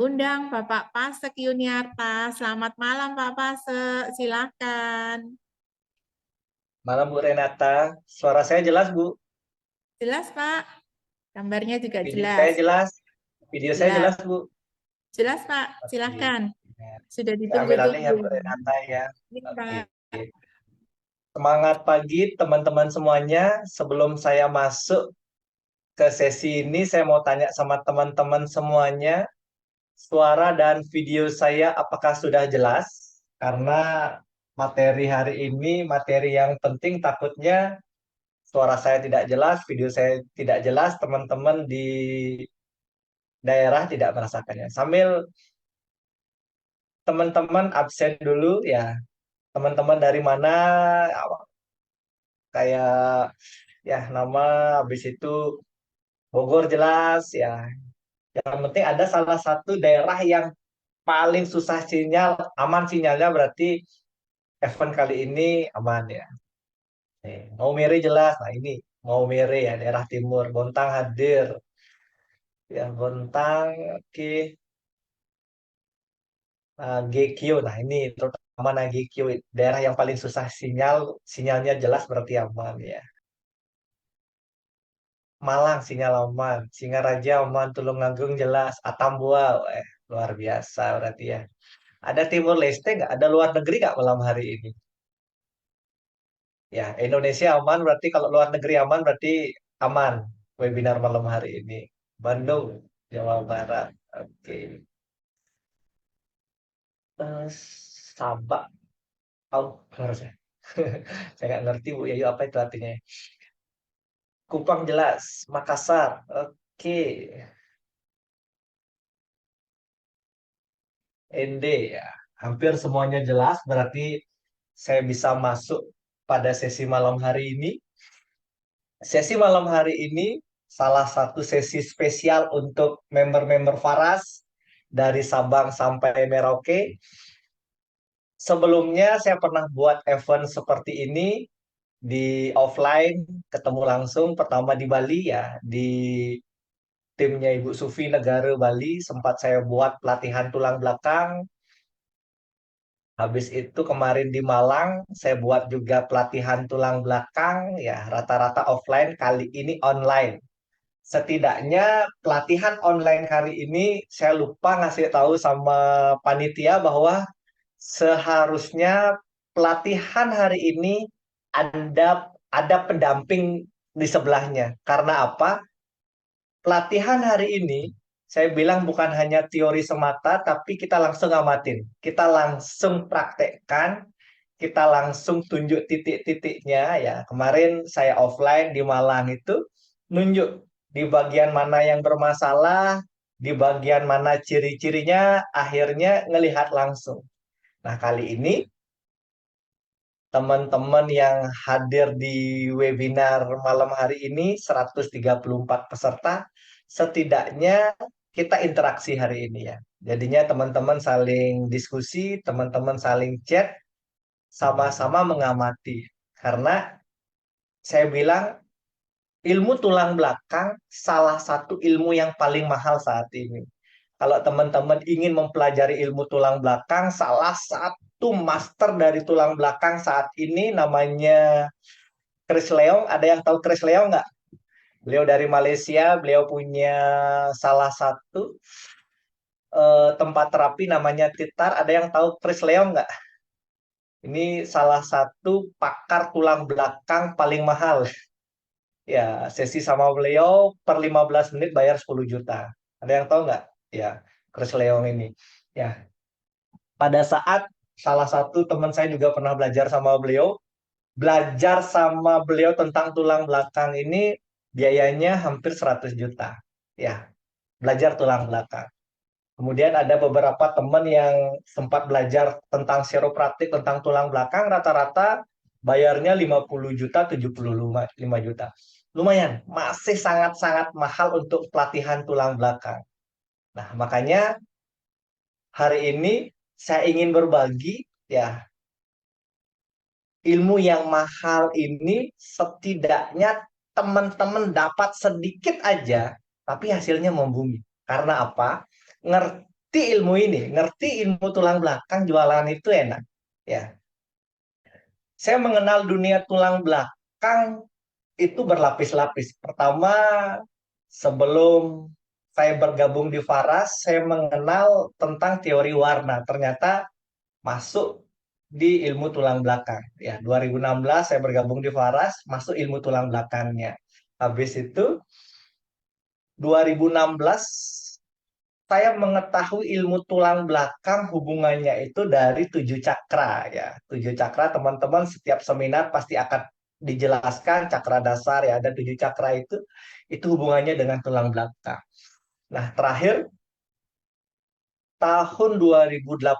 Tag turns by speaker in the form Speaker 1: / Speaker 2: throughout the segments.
Speaker 1: Undang Bapak Pasek Yuniarta. Selamat malam Pak Pasek, silakan.
Speaker 2: Malam Bu Renata, suara saya jelas Bu,
Speaker 1: Jelas Pak, gambarnya juga
Speaker 2: video
Speaker 1: jelas.
Speaker 2: saya jelas, video saya
Speaker 1: Jelas,
Speaker 2: jelas Bu.
Speaker 1: jelas Pak,
Speaker 2: Oke,
Speaker 1: silakan.
Speaker 2: ya.
Speaker 1: Sudah
Speaker 2: Saya ambil alih ya
Speaker 1: ditunggu-tunggu.
Speaker 2: Bu Renata ya.
Speaker 1: Ini
Speaker 2: Oke,
Speaker 1: Pak.
Speaker 2: semangat pagi teman-teman semuanya. Sebelum saya masuk ke sesi ini, saya mau tanya sama teman-teman semuanya, suara dan video saya apakah sudah jelas? Karena materi hari ini materi yang penting, takutnya suara saya tidak jelas, video saya tidak jelas, teman-teman di daerah tidak merasakannya. Sambil teman-teman absen dulu ya, teman-teman dari mana, kayak ya nama, habis itu Bogor jelas ya. Yang penting ada salah satu daerah yang paling susah sinyal, aman sinyalnya berarti event kali ini aman ya. Maumere jelas, nah ini Maumere ya, daerah timur. Bontang hadir ya, Bontang, oke. GQ. Nah, ini terutama GQ, daerah yang paling susah sinyalnya jelas berarti aman ya. Malang sinyal aman, Singaraja aman, Tulungagung jelas, Atambua, luar biasa berarti ya. Ada Timur Leste nggak? Ada luar negeri nggak malam hari ini? Ya, Indonesia aman berarti, kalau luar negeri aman berarti aman webinar malam hari ini. Bandung, Jawa Barat. Oke. Eh, Sabak. Oh, harusnya. Saya nggak ngerti Bu Yayu apa itu artinya. Kupang jelas, Makassar. Oke, ND ya. Hampir semuanya jelas, berarti saya bisa masuk pada sesi malam hari ini. Sesi malam hari ini salah satu sesi spesial untuk member-member Faras dari Sabang sampai Merauke. Sebelumnya saya pernah buat event seperti ini di offline, ketemu langsung pertama di Bali ya, di timnya Ibu Sufi Negara Bali, sempat saya buat pelatihan tulang belakang. Habis itu kemarin di Malang saya buat juga pelatihan tulang belakang ya, rata-rata offline, kali ini online. Setidaknya pelatihan online kali ini saya lupa ngasih tahu sama panitia bahwa seharusnya pelatihan hari ini ada pendamping di sebelahnya. Karena apa? Pelatihan hari ini, saya bilang bukan hanya teori semata, tapi kita langsung amatin. Kita langsung praktekkan, kita langsung tunjuk titik-titiknya ya. Kemarin saya offline di Malang itu, nunjuk di bagian mana yang bermasalah, di bagian mana ciri-cirinya, akhirnya ngelihat langsung. Nah, kali ini teman-teman yang hadir di webinar malam hari ini 134 peserta, setidaknya kita interaksi hari ini ya. Jadinya teman-teman saling diskusi, teman-teman saling chat, sama-sama mengamati. Karena saya bilang ilmu tulang belakang salah satu ilmu yang paling mahal saat ini. Kalau teman-teman ingin mempelajari ilmu tulang belakang, salah satu master dari tulang belakang saat ini namanya Chris Leong. Ada yang tahu Chris Leong nggak? Beliau dari Malaysia, beliau punya salah satu tempat terapi namanya Titar. Ada yang tahu Chris Leong nggak? Ini salah satu pakar tulang belakang paling mahal. Ya, sesi sama beliau per 15 menit bayar 10 juta. Ada yang tahu nggak? Ya, Chris Leong ini. Ya, pada saat salah satu teman saya juga pernah belajar sama beliau tentang tulang belakang ini biayanya hampir 100 juta. Ya, belajar tulang belakang. Kemudian ada beberapa teman yang sempat belajar tentang chiropraktik, tentang tulang belakang, rata-rata bayarnya 50 juta, 75 juta. Lumayan, masih sangat-sangat mahal untuk pelatihan tulang belakang. Nah, makanya hari ini saya ingin berbagi ya, ilmu yang mahal ini setidaknya teman-teman dapat sedikit aja, tapi hasilnya membumi. Karena apa? ngerti ilmu tulang belakang, jualan itu enak. Ya, saya mengenal dunia tulang belakang itu berlapis-lapis. Pertama, sebelum saya bergabung di Faras, saya mengenal tentang teori warna. Ternyata masuk di ilmu tulang belakang. Ya, 2016 saya bergabung di Faras, masuk ilmu tulang belakangnya. Habis itu 2016 saya mengetahui ilmu tulang belakang hubungannya itu dari 7 cakra ya. 7 cakra teman-teman setiap seminar pasti akan dijelaskan cakra dasar ya, ada 7 cakra itu hubungannya dengan tulang belakang. Nah, terakhir tahun 2018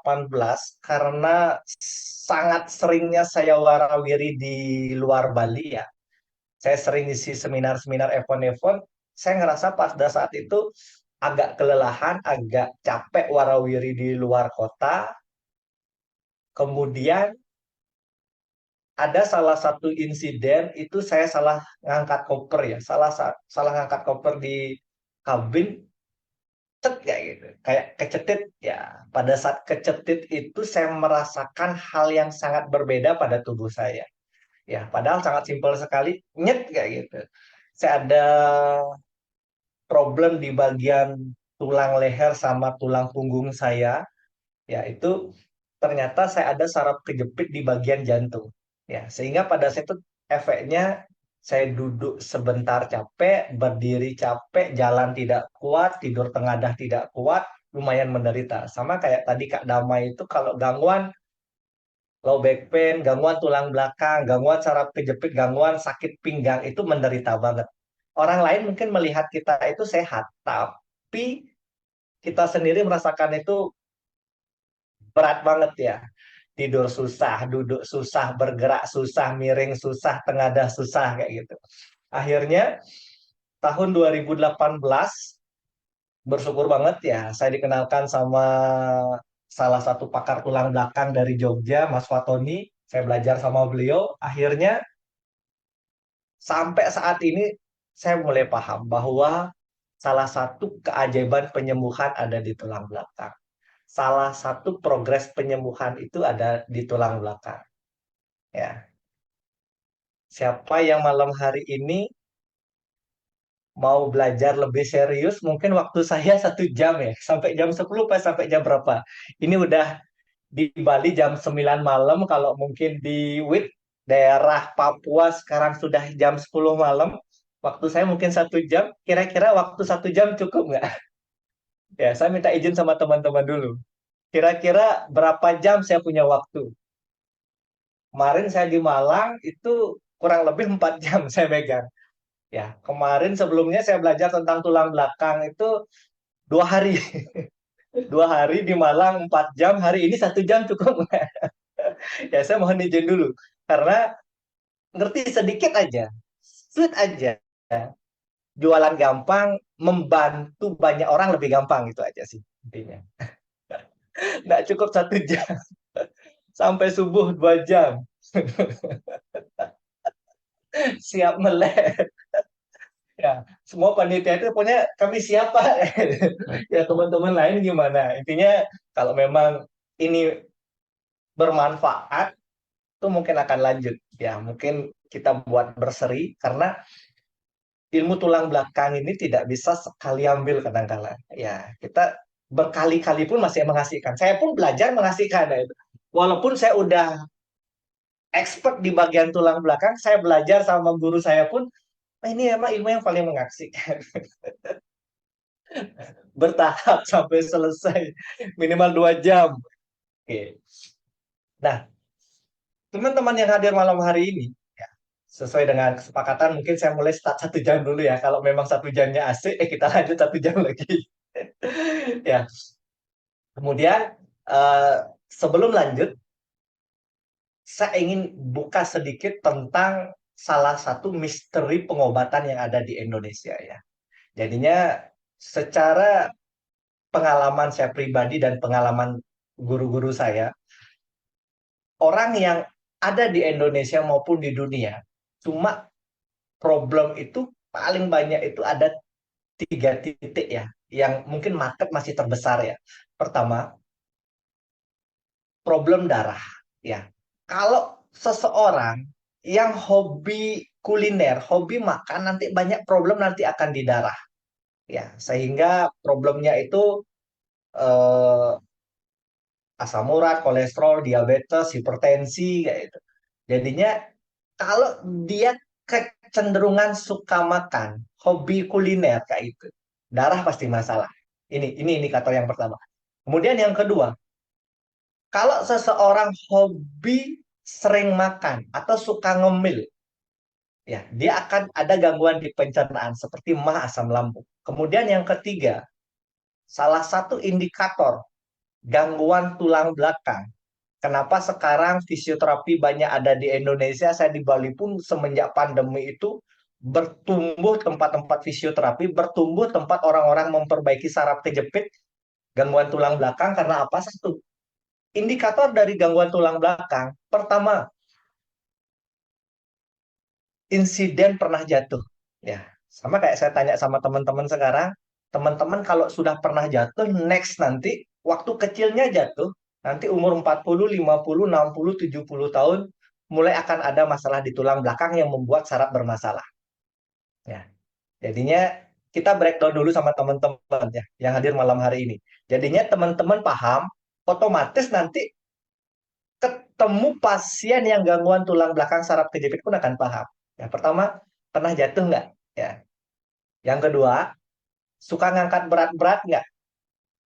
Speaker 2: karena sangat seringnya saya warawiri di luar Bali ya. Saya sering isi seminar-seminar event-event. Saya ngerasa pada saat itu agak kelelahan, agak capek warawiri di luar kota. Kemudian ada salah satu insiden itu saya salah ngangkat koper ya, salah ngangkat koper di kabin, cet kayak gitu, kayak kecetit ya. Pada saat kecetit itu saya merasakan hal yang sangat berbeda pada tubuh saya. Ya, padahal sangat simpel sekali, nyet kayak gitu. Saya ada problem di bagian tulang leher sama tulang punggung saya, ya itu ternyata saya ada saraf kejepit di bagian jantung. Ya, sehingga pada saat itu efeknya saya duduk sebentar capek, berdiri capek, jalan tidak kuat, tidur tengadah tidak kuat, lumayan menderita. Sama kayak tadi Kak Damai itu kalau gangguan low back pain, gangguan tulang belakang, gangguan saraf kejepit, gangguan sakit pinggang itu menderita banget. Orang lain mungkin melihat kita itu sehat, tapi kita sendiri merasakan itu berat banget ya. Tidur susah, duduk susah, bergerak susah, miring susah, tengadah susah kayak gitu. Akhirnya tahun 2018 bersyukur banget ya saya dikenalkan sama salah satu pakar tulang belakang dari Jogja, Mas Fatoni. Saya belajar sama beliau. Akhirnya sampai saat ini saya mulai paham bahwa salah satu keajaiban penyembuhan ada di tulang belakang. Salah satu progres penyembuhan itu ada di tulang belakang. Ya, siapa yang malam hari ini mau belajar lebih serius, mungkin waktu saya 1 jam ya, sampai jam 10 pas sampai jam berapa? Ini udah di Bali jam 9 malam, kalau mungkin di WIT daerah Papua sekarang sudah jam 10 malam. Waktu saya mungkin 1 jam, kira-kira waktu 1 jam cukup nggak? Ya, saya minta izin sama teman-teman dulu. Kira-kira berapa jam saya punya waktu? Kemarin saya di Malang itu kurang lebih 4 jam saya megang. Ya, kemarin sebelumnya saya belajar tentang tulang belakang itu 2 hari. 2 hari di Malang 4 jam, hari ini 1 jam cukup nggak? Ya, saya mohon izin dulu. Karena ngerti sedikit aja, sweet aja. Jualan gampang, membantu banyak orang lebih gampang, itu aja sih intinya. Nggak cukup 1 jam, sampai subuh 2 jam. Siap melek. Ya, semua panitia itu punya kami siapa? Ya, teman-teman lain gimana? Intinya kalau memang ini bermanfaat, itu mungkin akan lanjut. Ya, mungkin kita buat berseri karena ilmu tulang belakang ini tidak bisa sekali ambil kadang-kala. Ya, kita berkali-kali pun masih mengasihkan. Saya pun belajar mengasihkan ya itu. Walaupun saya udah expert di bagian tulang belakang, saya belajar sama guru saya pun, ini emang ilmu yang paling mengasihkan. Bertahap sampai selesai minimal 2 jam. Oke. Nah, teman-teman yang hadir malam hari ini, ya, sesuai dengan kesepakatan, mungkin saya mulai start 1 jam dulu ya. Kalau memang 1 jamnya asik, kita lanjut 1 jam lagi. Ya, kemudian eh, sebelum lanjut, saya ingin buka sedikit tentang salah satu misteri pengobatan yang ada di Indonesia ya. Jadinya secara pengalaman saya pribadi dan pengalaman guru-guru saya, orang yang ada di Indonesia maupun di dunia, cuma problem itu paling banyak itu ada 3 titik ya, yang mungkin market masih terbesar ya. Pertama, problem darah. Ya, kalau seseorang yang hobi kuliner, hobi makan, nanti banyak problem nanti akan di darah. Ya, sehingga problemnya itu eh, asam urat, kolesterol, diabetes, hipertensi kayak itu. Jadinya kalau dia kecenderungan suka makan, hobi kuliner kayak itu, darah pasti masalah. Ini indikator yang pertama. Kemudian yang kedua, kalau seseorang hobi sering makan atau suka ngemil, ya, dia akan ada gangguan di pencernaan seperti mah asam lambung. Kemudian yang ketiga, salah satu indikator gangguan tulang belakang. Kenapa sekarang fisioterapi banyak ada di Indonesia? Saya di Bali pun semenjak pandemi itu bertumbuh tempat-tempat fisioterapi, bertumbuh tempat orang-orang memperbaiki saraf kejepit, gangguan tulang belakang karena apa? Satu, indikator dari gangguan tulang belakang. Pertama, insiden pernah jatuh. Ya, sama kayak saya tanya sama teman-teman sekarang, teman-teman kalau sudah pernah jatuh, next nanti waktu kecilnya jatuh, nanti umur 40, 50, 60, 70 tahun mulai akan ada masalah di tulang belakang yang membuat saraf bermasalah. Ya, jadinya kita breakdown dulu sama teman-teman ya yang hadir malam hari ini. Jadinya teman-teman paham, otomatis nanti ketemu pasien yang gangguan tulang belakang saraf kejepit pun akan paham. Ya, pertama, pernah jatuh nggak? Ya. Yang kedua, suka ngangkat berat-berat nggak?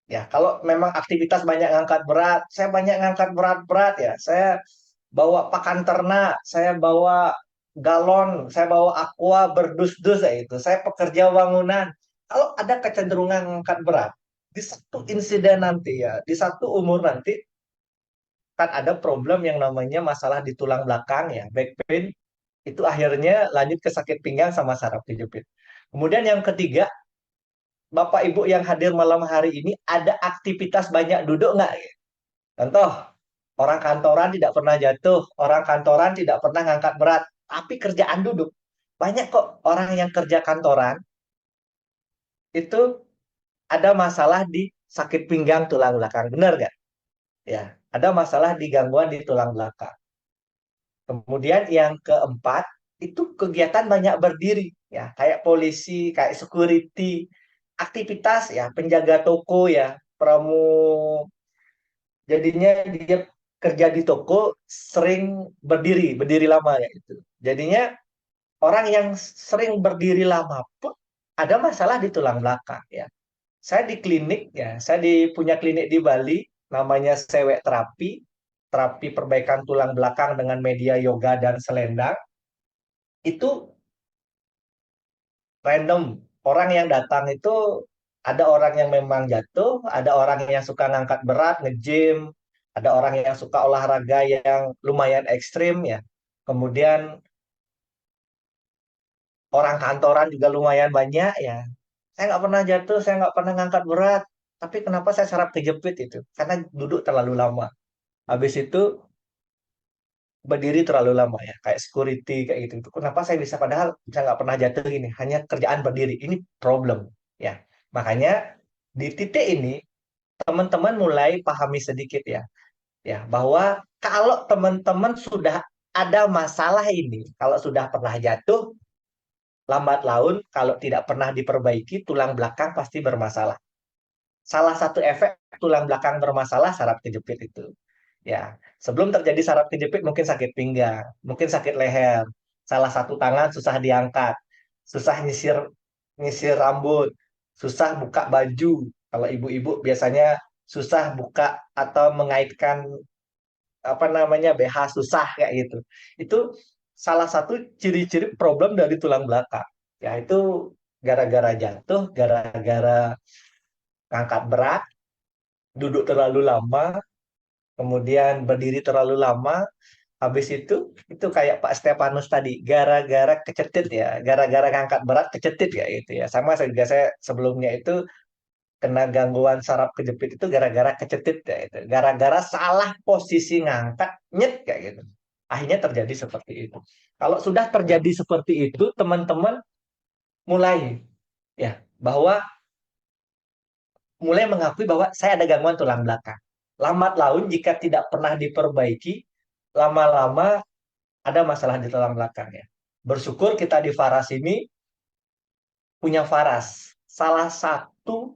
Speaker 2: Ya, kalau memang aktivitas banyak ngangkat berat, saya banyak ngangkat berat-berat ya. Saya bawa pakan ternak, saya bawa galon, saya bawa aqua berdus-dus ya itu. Saya pekerja bangunan. Kalau ada kecenderungan ngangkat berat, di satu insiden nanti ya, di satu umur nanti kan ada problem yang namanya masalah di tulang belakang ya, back pain, itu akhirnya lanjut ke sakit pinggang sama saraf kejepit. Kemudian yang ketiga, Bapak Ibu yang hadir malam hari ini ada aktivitas banyak duduk nggak? Contoh, orang kantoran tidak pernah jatuh, orang kantoran tidak pernah ngangkat berat, tapi kerjaan duduk. Banyak kok orang yang kerja kantoran itu ada masalah di sakit pinggang tulang belakang. Benar nggak? Ya, ada masalah di gangguan di tulang belakang. Kemudian yang keempat, itu kegiatan banyak berdiri. Ya, kayak polisi, kayak security, aktivitas ya, penjaga toko ya, pramu. Jadinya dia kerja di toko sering berdiri lama ya itu. Jadinya orang yang sering berdiri lama pun ada masalah di tulang belakang ya. Saya di klinik ya, saya punya klinik di Bali namanya Sewek Terapi, terapi perbaikan tulang belakang dengan media yoga dan selendang. Itu random. Orang yang datang itu ada orang yang memang jatuh, ada orang yang suka ngangkat berat, nge-gym, ada orang yang suka olahraga yang lumayan ekstrim ya. Kemudian orang kantoran juga lumayan banyak ya. Saya nggak pernah jatuh, saya nggak pernah ngangkat berat. Tapi kenapa saya saraf kejepit itu? Karena duduk terlalu lama. Habis itu berdiri terlalu lama ya, kayak security kayak gitu. Itu kenapa saya bisa padahal saya nggak pernah jatuh gini, hanya kerjaan berdiri. Ini problem ya. Makanya di titik ini teman-teman mulai pahami sedikit ya, ya bahwa kalau teman-teman sudah ada masalah ini, kalau sudah pernah jatuh, lambat laun kalau tidak pernah diperbaiki, tulang belakang pasti bermasalah. Salah satu efek tulang belakang bermasalah saraf kejepit itu. Ya, sebelum terjadi saraf kejepit mungkin sakit pinggang, mungkin sakit leher, salah satu tangan susah diangkat, susah nyisir nyisir rambut, susah buka baju. Kalau ibu-ibu biasanya susah buka atau mengaitkan apa namanya BH susah kayak gitu. Itu salah satu ciri-ciri problem dari tulang belakang. Ya itu gara-gara jatuh, gara-gara angkat berat, duduk terlalu lama, kemudian berdiri terlalu lama, habis itu kayak Pak Stefanus tadi, gara-gara kecetit ya, gara-gara ngangkat berat kecetit ya itu ya. Sama saya juga saya sebelumnya itu kena gangguan saraf kejepit itu gara-gara kecetit ya itu. Gara-gara salah posisi ngangkat, nyet kayak gitu. Akhirnya terjadi seperti itu. Kalau sudah terjadi seperti itu, teman-teman mulai ya bahwa mulai mengakui bahwa saya ada gangguan tulang belakang. Lambat laun jika tidak pernah diperbaiki, lama-lama ada masalah di tulang belakangnya. Bersyukur kita di Faras ini punya Faras. Salah satu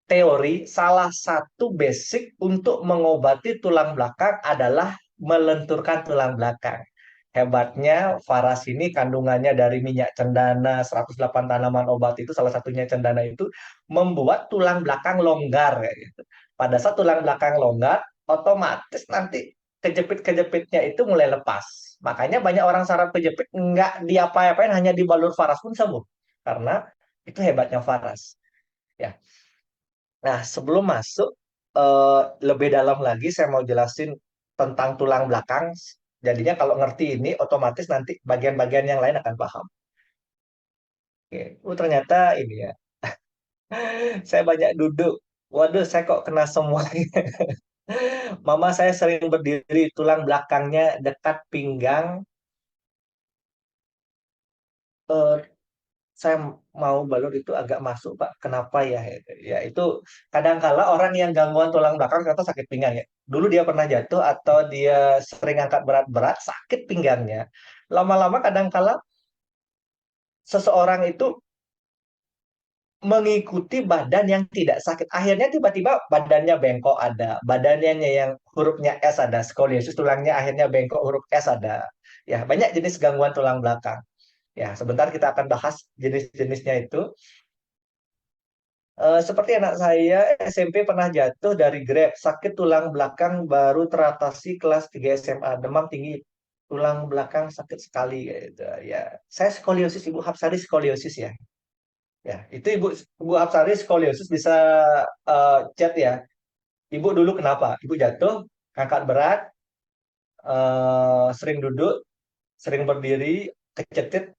Speaker 2: teori, salah satu basic untuk mengobati tulang belakang adalah melenturkan tulang belakang. Hebatnya Faras ini kandungannya dari minyak cendana, 108 tanaman obat itu salah satunya cendana itu membuat tulang belakang longgar kayak gitu. Pada saat tulang belakang longgar, otomatis nanti kejepit-kejepitnya itu mulai lepas. Makanya banyak orang saraf kejepit nggak diapa-apain hanya dibalur Faras pun sembuh. Karena itu hebatnya Faras. Ya. Nah, sebelum masuk lebih dalam lagi, saya mau jelasin tentang tulang belakang. Jadinya kalau ngerti ini, otomatis nanti bagian-bagian yang lain akan paham. Oke. Ternyata ini ya, saya banyak duduk. Waduh, saya kok kena semua. Mama saya sering berdiri, tulang belakangnya dekat pinggang. eh, saya mau balur itu agak masuk, Pak. Kenapa ya? Ya itu kadangkala orang yang gangguan tulang belakang atau sakit pinggang ya. Dulu dia pernah jatuh atau dia sering angkat berat-berat, sakit pinggangnya. Lama-lama kadangkala seseorang itu mengikuti badan yang tidak sakit. Akhirnya tiba-tiba badannya bengkok ada, badannya yang hurufnya S ada, skoliosis tulangnya akhirnya bengkok huruf S ada. Ya, banyak jenis gangguan tulang belakang. Ya, sebentar kita akan bahas jenis-jenisnya itu. Seperti anak saya SMP pernah jatuh dari Grab, sakit tulang belakang baru teratasi kelas 3 SMA, demam tinggi, tulang belakang sakit sekali gitu. Ya, saya skoliosis, Ibu Hapsari skoliosis ya. Ya, itu Ibu Hapsari skoliosis bisa chat ya. Ibu dulu kenapa? Ibu jatuh, angkat berat, sering duduk, sering berdiri, kecetit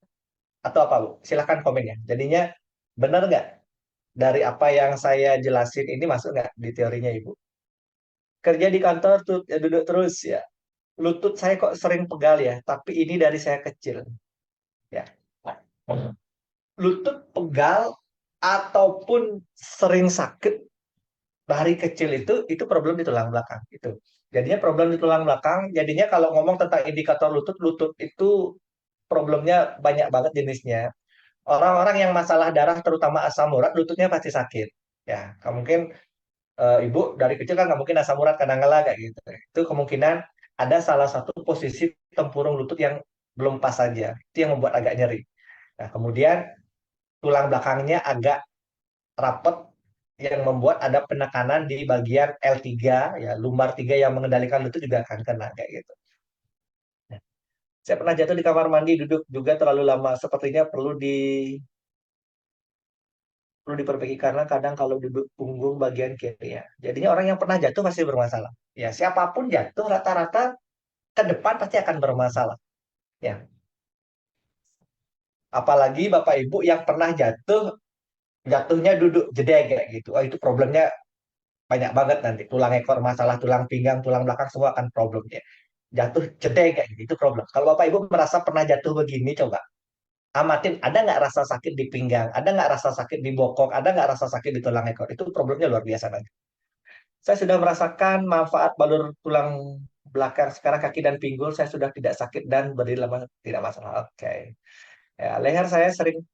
Speaker 2: atau apa, Bu? Silahkan komen ya. Jadinya benar nggak dari apa yang saya jelasin ini masuk nggak di teorinya Ibu? Kerja di kantor tuh ya, duduk terus ya. Lutut saya kok sering pegal ya, tapi ini dari saya kecil ya. Lutut pegal ataupun sering sakit dari kecil itu problem di tulang belakang itu. Jadinya problem di tulang belakang, jadinya kalau ngomong tentang indikator lutut, lutut itu problemnya banyak banget jenisnya. Orang-orang yang masalah darah terutama asam urat lututnya pasti sakit. Ya, mungkin ibu dari kecil kan nggak mungkin asam urat kadang-kala kayak gitu. Itu kemungkinan ada salah satu posisi tempurung lutut yang belum pas saja. Itu yang membuat agak nyeri. Nah, kemudian tulang belakangnya agak rapat yang membuat ada penekanan di bagian L3 ya, lumbar 3 yang mengendalikan lutut juga akan kena kayak gitu. Nah, saya pernah jatuh di kamar mandi duduk juga terlalu lama. Sepertinya perlu diperbaiki karena kadang kalau duduk punggung bagian kiri ya. Jadinya orang yang pernah jatuh pasti bermasalah. Ya, siapapun jatuh rata-rata ke depan pasti akan bermasalah. Ya, apalagi Bapak Ibu yang pernah jatuhnya duduk jedeg kayak gitu. Oh, itu problemnya banyak banget nanti. Tulang ekor masalah, tulang pinggang, tulang belakang semua akan problemnya. Jatuh jedeg kayak gitu itu problem. Kalau Bapak Ibu merasa pernah jatuh begini coba amatin ada nggak rasa sakit di pinggang, ada nggak rasa sakit di bokong, ada nggak rasa sakit di tulang ekor. Itu problemnya luar biasa nanti. Saya sudah merasakan manfaat balur tulang belakang. Sekarang kaki dan pinggul saya sudah tidak sakit dan berdiri lama tidak masalah. Oke. Ya, leher saya sering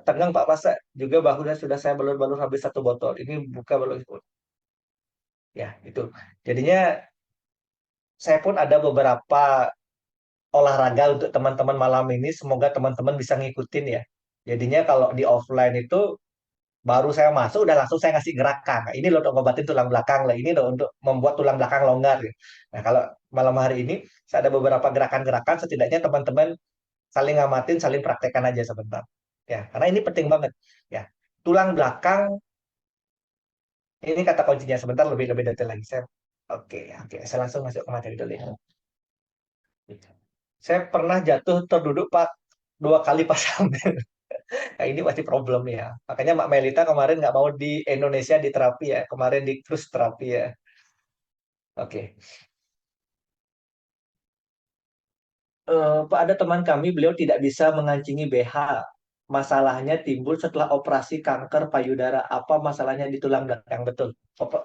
Speaker 2: tegang Pak Pasa. Juga bahunya sudah saya balur-balur habis satu botol. Ini buka balur. Ya, itu. Jadinya saya pun ada beberapa olahraga untuk teman-teman malam ini. Semoga teman-teman bisa ngikutin ya. Jadinya kalau di offline itu baru saya masuk udah langsung saya ngasih gerakan. Nah, ini loh untuk ngobatin tulang belakang lah. Ini loh untuk membuat tulang belakang longgar. Ya. Nah, kalau malam hari ini saya ada beberapa gerakan-gerakan setidaknya teman-teman saling ngamatin, saling praktekkan aja sebentar. Ya, karena ini penting banget. Ya, tulang belakang ini kata kuncinya sebentar lebih lebih detail lagi. Oke, oke, saya langsung masuk ke materi dulu ya. Saya pernah jatuh terduduk Pak 2 kali pas hamil. Nah, ini pasti problem ya. Makanya Mbak Melita kemarin nggak mau di Indonesia di terapi ya. Kemarin di cruise terapi ya. Oke. Pak ada teman kami, beliau tidak bisa mengancingi BH. masalahnya timbul setelah operasi kanker payudara. Apa masalahnya di tulang belakang? Betul.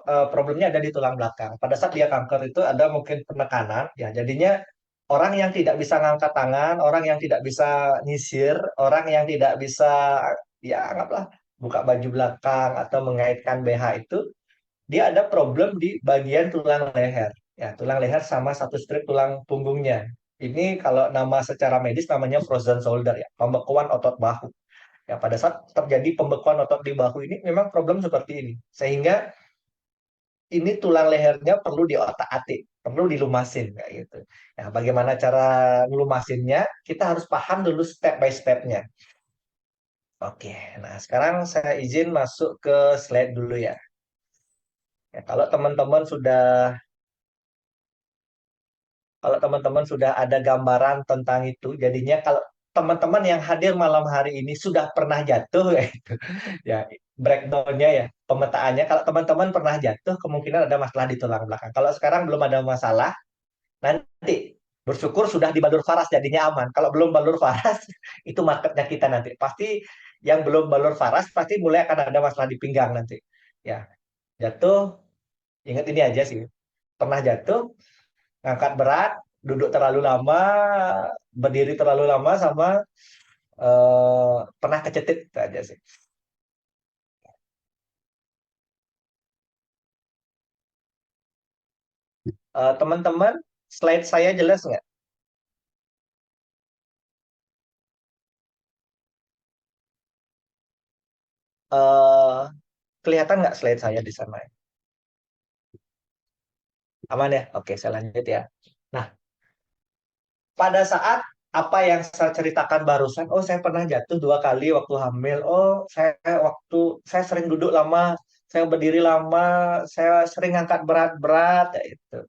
Speaker 2: Problemnya ada di tulang belakang. Pada saat dia kanker itu ada mungkin penekanan, ya jadinya orang yang tidak bisa ngangkat tangan, orang yang tidak bisa nyisir, orang yang tidak bisa, ya anggaplah buka baju belakang atau mengaitkan BH itu, dia ada problem di bagian tulang leher. Ya, tulang leher sama satu strip tulang punggungnya. Ini kalau nama secara medis namanya frozen shoulder ya, pembekuan otot bahu. Ya, pada saat terjadi pembekuan otot di bahu ini memang problem seperti ini. Sehingga ini tulang lehernya perlu diotak-atik, perlu dilumasin kayak gitu. Nah, bagaimana cara ngelumasinnya? Kita harus paham dulu step by stepnya. Oke, nah sekarang saya izin masuk ke slide dulu ya. Ya, kalau teman-teman sudah ada gambaran tentang itu, jadinya kalau teman-teman yang hadir malam hari ini sudah pernah jatuh ya itu, ya breakdownnya ya pemetaannya. Kalau teman-teman pernah jatuh, kemungkinan ada masalah di tulang belakang. Kalau sekarang belum ada masalah, nanti bersyukur sudah di balur faras jadinya aman. Kalau belum balur faras, itu marketnya kita nanti. Pasti yang belum balur faras pasti mulai akan ada masalah di pinggang nanti. Ya, jatuh, ingat ini aja sih. Pernah jatuh, ngangkat berat, duduk terlalu lama, berdiri terlalu lama, sama pernah kecetit itu aja sih. Teman-teman, slide saya jelas nggak? Eh, Kelihatan nggak slide saya di sana? Aman ya? Oke, saya lanjut ya. Nah, pada saat apa yang saya ceritakan barusan, oh saya pernah jatuh 2 kali waktu hamil, oh saya sering duduk lama, saya berdiri lama, saya sering angkat berat-berat, ya itu.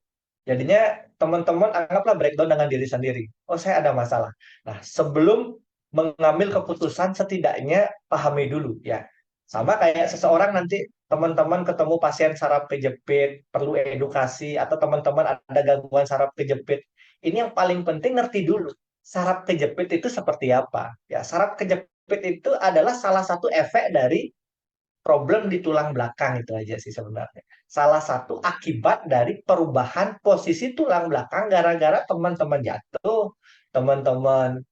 Speaker 2: Jadinya teman-teman anggaplah breakdown dengan diri sendiri. Oh saya ada masalah. Nah sebelum mengambil keputusan setidaknya pahami dulu ya. Sama kayak seseorang nanti teman-teman ketemu pasien saraf kejepit, perlu edukasi, atau teman-teman ada gangguan saraf kejepit. Ini yang paling penting ngerti dulu. Saraf kejepit itu seperti apa? Ya, saraf kejepit itu adalah salah satu efek dari problem di tulang belakang itu aja sih sebenarnya. Salah satu akibat dari perubahan posisi tulang belakang gara-gara teman-teman jatuh, teman-teman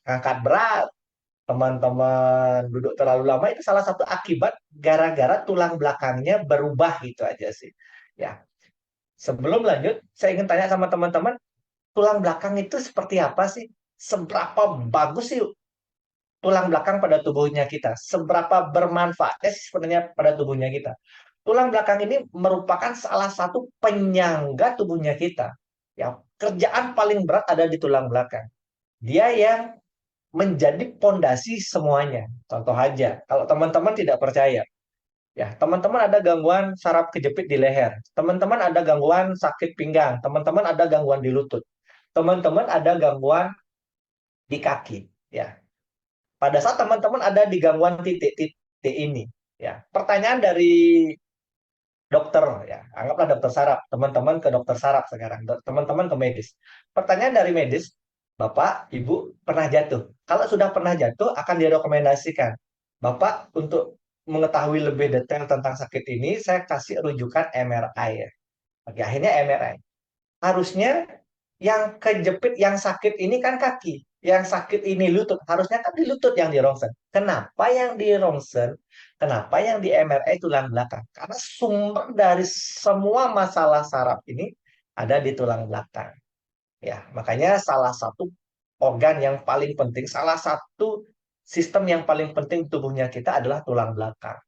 Speaker 2: ngangkat berat, teman-teman duduk terlalu lama, itu salah satu akibat gara-gara tulang belakangnya berubah gitu aja sih. Ya, sebelum lanjut, saya ingin tanya sama teman-teman, tulang belakang itu seperti apa sih? Seberapa bagus sih tulang belakang pada tubuhnya kita? Seberapa bermanfaatnya sih sebenarnya pada tubuhnya kita? Tulang belakang ini merupakan salah satu penyangga tubuhnya kita. Ya, kerjaan paling berat ada di tulang belakang. Dia yang menjadi pondasi semuanya. Contoh aja, kalau teman-teman tidak percaya, ya teman-teman ada gangguan saraf kejepit di leher, teman-teman ada gangguan sakit pinggang, teman-teman ada gangguan di lutut, teman-teman ada gangguan di kaki, ya. Pada saat teman-teman ada di gangguan titik-titik ini, ya. Pertanyaan dari dokter, ya, anggaplah dokter saraf, teman-teman ke dokter saraf sekarang, teman-teman ke medis. Pertanyaan dari medis, Bapak, Ibu pernah jatuh. Kalau sudah pernah jatuh, akan direkomendasikan. Bapak, untuk mengetahui lebih detail tentang sakit ini, saya kasih rujukan MRI ya. Oke, akhirnya MRI. Harusnya yang kejepit, yang sakit ini kan kaki. Yang sakit ini lutut. Harusnya kan di lutut yang di rongsen. Kenapa yang di rongsen? Kenapa yang di MRI tulang belakang? Karena sumber dari semua masalah saraf ini ada di tulang belakang. Ya, makanya salah satu organ yang paling penting, salah satu sistem yang paling penting tubuhnya kita adalah tulang belakang.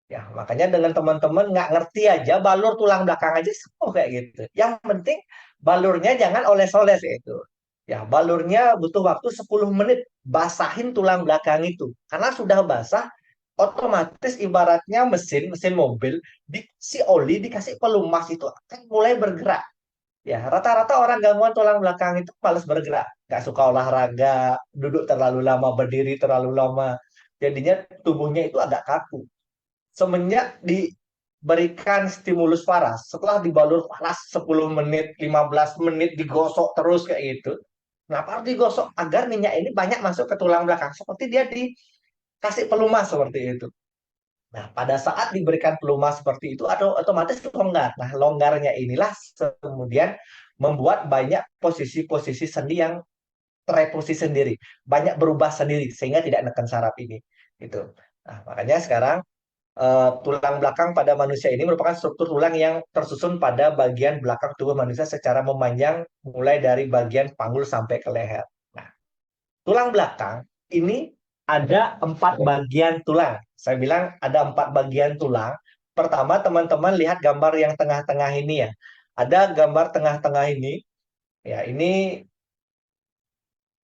Speaker 2: Ya, makanya dengan teman-teman nggak ngerti aja balur tulang belakang aja semua kayak gitu. Yang penting balurnya jangan oles-oles itu. Ya, balurnya butuh waktu 10 menit basahin tulang belakang itu. Karena sudah basah, otomatis ibaratnya mesin mobil dikasih oli, dikasih pelumas itu akan mulai bergerak. Ya, rata-rata orang gangguan tulang belakang itu malas bergerak, nggak suka olahraga, duduk terlalu lama, berdiri terlalu lama. Jadinya tubuhnya itu agak kaku. Semenjak diberikan stimulus paras, setelah dibalur panas 10 menit, 15 menit digosok terus kayak gitu, Kenapa harus digosok? Agar minyak ini banyak masuk ke tulang belakang. Seperti dia dikasih pelumas seperti itu. Nah, pada saat diberikan pelumas seperti itu, atau otomatis longgar. Nah, longgarnya inilah kemudian membuat banyak posisi-posisi sendi yang tereposisi sendiri, banyak berubah sendiri sehingga tidak neken saraf ini. Gitu. Nah, makanya sekarang tulang belakang pada manusia ini merupakan struktur tulang yang tersusun pada bagian belakang tubuh manusia secara memanjang mulai dari bagian panggul sampai ke leher. Nah, tulang belakang ini ada 4 bagian tulang. Saya bilang ada 4 bagian tulang. Pertama, teman-teman lihat gambar yang tengah-tengah ini ya. Ada gambar tengah-tengah ini. Ya, ini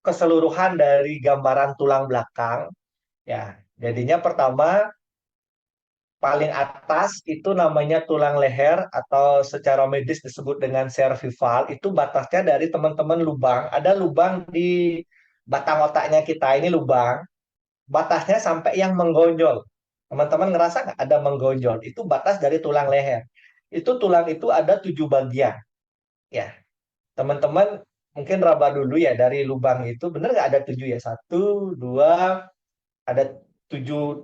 Speaker 2: keseluruhan dari gambaran tulang belakang. Ya, jadinya pertama paling atas itu namanya tulang leher atau secara medis disebut dengan cervical. Itu batasnya dari teman-teman lubang. Ada lubang di batang otaknya kita ini lubang. Batasnya sampai yang menggonjol. Teman-teman ngerasa nggak ada menggonjol? Itu batas dari tulang leher. Itu tulang itu ada 7 bagian. Ya, teman-teman mungkin raba dulu ya dari lubang itu. Bener nggak ada 7 ya? Satu, dua, ada 7,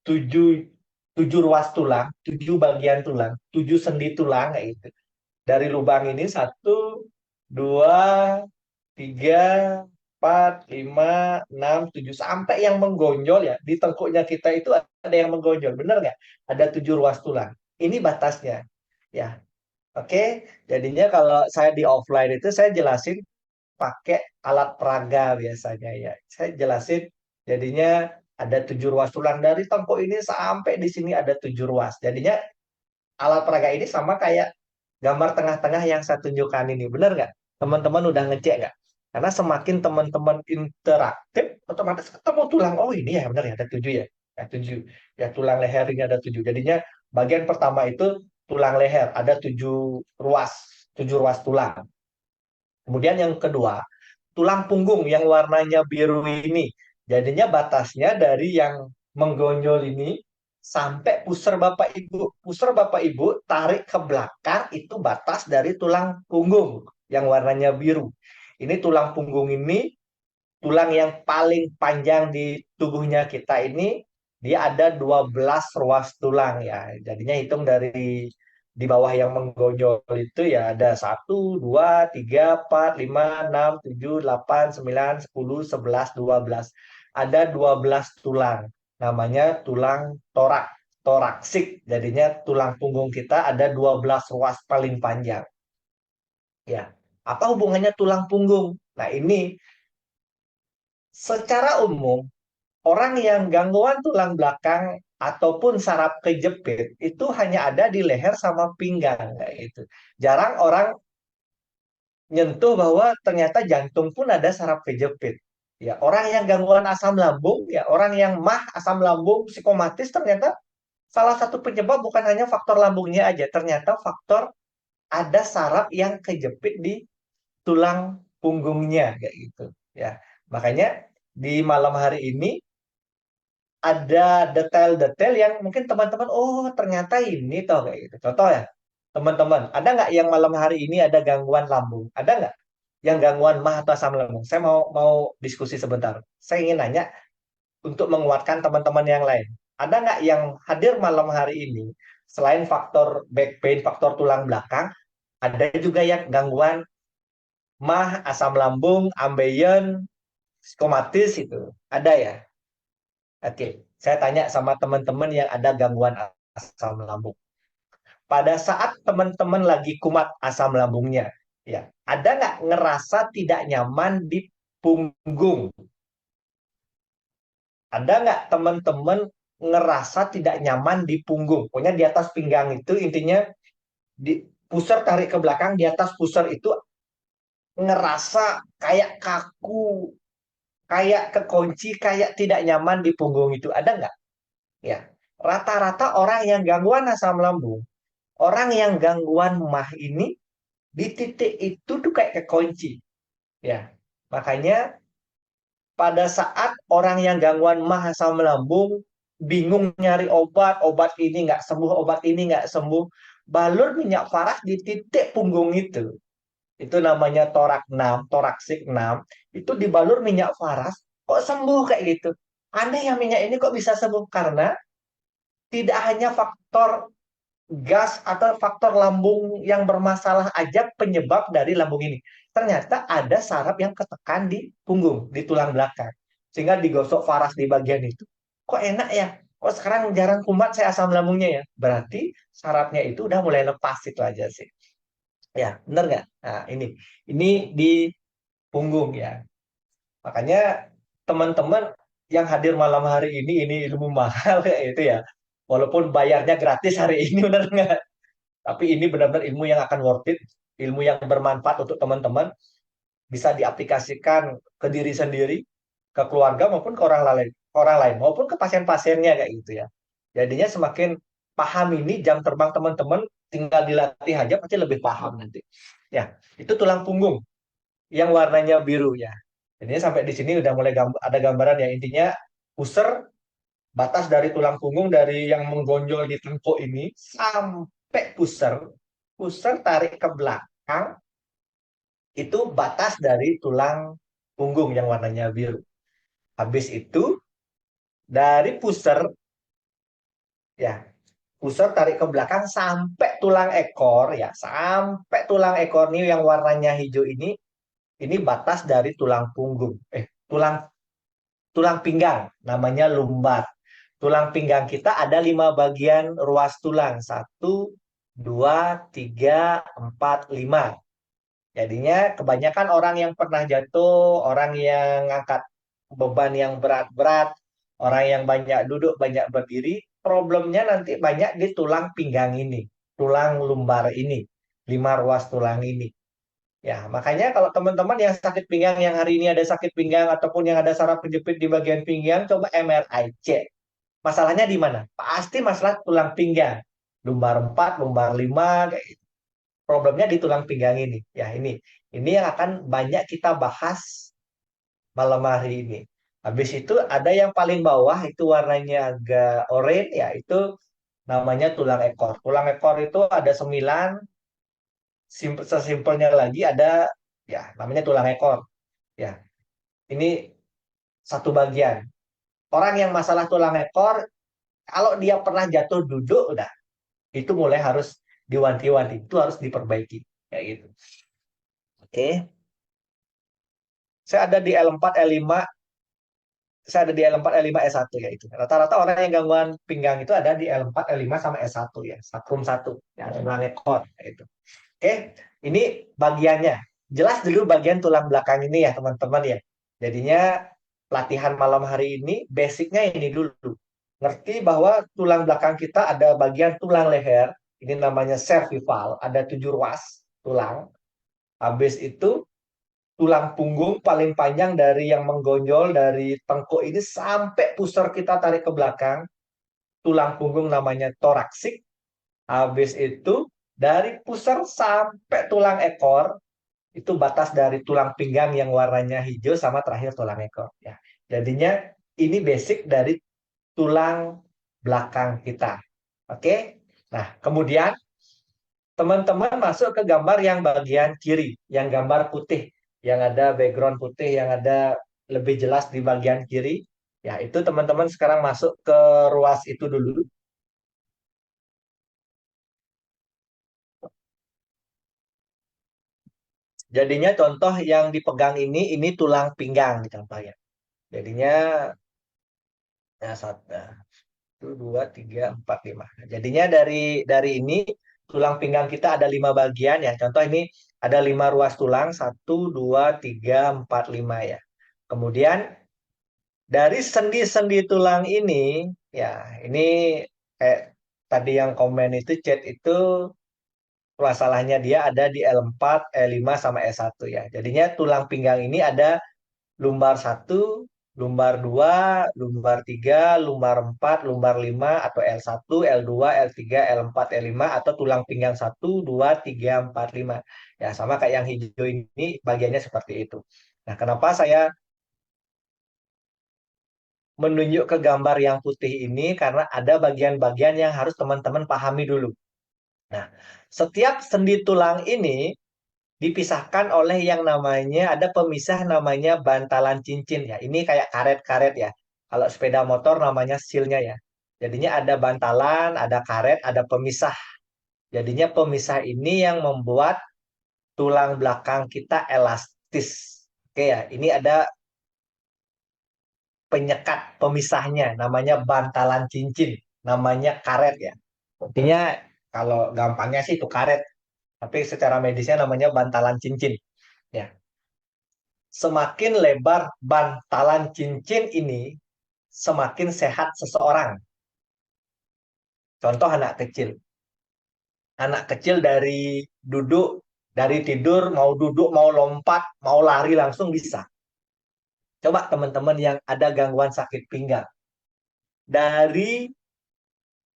Speaker 2: 7, 7 ruas tulang, 7 bagian tulang, 7 sendi tulang kayak gitu. Dari lubang ini satu, dua, tiga, empat, lima, enam, tujuh, sampai yang menggonjol ya. Di tengkuknya kita itu ada yang menggonjol, bener nggak? Ada 7 ruas tulang. Ini batasnya. Ya, oke. Jadinya kalau saya di offline itu saya jelasin pakai alat peraga biasanya ya. Saya jelasin jadinya ada 7 ruas tulang dari tengkuk ini sampai di sini ada 7 ruas. Jadinya alat peraga ini sama kayak gambar tengah-tengah yang saya tunjukkan ini. Benar nggak? Teman-teman udah ngecek nggak? Karena semakin teman-teman interaktif, otomatis ketemu tulang. Oh ini ya benar ya ada 7 ya. Ya 7. Ya tulang leher ini ada 7. Jadinya bagian pertama itu tulang leher. Ada 7 ruas. 7 ruas tulang. Kemudian yang kedua, tulang punggung yang warnanya biru ini. Jadinya batasnya dari yang menggonjol ini sampai pusar Bapak Ibu. Pusar Bapak Ibu tarik ke belakang itu batas dari tulang punggung yang warnanya biru. Ini tulang punggung ini tulang yang paling panjang di tubuhnya kita ini dia ada 12 ruas tulang ya. Jadinya hitung dari di bawah yang menggonjol itu ya ada 1, 2, 3, 4, 5, 6, 7, 8, 9, 10, 11, 12. Ada 12 tulang. Namanya tulang toraksik. Jadinya tulang punggung kita ada 12 ruas paling panjang. Ya. Apa hubungannya tulang punggung? Nah, ini secara umum orang yang gangguan tulang belakang ataupun saraf kejepit itu hanya ada di leher sama pinggang kayak gitu. Jarang orang nyentuh bahwa ternyata jantung pun ada saraf kejepit. Ya, orang yang gangguan asam lambung, ya orang yang mah asam lambung psikomatis ternyata salah satu penyebab bukan hanya faktor lambungnya aja, ternyata faktor ada saraf yang kejepit di tulang punggungnya kayak gitu. Ya, makanya di malam hari ini ada detail-detail yang mungkin teman-teman, oh ternyata ini toh kayak gitu. Contoh ya, teman-teman, ada nggak yang malam hari ini ada gangguan lambung? Ada nggak yang gangguan mah atau asam lambung? Saya mau diskusi sebentar. Saya ingin nanya untuk menguatkan teman-teman yang lain. Ada nggak yang hadir malam hari ini selain faktor back pain, faktor tulang belakang, ada juga yang gangguan mah, asam lambung, ambeien, psikomatis itu. Ada ya? Oke, saya tanya sama teman-teman yang ada gangguan asam lambung. Pada saat teman-teman lagi kumat asam lambungnya, ya, ada nggak ngerasa tidak nyaman di punggung? Ada nggak teman-teman ngerasa tidak nyaman di punggung? Pokoknya di atas pinggang itu intinya di pusar tarik ke belakang di atas pusar itu ngerasa kayak kaku, kayak kekunci, kayak tidak nyaman di punggung itu. Ada nggak? Ya, rata-rata orang yang gangguan asam lambung, orang yang gangguan mah ini di titik itu tuh kayak kekunci. Ya, makanya pada saat orang yang gangguan mah asam lambung bingung nyari obat, obat ini nggak sembuh, obat ini nggak sembuh, balur minyak paras di titik punggung itu. itu namanya torak 6, toraksik 6, itu dibalur minyak faras, kok sembuh kayak gitu. Aneh ya minyak ini kok bisa sembuh karena tidak hanya faktor gas atau faktor lambung yang bermasalah aja penyebab dari lambung ini. Ternyata ada saraf yang ketekan di punggung, di tulang belakang. Sehingga digosok faras di bagian itu. Kok enak ya? Kok sekarang jarang kumat saya asam lambungnya ya? Berarti sarafnya itu udah mulai lepas itu aja sih. Ya, bener nggak? Nah, ini di punggung ya. Makanya teman-teman yang hadir malam hari ini ilmu mahal kayak itu ya. Walaupun bayarnya gratis hari ini, bener nggak? Tapi ini benar-benar ilmu yang akan worth it, ilmu yang bermanfaat untuk teman-teman, bisa diaplikasikan ke diri sendiri, ke keluarga maupun ke orang lain maupun ke pasien-pasiennya kayak gitu ya. Jadinya semakin paham ini jam terbang teman-teman, tinggal dilatih aja pasti lebih paham nanti. Ya, itu tulang punggung yang warnanya biru ya. Jadinya sampai di sini udah mulai ada gambaran ya, intinya user batas dari tulang punggung dari yang menggonjol di tengkuk ini sampai pusar tarik ke belakang itu batas dari tulang punggung yang warnanya biru. Habis itu dari pusar ya, pusar tarik ke belakang sampai tulang ekor ya, sampai tulang ekor ini yang warnanya hijau ini batas dari tulang punggung. Tulang tulang pinggang namanya lumbar. Tulang pinggang kita ada 5 bagian ruas tulang. 1, 2, 3, 4, 5. Jadinya kebanyakan orang yang pernah jatuh, orang yang ngangkat beban yang berat-berat, orang yang banyak duduk, banyak berdiri, problemnya nanti banyak di tulang pinggang ini, tulang lumbar ini, 5 ruas tulang ini. Ya, makanya kalau teman-teman yang sakit pinggang, yang hari ini ada sakit pinggang, ataupun yang ada saraf kejepit di bagian pinggang, coba MRI cek. Masalahnya di mana? Pasti masalah tulang pinggang. Lumbar 4, lumbar 5, kayak gitu. Problemnya di tulang pinggang ini. Ya, ini yang akan banyak kita bahas malam hari ini. Habis itu ada yang paling bawah itu warnanya agak oranye ya, itu namanya tulang ekor. Tulang ekor itu ada 9, sesimpelnya lagi ada ya namanya tulang ekor. Ya, ini satu bagian. Orang yang masalah tulang ekor, kalau dia pernah jatuh duduk, udah itu mulai harus diwanti-wanti, itu harus diperbaiki kayak gitu. Oke, saya ada di L4, L5, saya ada di L4, L5, S1 ya itu. Rata-rata orang yang gangguan pinggang itu ada di L4, L5 sama S1 ya, sakrum 1, ya, tulang ekor kayak itu. Oke, ini bagiannya. Jelas dulu bagian tulang belakang ini ya teman-teman ya. Jadinya latihan malam hari ini basicnya ini dulu. Ngerti bahwa tulang belakang kita ada bagian tulang leher, ini namanya cervical, ada 7 ruas tulang. Habis itu tulang punggung paling panjang dari yang menggonjol dari tengkuk ini sampai pusar kita tarik ke belakang. Tulang punggung namanya toraksik. Habis itu dari pusar sampai tulang ekor itu batas dari tulang pinggang yang warnanya hijau sama terakhir tulang ekor ya. Jadinya ini basic dari tulang belakang kita. Oke. Nah, kemudian teman-teman masuk ke gambar yang bagian kiri, yang gambar putih, yang ada background putih, yang ada lebih jelas di bagian kiri. Ya, itu teman-teman sekarang masuk ke ruas itu dulu. Jadinya contoh yang dipegang ini tulang pinggang contohnya. Jadinya ya, 1, 2, 3, 4, 5. Jadinya dari ini tulang pinggang kita ada 5 bagian ya. Contoh ini ada 5 ruas tulang, 1, 2, 3, 4, 5 ya. Kemudian dari sendi-sendi tulang ini ya, ini kayak tadi yang komen itu chat itu masalahnya dia ada di L4, L5 sama S1 ya. Jadinya tulang pinggang ini ada lumbar 1, lumbar 2, lumbar 3, lumbar 4, lumbar 5 atau L1, L2, L3, L4, L5 atau tulang pinggang 1, 2, 3, 4, 5. Ya, sama kayak yang hijau ini bagiannya seperti itu. Nah, kenapa saya menunjuk ke gambar yang putih ini? Karena ada bagian-bagian yang harus teman-teman pahami dulu. Nah, setiap sendi tulang ini dipisahkan oleh yang namanya ada pemisah namanya bantalan cincin ya. Ini kayak karet-karet ya. Kalau sepeda motor namanya silnya ya. Jadinya ada bantalan, ada karet, ada pemisah. Jadinya pemisah ini yang membuat tulang belakang kita elastis. Oke ya, ini ada penyekat pemisahnya namanya bantalan cincin, namanya karet ya. Intinya kalau gampangnya sih itu karet, tapi secara medisnya namanya bantalan cincin ya. Semakin lebar bantalan cincin ini, semakin sehat seseorang. Contoh anak kecil. Anak kecil dari tidur, mau duduk, mau lompat, mau lari langsung bisa. Coba teman-teman yang ada gangguan sakit pinggang. Dari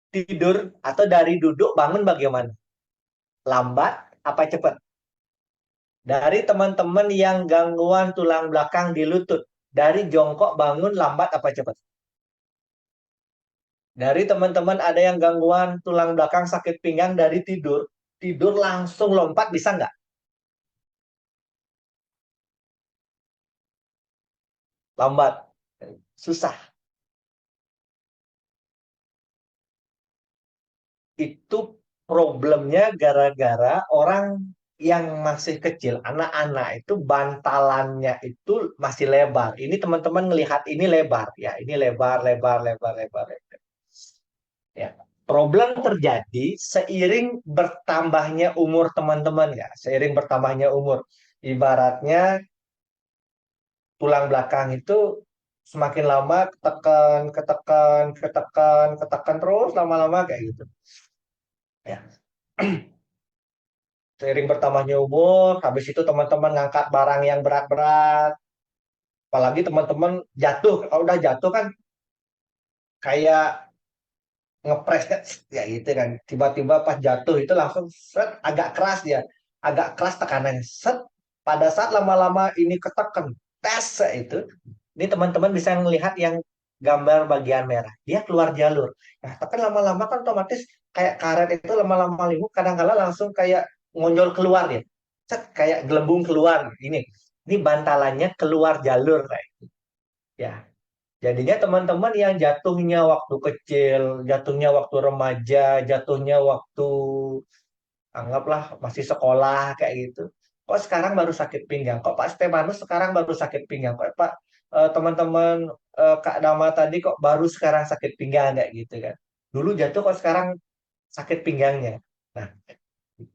Speaker 2: tidur atau dari duduk bangun bagaimana? Lambat apa cepat? Dari teman-teman yang gangguan tulang belakang di lutut. Dari jongkok bangun lambat apa cepat? Dari teman-teman ada yang gangguan tulang belakang sakit pinggang dari tidur. Tidur langsung lompat bisa nggak? Lambat. Susah. Itu problemnya gara-gara orang yang masih kecil, anak-anak itu bantalannya itu masih lebar. Ini teman-teman melihat ini lebar ya, ini lebar, lebar, lebar, lebar, lebar. Ya. Problem terjadi seiring bertambahnya umur teman-teman ya, seiring bertambahnya umur. Ibaratnya tulang belakang itu semakin lama ketekan, ketekan, ketekan, ketekan terus lama-lama kayak gitu. Ya. Seiring bertambahnya umur, habis itu teman-teman ngangkat barang yang berat-berat, apalagi teman-teman jatuh, kalau udah jatuh kan kayak ngepresnya ya gitu kan, tiba-tiba pas jatuh itu langsung set, agak keras ya, agak keras tekanannya, set, pada saat lama-lama ini ketekan, tes itu, ini teman-teman bisa melihat yang gambar bagian merah, dia keluar jalur, ya tapi lama-lama kan otomatis kayak karet itu lama-lama limu kadang-kala langsung kayak ngonjol keluar ya, set, kayak gelembung keluar, ini bantalannya keluar jalur kayak gitu. Ya, jadinya teman-teman yang jatuhnya waktu kecil, jatuhnya waktu remaja, jatuhnya waktu anggaplah masih sekolah kayak gitu. Kok sekarang baru sakit pinggang? Kok Pak Stefanus sekarang baru sakit pinggang? Kok Pak teman-teman Kak Dama tadi kok baru sekarang sakit pinggang kayak gitu kan? Dulu jatuh kok sekarang sakit pinggangnya. Nah,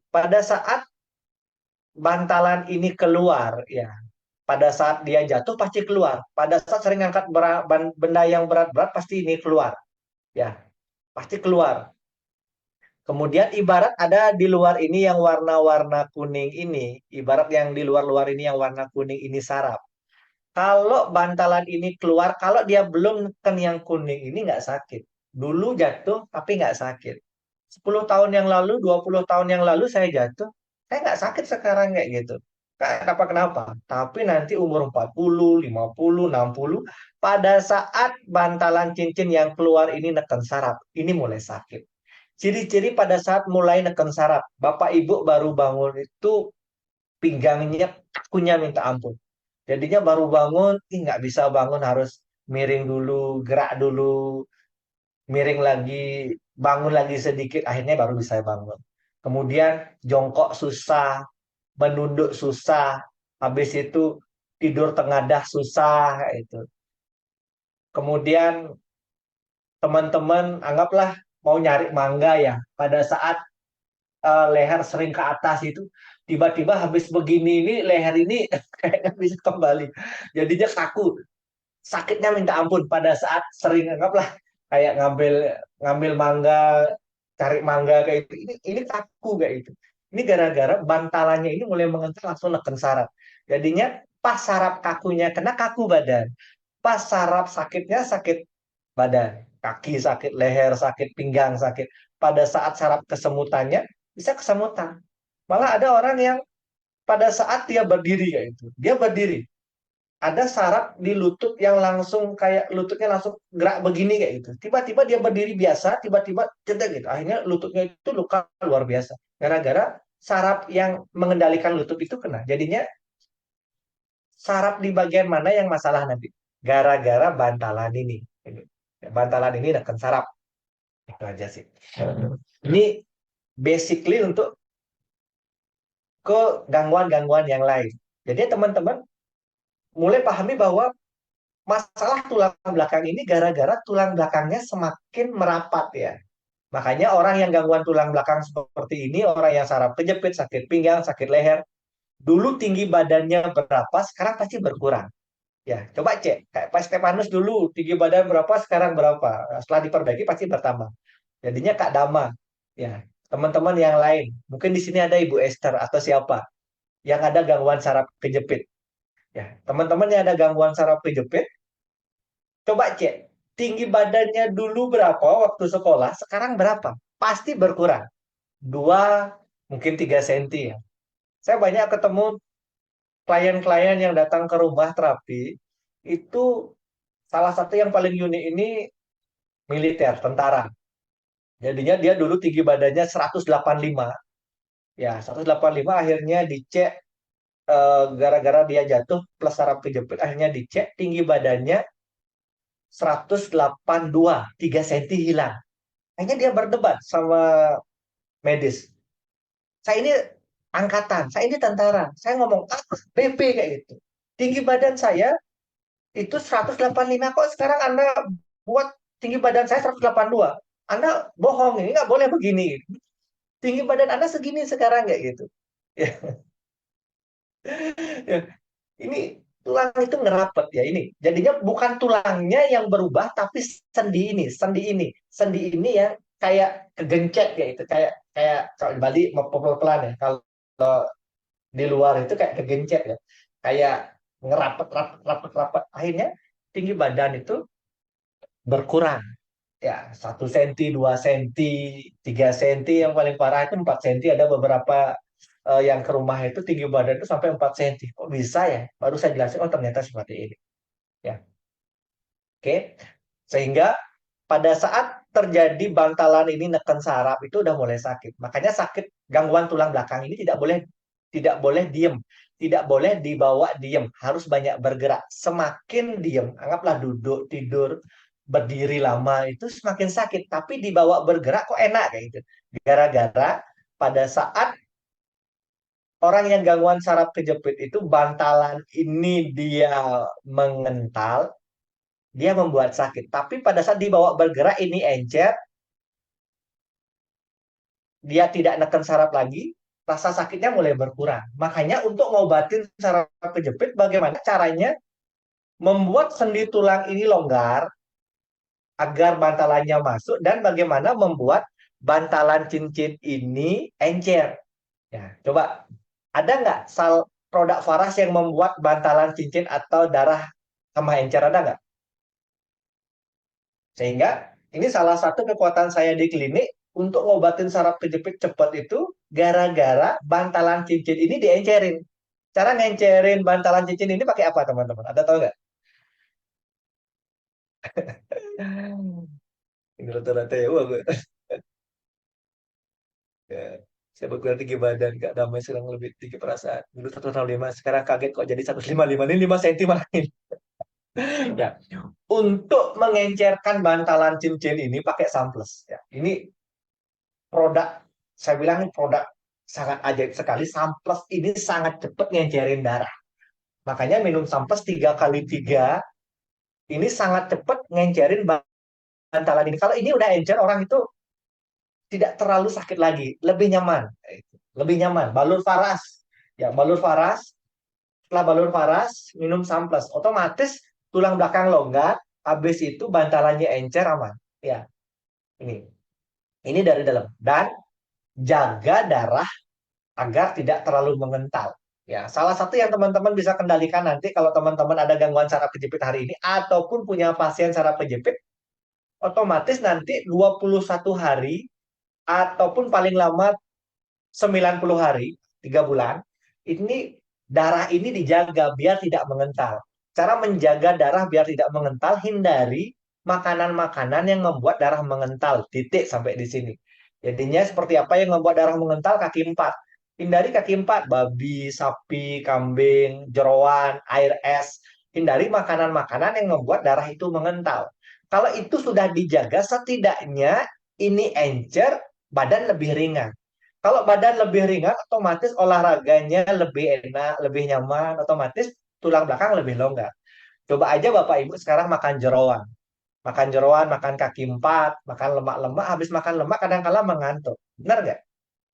Speaker 2: pada saat bantalan ini keluar ya, pada saat dia jatuh pasti keluar. Pada saat sering angkat benda yang berat-berat pasti ini keluar. Ya, pasti keluar. Kemudian ibarat ada di luar ini yang warna-warna kuning ini, ibarat yang di luar-luar ini yang warna kuning ini saraf. Kalau bantalan ini keluar, kalau dia belum neken yang kuning ini nggak sakit. Dulu jatuh tapi nggak sakit. 10 tahun yang lalu, 20 tahun yang lalu saya jatuh, saya nggak sakit sekarang kayak gitu. Kenapa-kenapa. Tapi nanti umur 40, 50, 60, pada saat bantalan cincin yang keluar ini neken saraf, ini mulai sakit. Ciri-ciri pada saat mulai neken saraf, Bapak Ibu baru bangun itu pinggangnya kakunya minta ampun. Jadinya baru bangun, nggak bisa bangun harus miring dulu, gerak dulu, miring lagi, bangun lagi sedikit, akhirnya baru bisa bangun. Kemudian jongkok susah, menunduk susah, habis itu tidur tengadah susah, kayak itu. Kemudian teman-teman anggaplah mau nyari mangga ya, pada saat leher sering ke atas itu tiba-tiba habis begini ini leher ini kayak nggak bisa kembali jadinya kaku sakitnya minta ampun pada saat sering anggaplah kayak ngambil ngambil mangga cari mangga kayak itu ini kaku kayak itu ini gara-gara bantalannya ini mulai mengental langsung neken saraf jadinya pas saraf kakunya kena kaku badan pas saraf sakitnya sakit badan kaki sakit leher sakit pinggang sakit pada saat saraf kesemutannya bisa kesemutan. Malah ada orang yang pada saat dia berdiri kayak itu, dia berdiri, ada saraf di lutut yang langsung kayak lututnya langsung gerak begini kayak gitu. Tiba-tiba dia berdiri biasa, tiba-tiba cedek gitu. Akhirnya lututnya itu luka luar biasa. Gara-gara saraf yang mengendalikan lutut itu kena. Jadinya saraf di bagian mana yang masalah nanti? Gara-gara bantalan ini. Bantalan ini neken saraf. Itu aja sih. Ini basically untuk ke gangguan-gangguan yang lain. Jadi teman-teman mulai pahami bahwa masalah tulang belakang ini gara-gara tulang belakangnya semakin merapat ya. Makanya orang yang gangguan tulang belakang seperti ini, orang yang saraf kejepit, sakit pinggang, sakit leher, dulu tinggi badannya berapa, sekarang pasti berkurang. Ya, coba cek. Kayak Pak Stefanus dulu tinggi badan berapa, sekarang berapa. Setelah diperbaiki pasti bertambah. Jadinya Kak Dama, ya, teman-teman yang lain. Mungkin di sini ada Ibu Esther atau siapa yang ada gangguan saraf kejepit. Ya, teman-teman yang ada gangguan saraf kejepit, coba cek. Tinggi badannya dulu berapa waktu sekolah, sekarang berapa? Pasti berkurang. 2, mungkin 3 senti ya. Saya banyak ketemu klien-klien yang datang ke rumah terapi, itu salah satu yang paling unik ini militer, tentara. Jadinya dia dulu tinggi badannya 185. Ya, 185 akhirnya dicek gara-gara dia jatuh plus saraf kejepit, akhirnya dicek tinggi badannya 182, 3 senti hilang. Akhirnya dia berdebat sama medis. Saya ini angkatan, saya ini tentara. Saya ngomong BP kayak gitu. Tinggi badan saya itu 185, kok sekarang Anda buat tinggi badan saya 182. Anda bohong, ini nggak boleh begini. Tinggi badan Anda segini sekarang kayak gitu. Ya, ya. Ini tulang itu ngerapet ya ini. Jadinya bukan tulangnya yang berubah, tapi sendi ini, sendi ini, sendi ini yang kayak kegencet ya itu, kayak kayak kalau di Bali pelan ya. Kalau di luar itu kayak kegencet ya, kayak ngerapet, rapet, rapet, rapet. Akhirnya tinggi badan itu berkurang. Ya, 1 senti, 2 senti, 3 senti, yang paling parah itu 4 senti. Ada beberapa yang ke rumah itu tinggi badan itu sampai 4 senti. Kok bisa ya? Baru saya jelasin, oh ternyata seperti ini. Ya, oke. Sehingga pada saat terjadi bantalan ini neken saraf itu udah mulai sakit. Makanya sakit gangguan tulang belakang ini tidak boleh diem, tidak boleh dibawa diem, harus banyak bergerak. Semakin diem, anggaplah duduk, tidur, berdiri lama itu semakin sakit. Tapi dibawa bergerak kok enak kayak gitu. Gara-gara pada saat orang yang gangguan saraf kejepit itu bantalan ini dia mengental, dia membuat sakit. Tapi pada saat dibawa bergerak ini encer, dia tidak neken saraf lagi, rasa sakitnya mulai berkurang. Makanya untuk ngobatin saraf kejepit, bagaimana caranya membuat sendi tulang ini longgar agar bantalannya masuk dan bagaimana membuat bantalan cincin ini encer. Ya, coba ada nggak produk Faras yang membuat bantalan cincin atau darah sama encer, ada nggak? Sehingga ini salah satu kekuatan saya di klinik untuk ngobatin saraf kejepit cepat itu gara-gara bantalan cincin ini diencerin. Cara ngencerin bantalan cincin ini pakai apa teman-teman? Ada tahu nggak? Ini rata-rata ya, wah, ya. Saya berkurang tinggi badan, Kak Damai sedang lebih tinggi perasaan. Dulu 165, sekarang kaget kok jadi 155. Ini 5 cm makin. Ya. Untuk mengencerkan bantalan cincin ini pakai samples. Ya. Ini produk, saya bilang ini produk sangat ajaib sekali. Samples ini sangat cepat ngencerin darah. Makanya minum samples 3 kali 3 ini sangat cepat ngencerin bantalan ini. Kalau ini udah encer, orang itu tidak terlalu sakit lagi, lebih nyaman. Lebih nyaman. Balur Faras. Ya, balur Faras. Setelah balur Faras, minum samples. Otomatis tulang belakang longgar, habis itu bantalannya encer aman. Ya, ini. Ini dari dalam. Dan jaga darah agar tidak terlalu mengental. Ya, salah satu yang teman-teman bisa kendalikan nanti kalau teman-teman ada gangguan saraf kejepit hari ini ataupun punya pasien saraf kejepit, otomatis nanti 21 hari ataupun paling lama 90 hari, 3 bulan, ini darah ini dijaga biar tidak mengental. Cara menjaga darah biar tidak mengental, hindari makanan-makanan yang membuat darah mengental. Titik sampai di sini. Jadinya seperti apa yang membuat darah mengental? Kaki 4. Hindari kaki empat, babi, sapi, kambing, jeroan, air es. Hindari makanan-makanan yang membuat darah itu mengental. Kalau itu sudah dijaga, setidaknya ini encer, badan lebih ringan. Kalau badan lebih ringan, otomatis olahraganya lebih enak, lebih nyaman, otomatis tulang belakang lebih longgar. Coba aja Bapak Ibu sekarang makan jeroan. Makan jeroan, makan kaki empat, makan lemak-lemak, habis makan lemak kadang-kala mengantuk. Benar nggak?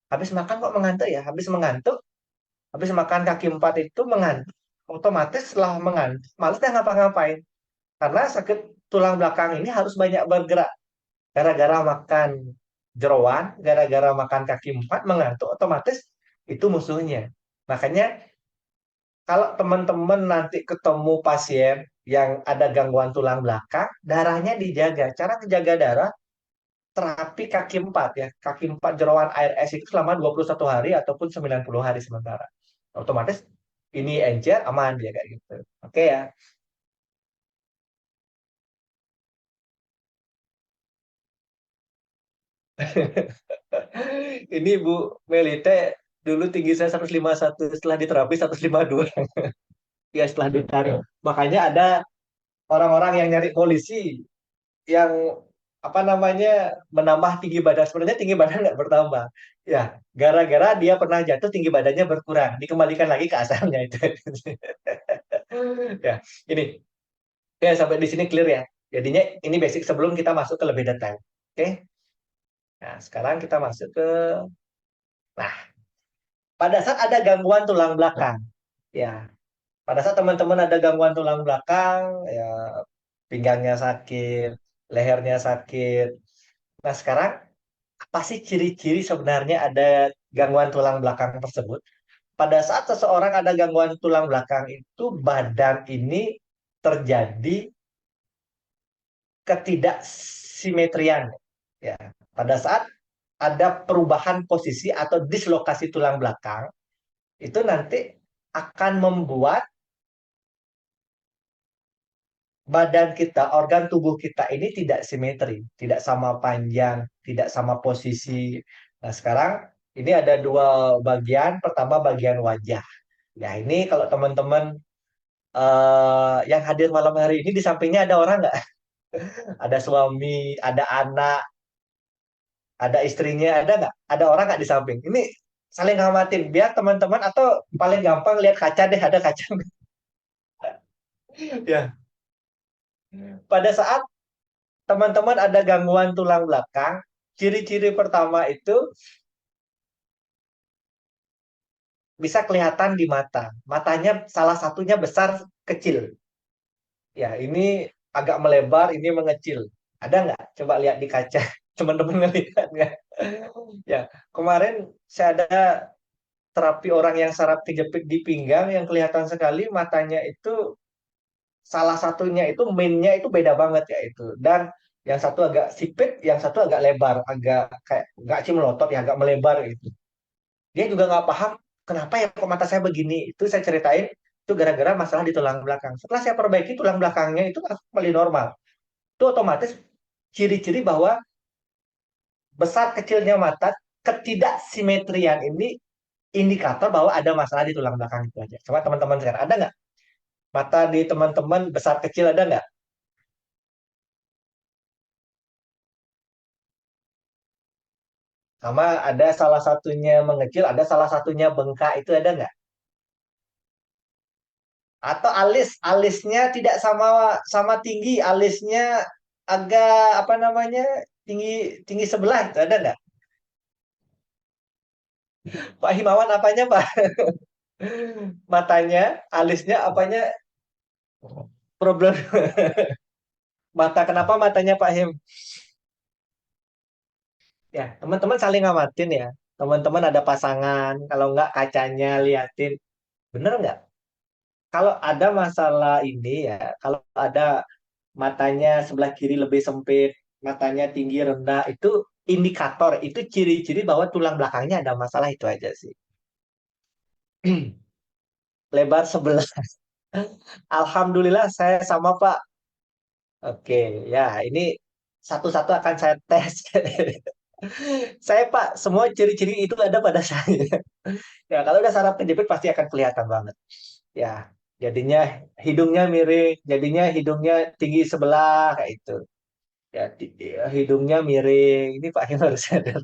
Speaker 2: Habis makan kok mengantuk ya? Habis mengantuk, habis makan kaki empat itu mengantuk. Otomatis setelah mengantuk, malas dah ngapa-ngapain. Karena sakit tulang belakang ini harus banyak bergerak. Gara-gara makan jeroan, gara-gara makan kaki empat, mengantuk, otomatis itu musuhnya. Makanya kalau teman-teman nanti ketemu pasien yang ada gangguan tulang belakang, darahnya dijaga. Cara menjaga darah, terapi kaki empat ya. Kaki empat jeroan air es itu selama 21 hari ataupun 90 hari sementara. Otomatis ini encer aman dia kayak gitu. Oke ya. Ini Bu Melite dulu tinggi saya 151, setelah diterapi 152 ya setelah ditarik. Makanya ada orang-orang yang nyari polisi yang apa namanya menambah tinggi badan, sebenarnya tinggi badan nggak bertambah ya, gara-gara dia pernah jatuh tinggi badannya berkurang, dikembalikan lagi ke asalnya itu. Ya ini ya, sampai di sini clear ya, jadinya ini basic sebelum kita masuk ke lebih detail. Oke, nah sekarang kita masuk ke, nah pada saat ada gangguan tulang belakang ya, pada saat teman-teman ada gangguan tulang belakang ya, pinggangnya sakit, lehernya sakit. Nah, sekarang apa sih ciri-ciri sebenarnya ada gangguan tulang belakang tersebut? Pada saat seseorang ada gangguan tulang belakang itu badan ini terjadi ketidaksimetrian ya. Pada saat ada perubahan posisi atau dislokasi tulang belakang itu nanti akan membuat badan kita, organ tubuh kita ini tidak simetri, tidak sama panjang, tidak sama posisi. Nah, sekarang ini ada dua bagian. Pertama bagian wajah. Ya, ini kalau teman-teman yang hadir malam hari ini di sampingnya ada orang nggak? Ada suami, ada anak, ada istrinya, ada nggak? Ada orang nggak di samping? Ini saling ngamatin biar teman-teman, atau paling gampang lihat kaca deh, ada kaca nggak? Ya, pada saat teman-teman ada gangguan tulang belakang, ciri-ciri pertama itu bisa kelihatan di mata. Matanya salah satunya besar kecil. Ya, ini agak melebar, ini mengecil. Ada nggak? Coba lihat di kaca. Teman-teman ngelihat nggak? Ya, kemarin saya ada terapi orang yang saraf kejepit di pinggang yang kelihatan sekali matanya itu salah satunya itu mainnya itu beda banget ya itu. Dan yang satu agak sipit, yang satu agak lebar, agak kayak nggak sih melotot ya, agak melebar gitu. Dia juga nggak paham kenapa ya kok mata saya begini. Itu saya ceritain itu gara-gara masalah di tulang belakang. Setelah saya perbaiki tulang belakangnya itu kembali normal. Itu otomatis ciri-ciri bahwa besar kecilnya mata, ketidaksimetrian ini indikator bahwa ada masalah di tulang belakang itu aja. Coba teman-teman sekarang ada nggak mata di teman-teman besar kecil, ada nggak? Sama ada salah satunya mengecil, ada salah satunya bengkak, itu ada nggak? Atau alisnya tidak sama sama tinggi, alisnya agak apa namanya tinggi tinggi sebelah, itu ada nggak? Pak Himawan apanya Pak? Matanya, alisnya apanya problem? Mata, kenapa matanya Pak Him? Ya, teman-teman saling ngamatin ya. Teman-teman ada pasangan, kalau nggak kacanya liatin, bener nggak? Kalau ada masalah ini ya, kalau ada matanya sebelah kiri lebih sempit, matanya tinggi rendah, itu indikator, itu ciri-ciri bahwa tulang belakangnya ada masalah, itu aja sih. Lebar sebelah. Alhamdulillah saya sama Pak. Oke, ya ini satu-satu akan saya tes. Saya Pak, semua ciri-ciri itu ada pada saya. Ya, kalau udah saraf kejepit pasti akan kelihatan banget. Ya, jadinya hidungnya miring, jadinya hidungnya tinggi sebelah kayak itu. Ya, hidungnya miring. Ini Pak Him harus sadar.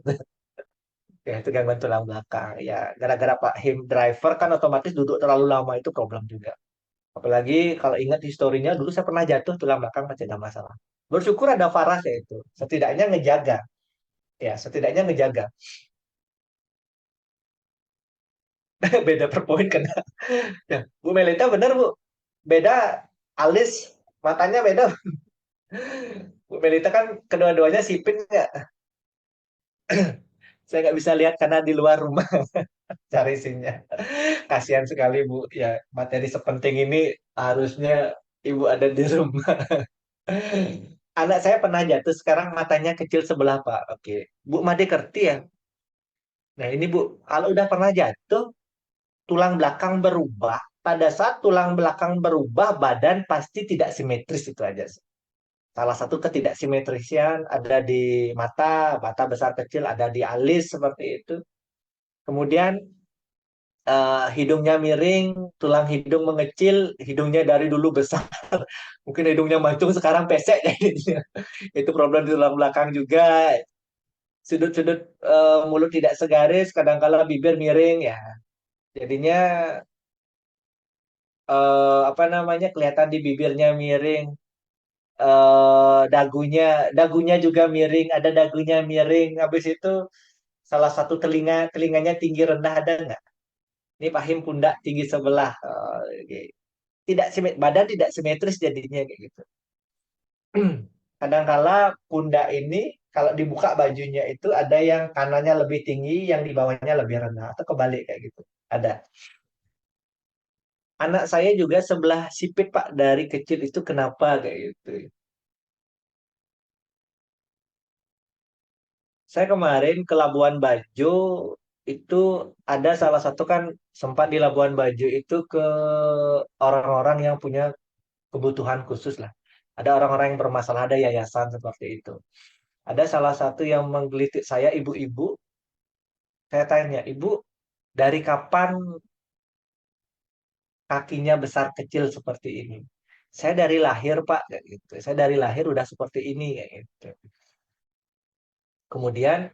Speaker 2: Ya, itu gangguan tulang belakang. Ya, gara-gara Pak Him driver kan otomatis duduk terlalu lama itu problem juga. Apalagi kalau ingat historinya, dulu saya pernah jatuh tulang belakang masih ada masalah. Bersyukur ada Faras ya itu. Setidaknya ngejaga. Ya, setidaknya ngejaga. Beda per poin kan. Ya, Bu Melita benar Bu. Beda alis, matanya beda. Bu Melita kan kedua-duanya sipit nggak? Saya nggak bisa lihat karena di luar rumah cari sinyal. Kasihan sekali Bu. Ya, materi sepenting ini harusnya Ibu ada di rumah. Anak saya pernah jatuh, sekarang matanya kecil sebelah Pak. Oke. Bu Made ngerti ya? Nah ini Bu, kalau udah pernah jatuh, tulang belakang berubah. Pada saat tulang belakang berubah, badan pasti tidak simetris itu aja. Salah satu ketidaksimetrisian ada di mata besar kecil, ada di alis seperti itu. Kemudian hidungnya miring, tulang hidung mengecil, hidungnya dari dulu besar, mungkin hidungnya mancung sekarang pesek jadinya. Itu problem di tulang belakang juga. Sudut-sudut mulut tidak segaris, kadang-kala bibir miring ya. Jadinya apa namanya kelihatan di bibirnya miring, dagunya juga miring, ada dagunya miring. Habis itu salah satu telinganya tinggi rendah ada nggak? Ini pahim pundak tinggi sebelah. Oke. Tidak badan tidak simetris jadinya kayak gitu. Kadangkala pundak ini kalau dibuka bajunya itu ada yang kanannya lebih tinggi, yang di bawahnya lebih rendah atau kebalik kayak gitu. Ada. Anak saya juga sebelah sipit Pak dari kecil itu kenapa kayak gitu. Saya kemarin ke Labuan Bajo itu ada salah satu kan sempat di Labuan Bajo itu ke orang-orang yang punya kebutuhan khusus lah. Ada orang-orang yang bermasalah, ada yayasan seperti itu. Ada salah satu yang menggelitik saya, ibu-ibu. Saya tanya, ibu, dari kapan kakinya besar kecil seperti ini? Saya dari lahir, Pak, kayak gitu. Saya dari lahir udah seperti ini, kayak gitu. Kemudian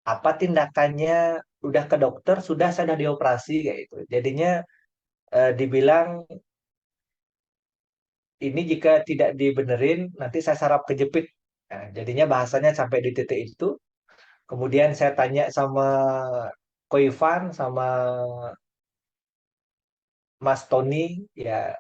Speaker 2: apa tindakannya? Udah ke dokter, saya udah dioperasi, kayak gitu. Jadinya dibilang ini jika tidak dibenerin, nanti saya saraf kejepit. Nah, jadinya bahasanya sampai di titik itu. Kemudian saya tanya sama Ko Ivan, sama Mas Tony, ya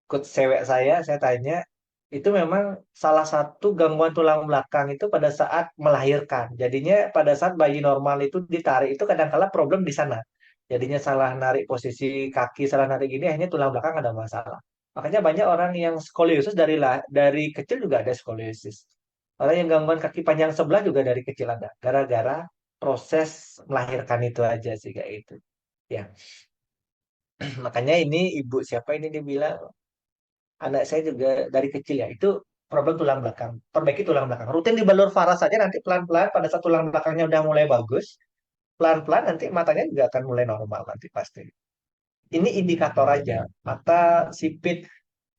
Speaker 2: coach cewek saya tanya, itu memang salah satu gangguan tulang belakang itu pada saat melahirkan. Jadinya pada saat bayi normal itu ditarik itu kadang-kala problem di sana. Jadinya salah narik posisi kaki, salah narik gini, akhirnya tulang belakang ada masalah. Makanya banyak orang yang skoliosis dari kecil juga ada skoliosis. Orang yang gangguan kaki panjang sebelah juga dari kecil ada. Gara-gara proses melahirkan itu aja sih kayak itu. Ya, makanya ini ibu siapa ini dia bilang anak saya juga dari kecil ya itu problem tulang belakang. Perbaiki tulang belakang. Rutin dibalur faras saja nanti pelan-pelan pada saat tulang belakangnya udah mulai bagus, pelan-pelan nanti matanya juga akan mulai normal nanti pasti. Ini indikator aja. Mata sipit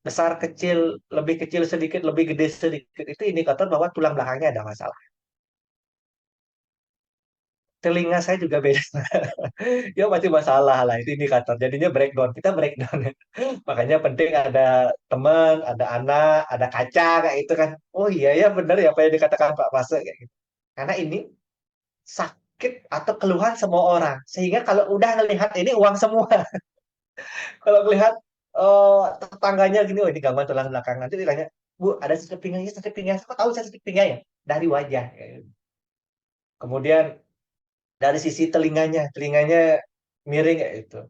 Speaker 2: besar kecil, lebih kecil sedikit, lebih gede sedikit itu indikator bahwa tulang belakangnya ada masalah. Telinga saya juga beda. Ya pasti masalah lah itu indikator. Jadinya breakdown. Kita breakdown. Makanya penting ada teman, ada anak, ada kaca kayak itu kan. Oh iya ya benar ya apa yang dikatakan Pak Pase kayak gitu. Karena ini sakit atau keluhan semua orang. Sehingga kalau udah ngelihat ini uang semua. Kalau ngelihat tetangganya gini, oh ini gangguan tulang belakang. Nanti ditanya, Bu, ada sakit pinggangnya, sakit pinggang. Kok tahu saya sakit pinggang ya? Dari wajah. Kemudian dari sisi telinganya miring kayak itu.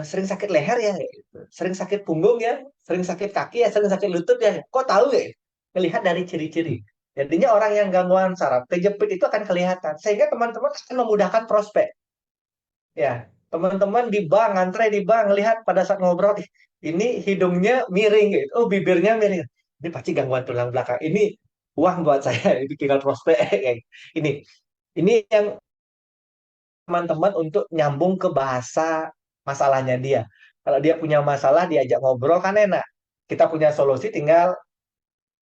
Speaker 2: Sering sakit leher ya, kayak gitu. Sering sakit punggung ya, sering sakit kaki ya, sering sakit lutut ya. Kok tahu ya? Melihat dari ciri-ciri. Jadinya orang yang gangguan saraf kejepit itu akan kelihatan. Sehingga teman-teman akan memudahkan prospek. Ya, teman-teman di bank, ngantre di bank, lihat pada saat ngobrol, "Ih, ini hidungnya miring gitu. Oh, bibirnya miring. Ini pasti gangguan tulang belakang. Ini uang buat saya itu tinggal prospek kayak ini. Ini yang teman-teman untuk nyambung ke bahasa masalahnya dia. Kalau dia punya masalah diajak ngobrol kan enak. Kita punya solusi tinggal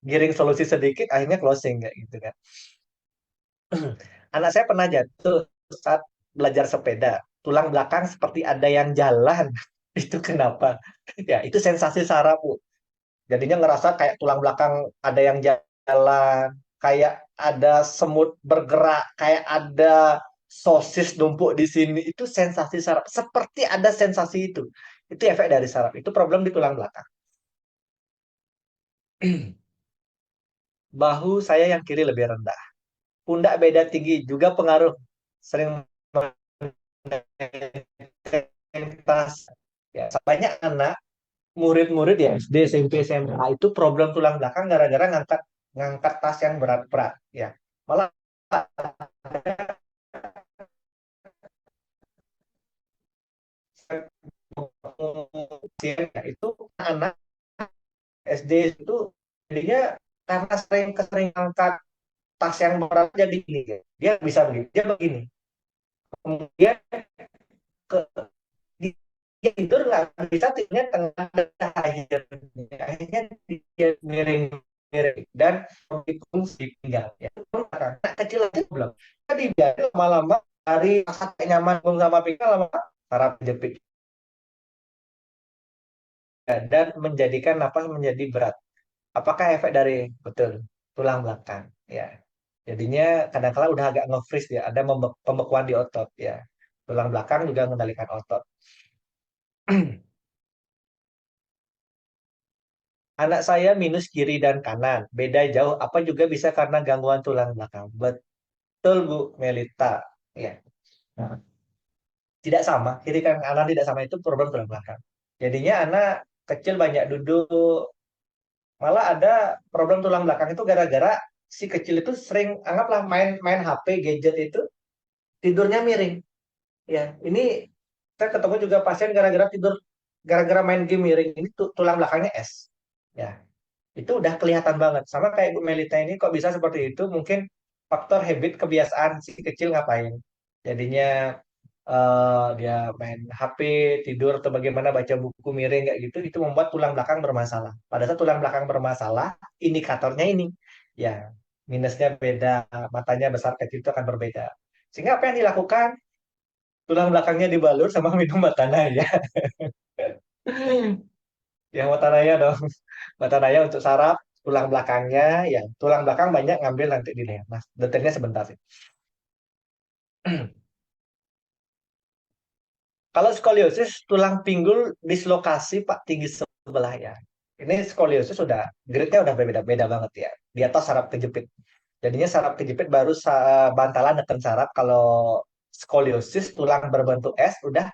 Speaker 2: giring solusi sedikit akhirnya closing kayak gitu kan. Anak saya pernah jatuh saat belajar sepeda. Tulang belakang seperti ada yang jalan. Itu kenapa? Ya, itu sensasi saraf, Bu. Jadinya ngerasa kayak tulang belakang ada yang jalan, kayak ada semut bergerak, kayak ada sosis numpuk di sini. Itu sensasi saraf. Seperti ada sensasi itu. Itu efek dari saraf. Itu problem di tulang belakang. Bahu saya yang kiri lebih rendah. Pundak beda tinggi juga pengaruh. Sering tas. Ya, banyak anak murid-murid ya SD, SMP, SMA itu problem tulang belakang gara-gara ngangkat ngangkat tas yang berat-berat ya. Malah itu anak SD itu jadinya karena sering angkat tas yang berat jadi gini ya. Dia bisa begini, dia begini. Kemudian ke dia tidur nggak bisa tidurnya tengah akhirnya akhirnya dia miring-miring dan menghitung si pinggang ya. Anak kecil aja belum jadi biar lama-lama dari rasa nyaman sama pinggang lama saraf kejepit dan menjadikan napas menjadi berat. Apakah efek dari betul tulang belakang ya. Jadinya kadang-kala udah agak nge-freeze ya, ada pembekuan di otot ya. Tulang belakang juga mengendalikan otot. Anak saya minus kiri dan kanan, beda jauh. Apa juga bisa karena gangguan tulang belakang? Betul, Bu Melita. Ya, nah, tidak sama. Kiri dan kanan tidak sama itu problem tulang belakang. Jadinya anak kecil banyak duduk, malah ada problem tulang belakang itu gara-gara si kecil itu sering anggaplah main HP gadget itu tidurnya miring. Ya, ini saya ketemu juga pasien gara-gara tidur gara-gara main game miring ini tulang belakangnya es. Ya, itu udah kelihatan banget. Sama kayak Bu Melita ini kok bisa seperti itu? Mungkin faktor habit kebiasaan si kecil ngapain. Jadinya dia main HP, tidur atau bagaimana baca buku miring kayak gitu, itu membuat tulang belakang bermasalah. Pada saat tulang belakang bermasalah, indikatornya ini. Ya, minusnya beda, matanya besar kecil itu akan berbeda. Sehingga apa yang dilakukan? Tulang belakangnya dibalur sama minum Matanaya. Yang Matanaya dong. Matanaya untuk saraf, tulang belakangnya, ya tulang belakang banyak ngambil nanti di leher. Nah, detailnya sebentar sih. Kalau skoliosis, tulang pinggul dislokasi Pak tinggi sebelah ya. Ini skoliosis sudah, grade-nya udah beda-beda banget ya. Di atas saraf kejepit. Jadinya saraf kejepit baru bantalan neken saraf. Kalau skoliosis, tulang berbentuk S, udah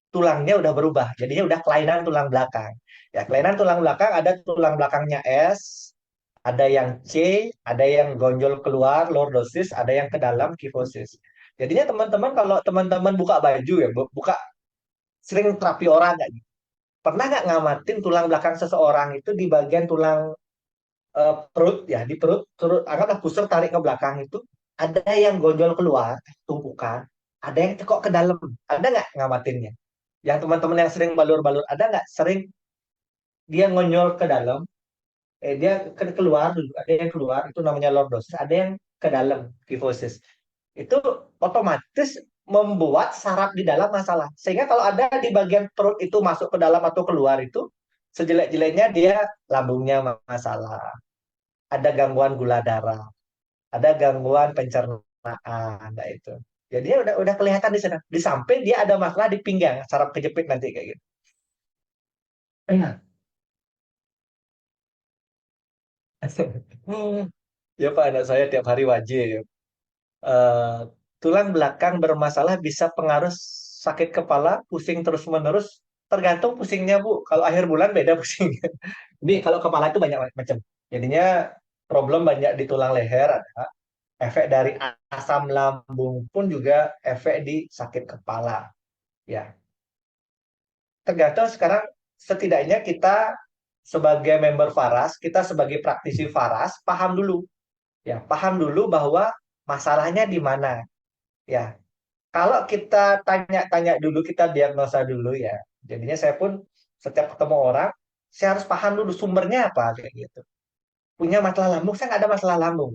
Speaker 2: tulangnya udah berubah. Jadinya udah kelainan tulang belakang. Ya, kelainan tulang belakang ada tulang belakangnya S, ada yang C, ada yang gonjol keluar, lordosis, ada yang ke dalam kifosis. Jadinya teman-teman kalau teman-teman buka baju ya, buka sering terapi orang nggak gitu. Pernah nggak ngamatin tulang belakang seseorang itu di bagian tulang perut ya, di perut, perut anggaplah pusar tarik ke belakang itu ada yang gonjol keluar, tumpukan, ada yang tekok ke dalam. Ada nggak ngamatinnya? Yang teman-teman yang sering balur-balur ada nggak sering dia ngonyol ke dalam, dia keluar dulu, ada yang keluar itu namanya lordosis, ada yang ke dalam kifosis. Itu otomatis membuat saraf di dalam masalah. Sehingga kalau ada di bagian perut itu masuk ke dalam atau keluar itu sejelek-jeleknya dia lambungnya masalah, ada gangguan gula darah, ada gangguan pencernaan, nah itu. Jadi udah kelihatan di sana. Di samping dia ada masalah di pinggang, saraf kejepit nanti kayak gitu. Iya. Ya Pak, anak saya tiap hari wajib. Eh, tulang belakang bermasalah bisa pengaruh sakit kepala, pusing terus-menerus, tergantung pusingnya Bu. Kalau akhir bulan beda pusingnya. Jadi kalau kepala itu banyak macam. Jadinya problem banyak di tulang leher ada. Efek dari asam lambung pun juga efek di sakit kepala. Ya, tergantung sekarang setidaknya kita sebagai member Faras, kita sebagai praktisi Faras, paham dulu. Ya, paham dulu bahwa masalahnya di mana. Ya, kalau kita tanya-tanya dulu, kita diagnosa dulu ya. Jadinya saya pun setiap ketemu orang, saya harus paham dulu sumbernya apa kayak gitu. Punya masalah lambung, saya nggak ada masalah lambung.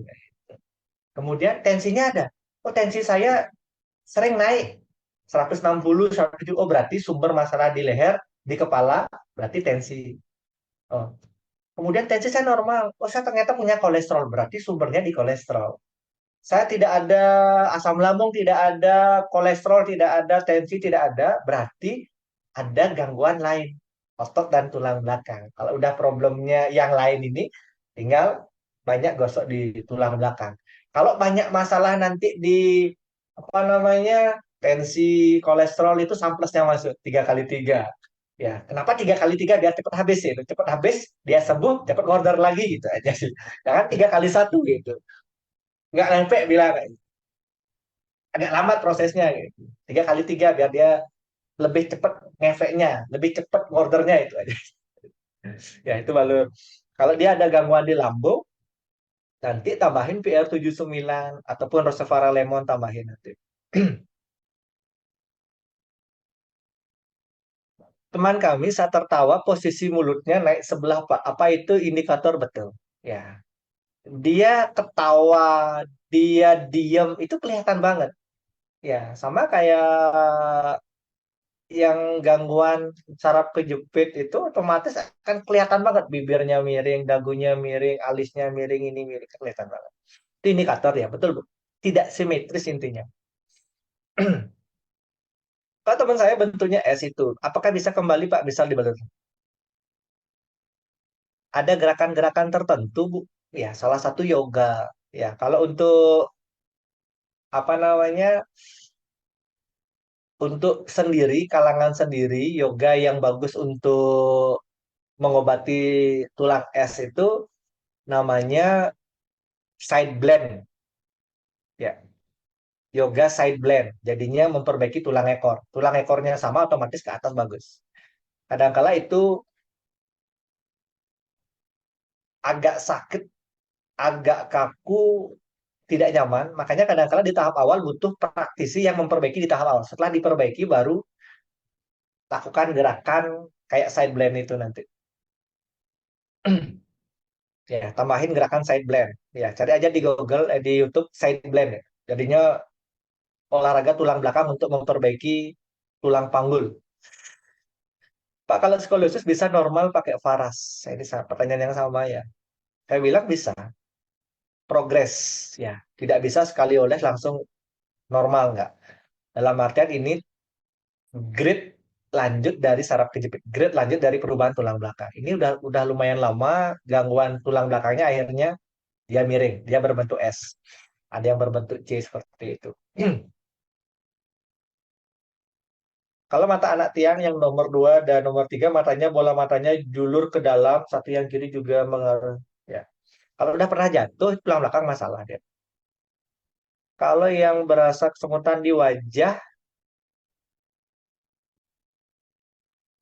Speaker 2: Kemudian tensinya ada. Oh, tensi saya sering naik 160, 170. Oh, berarti sumber masalah di leher, di kepala, berarti tensi. Oh. Kemudian tensi saya normal. Oh, saya ternyata punya kolesterol, berarti sumbernya di kolesterol. Saya tidak ada asam lambung, tidak ada kolesterol, tidak ada tensi, tidak ada, berarti ada gangguan lain, otot dan tulang belakang. Kalau udah problemnya yang lain ini, tinggal banyak gosok di tulang belakang. Kalau banyak masalah nanti di apa namanya tensi, kolesterol itu samplesnya masuk 3 kali 3. Ya, kenapa 3 kali 3 biar cepat habis itu, cepat habis dia sembuh, cepat order lagi gitu aja sih. Jangan 3 kali 1 gitu, nggak nyampe bilang agak lambat prosesnya gitu. 3 kali 3 biar dia lebih cepat ngefeknya, lebih cepat ordernya itu aja. Ya itu baru. Kalau dia ada gangguan di lambung, nanti tambahin PR79 ataupun Rosevarel lemon tambahin nanti. Teman kami saat tertawa posisi mulutnya naik sebelah Pak. Apa itu indikator betul? Ya, dia ketawa, dia diam itu kelihatan banget. Ya, sama kayak yang gangguan saraf kejepit itu otomatis akan kelihatan banget bibirnya miring, dagunya miring, alisnya miring, ini miring, kelihatan banget. Itu indikator ya, betul Bu. Tidak simetris intinya. Kalau teman saya bentuknya S itu, apakah bisa kembali Pak? Bisa dibalut. Ada gerakan-gerakan tertentu Bu. Ya, salah satu yoga. Ya, kalau untuk apa namanya, untuk sendiri, kalangan sendiri, yoga yang bagus untuk mengobati tulang es itu namanya side blend, ya, yoga side blend. Jadinya memperbaiki tulang ekor. Tulang ekornya sama, otomatis ke atas bagus. Kadangkala itu agak sakit, agak kaku, tidak nyaman. Makanya kadangkala di tahap awal butuh praktisi yang memperbaiki di tahap awal. Setelah diperbaiki baru lakukan gerakan kayak side blend itu nanti. Ya, tambahin gerakan side blend. Ya, cari aja di Google, di YouTube side blend ya. Jadinya olahraga tulang belakang untuk memperbaiki tulang panggul. Pak, kalau skoliosis bisa normal pakai varas? Ini pertanyaan yang sama ya. Saya bilang bisa. Progres, ya. Tidak bisa sekali oleh langsung normal, nggak. Dalam artian ini grade lanjut dari saraf kejepit. Grade lanjut dari perubahan tulang belakang. Ini udah lumayan lama gangguan tulang belakangnya akhirnya dia miring, dia berbentuk S. Ada yang berbentuk C seperti itu. Kalau mata anak tiang yang nomor 2 dan nomor 3 matanya bola matanya julur ke dalam, satu yang kiri juga mengarah. Ya. Kalau udah pernah jatuh, tulang belakang masalah dia. Kalau yang berasa kesemutan di wajah,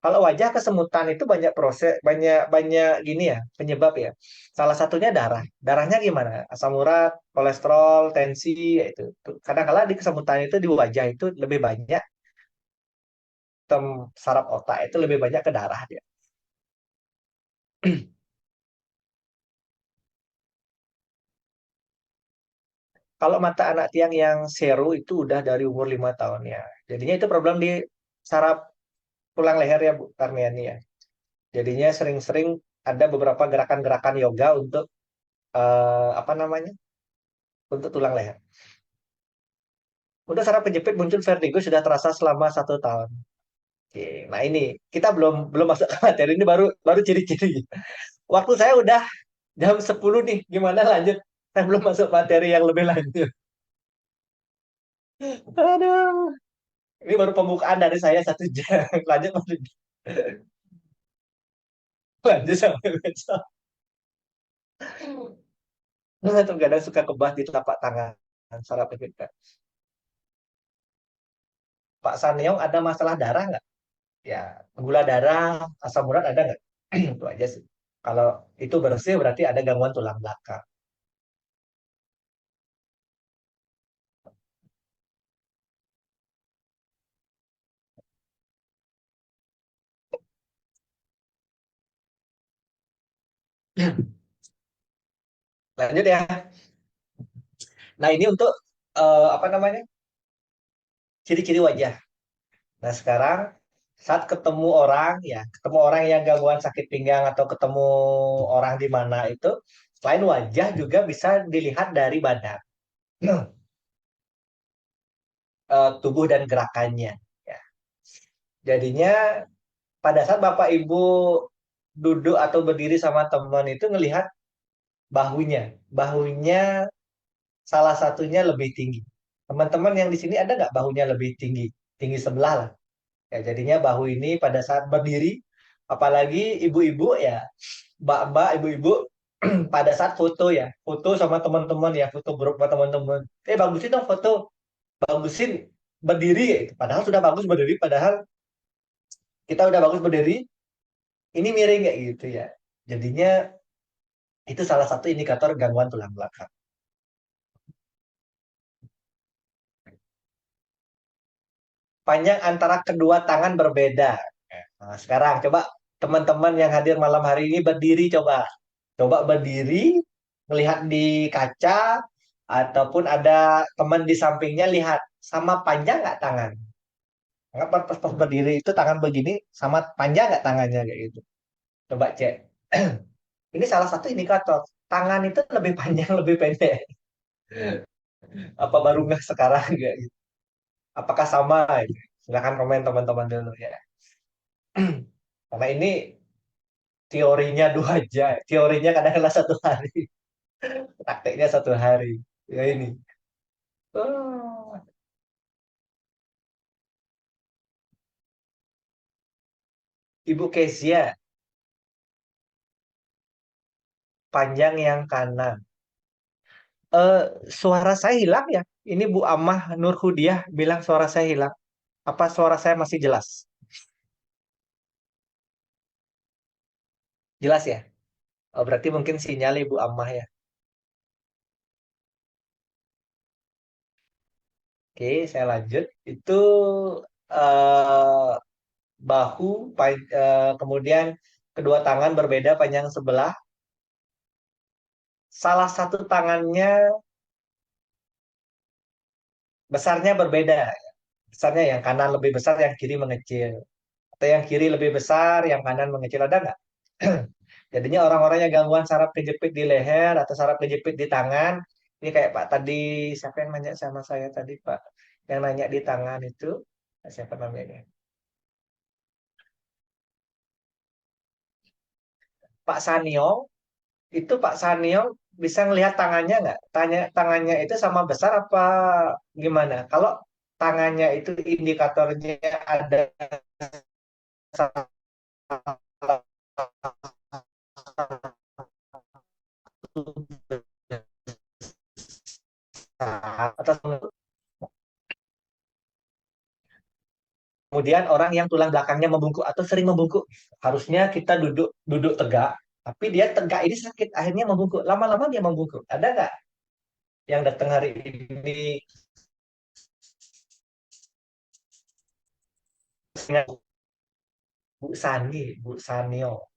Speaker 2: kalau wajah kesemutan itu banyak proses, banyak banyak gini ya penyebab ya. Salah satunya darah. Darahnya gimana? Asam urat, kolesterol, tensi, ya itu. Kadang-kala di kesemutan itu di wajah itu lebih banyak saraf otak itu lebih banyak ke darah dia. Kalau mata anak tiang yang seru itu udah dari umur 5 tahun ya. Jadinya itu problem di saraf tulang leher ya Bu Karmiani ya. Jadinya sering-sering ada beberapa gerakan-gerakan yoga untuk apa namanya? Untuk tulang leher. Untuk saraf kejepit muncul vertigo sudah terasa selama 1 tahun. Oke, nah ini kita belum belum masuk ke materi ini baru baru ciri-ciri. Waktu saya udah jam 10 nih. Gimana lanjut? Saya belum masuk materi yang lebih lanjut. Aduh. Ini baru pembukaan dari saya 1 jam. Lanjut, lanjut sampai besok. Nah, terkadang suka kebah di telapak tangan. Saraf kejepit. Pak Saneong ada masalah darah nggak? Ya, gula darah, asam urat ada nggak? Itu aja sih. Kalau itu bersih berarti ada gangguan tulang belakang. Lanjut ya. Nah, ini untuk apa namanya? Ciri-ciri wajah. Nah, sekarang saat ketemu orang ya, ketemu orang yang gangguan sakit pinggang atau ketemu orang di mana itu, selain wajah juga bisa dilihat dari badan, tubuh dan gerakannya. Ya. Jadinya pada saat Bapak Ibu duduk atau berdiri sama teman itu ngelihat bahunya, bahunya salah satunya lebih tinggi. Teman-teman yang di sini ada nggak bahunya lebih tinggi, tinggi sebelah lah. Ya, jadinya bahu ini pada saat berdiri, apalagi ibu-ibu ya, mbak-mbak, ibu-ibu, pada saat foto ya, foto sama teman-teman ya, foto grup sama teman-teman. Bagusin dong foto, bagusin berdiri. Padahal sudah bagus berdiri, padahal kita udah bagus berdiri, ini miring kayak gitu ya. Jadinya itu salah satu indikator gangguan tulang belakang. Panjang antara kedua tangan berbeda. Nah, sekarang coba teman-teman yang hadir malam hari ini berdiri coba. Coba berdiri, melihat di kaca, ataupun ada teman di sampingnya lihat sama panjang nggak tangan. Nggak pas berdiri itu tangan begini sama panjang nggak tangannya kayak gitu. Coba cek. Ini salah satu indikator. Tangan itu lebih panjang, lebih pendek. Apa baru nggak sekarang kayak gitu. Apakah sama? Silakan komen teman-teman dulu ya. Karena ini teorinya 2 jam. Teorinya kadang-kadang 1 hari. Prakteknya 1 hari. Ya ini. Oh, Ibu Kezia, panjang yang kanan. Eh, suara saya hilang ya? Ini Bu Amah Nur Hudiah bilang suara saya hilang. Apa suara saya masih jelas? Jelas ya? Oh, berarti mungkin sinyal Ibu Amah ya. Oke, saya lanjut. Itu eh, bahu, kemudian kedua tangan berbeda panjang sebelah. Salah satu tangannya besarnya berbeda. Besarnya yang kanan lebih besar, yang kiri mengecil. Atau yang kiri lebih besar, yang kanan mengecil. Ada nggak? Jadinya orang-orang yang gangguan saraf kejepit di leher atau saraf kejepit di tangan, ini kayak Pak tadi, siapa yang nanya sama saya tadi Pak? Yang nanya di tangan itu, siapa namanya? Pak Sanyo, itu Pak Sanyo bisa ngelihat tangannya nggak? Tanya tangannya itu sama besar apa gimana? Kalau tangannya itu indikatornya ada salah satu besar atau kemudian orang yang tulang belakangnya membungkuk atau sering membungkuk, harusnya kita duduk duduk tegak, tapi dia tegak ini sakit, akhirnya membungkuk. Lama-lama dia membungkuk. Ada nggak yang datang hari ini dengan Bu Sani, Bu Sanio?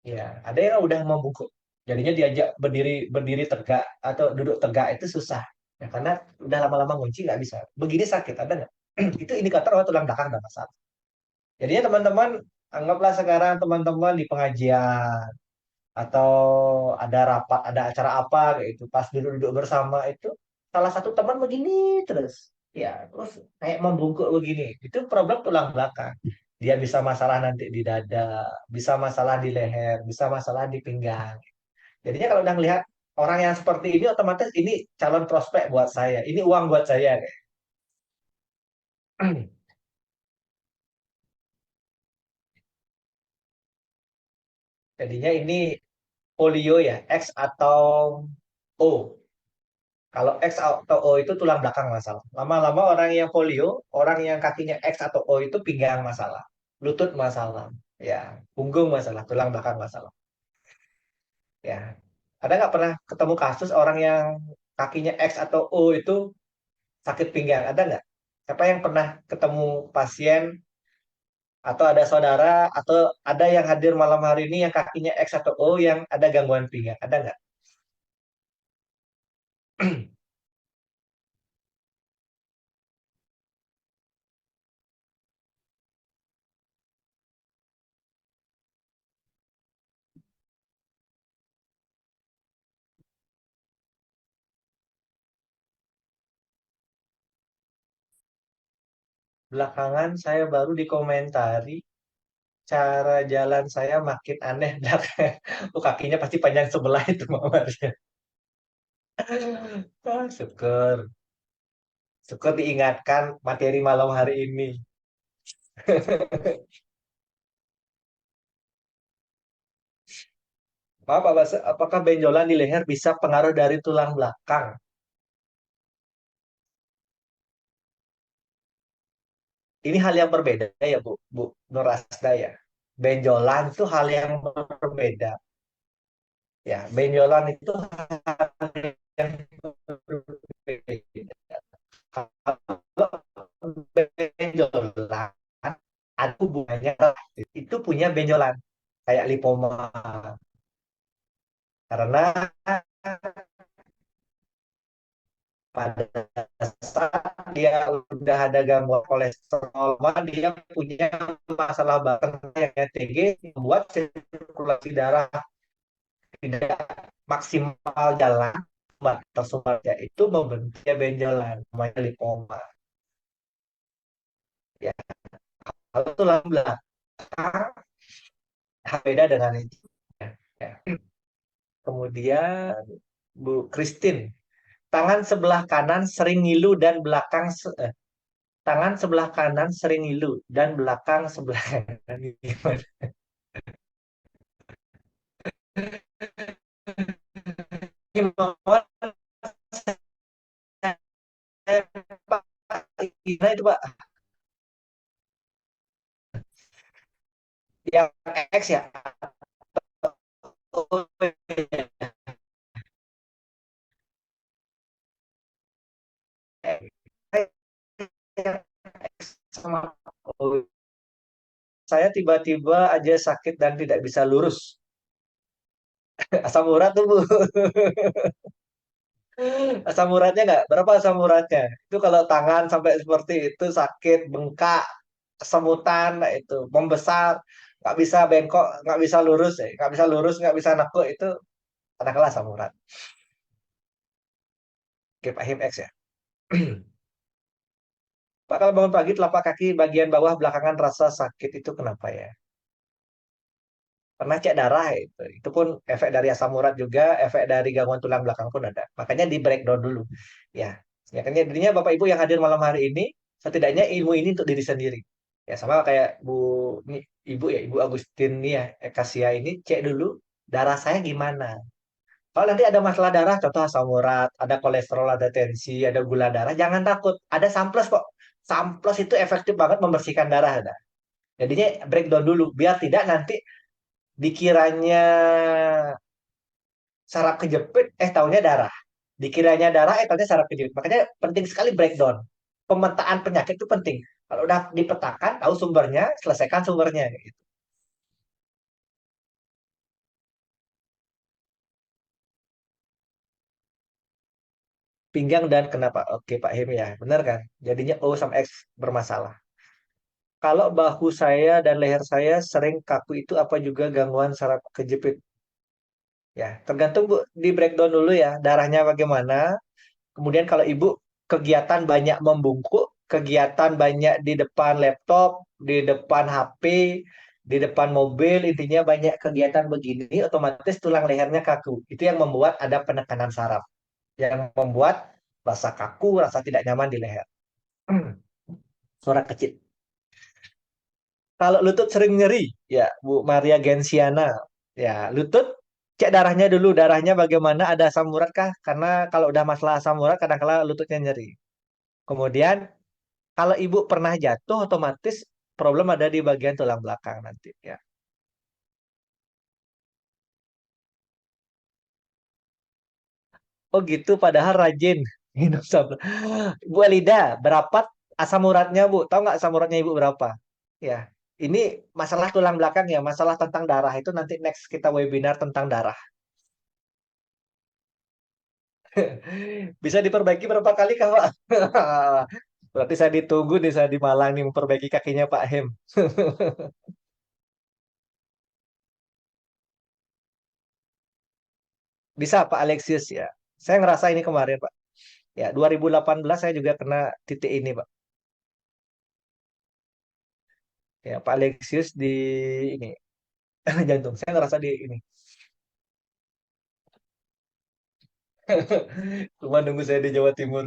Speaker 2: Ya, ada yang udah membungkuk. Jadinya diajak berdiri berdiri tegak atau duduk tegak itu susah. Ya, karena udah lama-lama ngunci nggak bisa. Begini sakit, ada nggak? Itu indikator bahwa tulang belakang ada masalah. Jadinya teman-teman, anggaplah sekarang teman-teman di pengajian atau ada rapat, ada acara apa kayak itu, pas duduk-duduk bersama itu salah satu teman begini terus, ya terus kayak membungkuk begini, itu problem tulang belakang. Dia bisa masalah nanti di dada, bisa masalah di leher, bisa masalah di pinggang. Jadinya kalau udah ngelihat orang yang seperti ini, otomatis ini calon prospek buat saya, ini uang buat saya kayak. Jadinya ini polio ya, X atau O. Kalau X atau O itu tulang belakang masalah. Lama-lama orang yang polio, orang yang kakinya X atau O itu pinggang masalah, lutut masalah, ya, punggung masalah, tulang belakang masalah. Ya, ada nggak pernah ketemu kasus orang yang kakinya X atau O itu sakit pinggang? Ada nggak? Siapa yang pernah ketemu pasien Atau ada saudara, atau ada yang hadir malam hari ini yang kakinya X atau O yang ada gangguan pinggang. Ada nggak? Belakangan saya baru dikomentari cara jalan saya makin aneh. Oh, kakinya pasti panjang sebelah itu Mama. Ah, syukur. Syukur diingatkan materi malam hari ini. Maaf, apakah benjolan di leher bisa pengaruh dari tulang belakang? Ini hal yang berbeda ya, Bu Nur Asda ya. Benjolan itu hal yang berbeda. Ya, benjolan itu hal yang berbeda. Kalau benjolan ada hubungannya, itu punya benjolan kayak lipoma. Karena pada saat dia udah ada gangguan kolesterol, maka dia punya masalah batin yang ETG membuat sirkulasi darah tidak maksimal jalan, tersumbat ya itu membentuk benjolan namanya lipoma. Ya, kalau tulang belakang beda dengan itu. Ya. Kemudian Bu Christine, tangan sebelah kanan sering ngilu dan tangan sebelah kanan sering ngilu dan belakang sebelah kanan gimana? Gimana Pak? Gimana itu Pak? Yang X ya? Oh, yang X sama oh, saya tiba-tiba aja sakit dan tidak bisa lurus. Asam urat tuh Bu. Asam uratnya nggak? Berapa asam uratnya? Itu kalau tangan sampai seperti itu sakit, bengkak, kesemutan, nah itu membesar, nggak bisa bengkok, nggak bisa lurus, nggak bisa lurus, nggak bisa nekuk itu katakanlah asam urat. Oke, Pak Him X ya. Pak kalau bangun pagi telapak kaki bagian bawah belakangan rasa sakit itu kenapa ya? Pernah cek darah itu. Itu pun efek dari asam urat juga, efek dari gangguan tulang belakang pun ada. Makanya di breakdown dulu. Ya, ya kan jadinya Bapak Ibu yang hadir malam hari ini, setidaknya ilmu ini untuk diri sendiri. Ya sama kayak ini, Ibu ya, Ibu Agustin nih ya, Kasia ini cek dulu darah saya gimana. Kalau nanti ada masalah darah, contoh asam urat, ada kolesterol, ada tensi, ada gula darah, jangan takut. Ada samples kok. Samples itu efektif banget membersihkan darah. Dah. Jadinya breakdown dulu, biar tidak nanti dikiranya saraf kejepit, tahunya darah. Dikiranya darah, tahunya saraf kejepit. Makanya penting sekali breakdown. Pemetaan penyakit itu penting. Kalau udah dipetakan, tahu sumbernya, selesaikan sumbernya. Gitu. Pinggang dan kenapa? Oke Pak Hemi ya, benar kan? Jadinya O sama X bermasalah. Kalau bahu saya dan leher saya sering kaku itu apa juga gangguan saraf kejepit? Ya, tergantung Bu, di breakdown dulu ya, darahnya bagaimana. Kemudian kalau ibu kegiatan banyak membungkuk, kegiatan banyak di depan laptop, di depan HP, di depan mobil, intinya banyak kegiatan begini, otomatis tulang lehernya kaku. Itu yang membuat ada penekanan saraf, yang membuat rasa kaku, rasa tidak nyaman di leher. Suara kecil. Kalau lutut sering nyeri, ya Bu Maria Gensiana, ya lutut cek darahnya dulu, darahnya bagaimana, ada asam urat kah? Karena kalau udah masalah asam urat, kadang-kala lututnya nyeri. Kemudian kalau ibu pernah jatuh, otomatis problem ada di bagian tulang belakang nanti ya. Oh gitu, padahal rajin minum sabun. Bu Elida, berapa asam uratnya Bu? Tahu nggak asam uratnya Ibu berapa? Ya. Ini masalah tulang belakang ya, masalah tentang darah itu nanti next kita webinar tentang darah. Bisa diperbaiki berapa kali Kak, Pak? Berarti saya ditunggu nih saya di Malang nih memperbaiki kakinya Pak Hem. Bisa Pak Alexius ya. Saya ngerasa ini kemarin Pak. Ya, 2018 saya juga kena titik ini Pak. Ya, Pak Alexius di ini jantung. Saya ngerasa di ini. Cuma nunggu saya di Jawa Timur.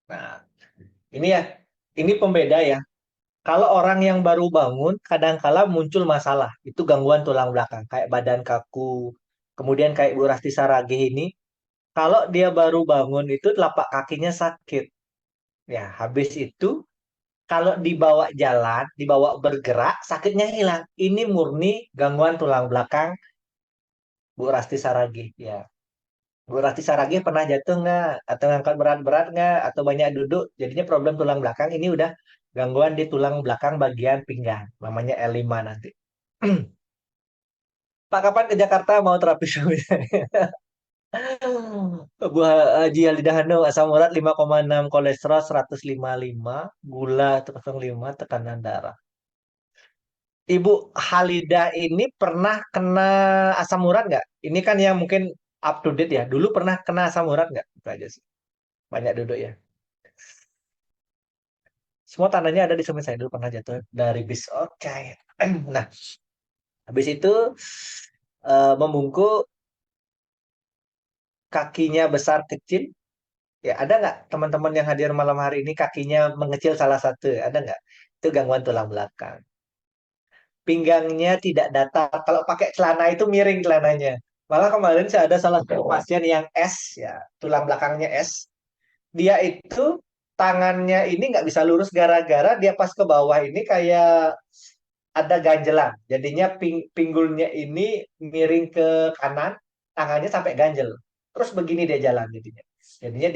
Speaker 2: Nah, ini ya, ini pembeda ya. Kalau orang yang baru bangun, kadangkala muncul masalah. Itu gangguan tulang belakang, kayak badan kaku. Kemudian kayak Bu Rasti Saragih ini, kalau dia baru bangun itu telapak kakinya sakit. Ya, habis itu kalau dibawa jalan, dibawa bergerak, sakitnya hilang. Ini murni gangguan tulang belakang Bu Rasti Saragih. Ya, Bu Rasti Saragih pernah jatuh nggak? Atau ngangkat berat-berat nggak? Atau banyak duduk? Jadinya problem tulang belakang ini udah gangguan di tulang belakang bagian pinggang. Namanya L5 nanti. Pak, kapan ke Jakarta mau terapi suami saya? Bu Haji Halidah Hanum, asam urat 5,6, kolesterol 155, gula 0,5, tekanan darah. Ibu Halidah ini pernah kena asam urat nggak? Ini kan yang mungkin up to date ya. Dulu pernah kena asam urat nggak? Itu aja sih. Banyak duduk ya. Semua tandanya ada di suami saya dulu pernah jatuh dari bis. Oke. Nah, habis itu membungkuk, kakinya besar kecil. Ya, ada nggak teman-teman yang hadir malam hari ini kakinya mengecil salah satu? Ada nggak? Itu gangguan tulang belakang. Pinggangnya tidak datar. Kalau pakai celana itu miring celananya. Malah kemarin saya ada salah satu pasien yang S, ya, tulang belakangnya S. Dia itu tangannya ini nggak bisa lurus gara-gara dia pas ke bawah ini kayak ada ganjelan. Jadinya pinggulnya ini miring ke kanan, tangannya sampai ganjel. Terus begini dia jalan jadinya. Jadinya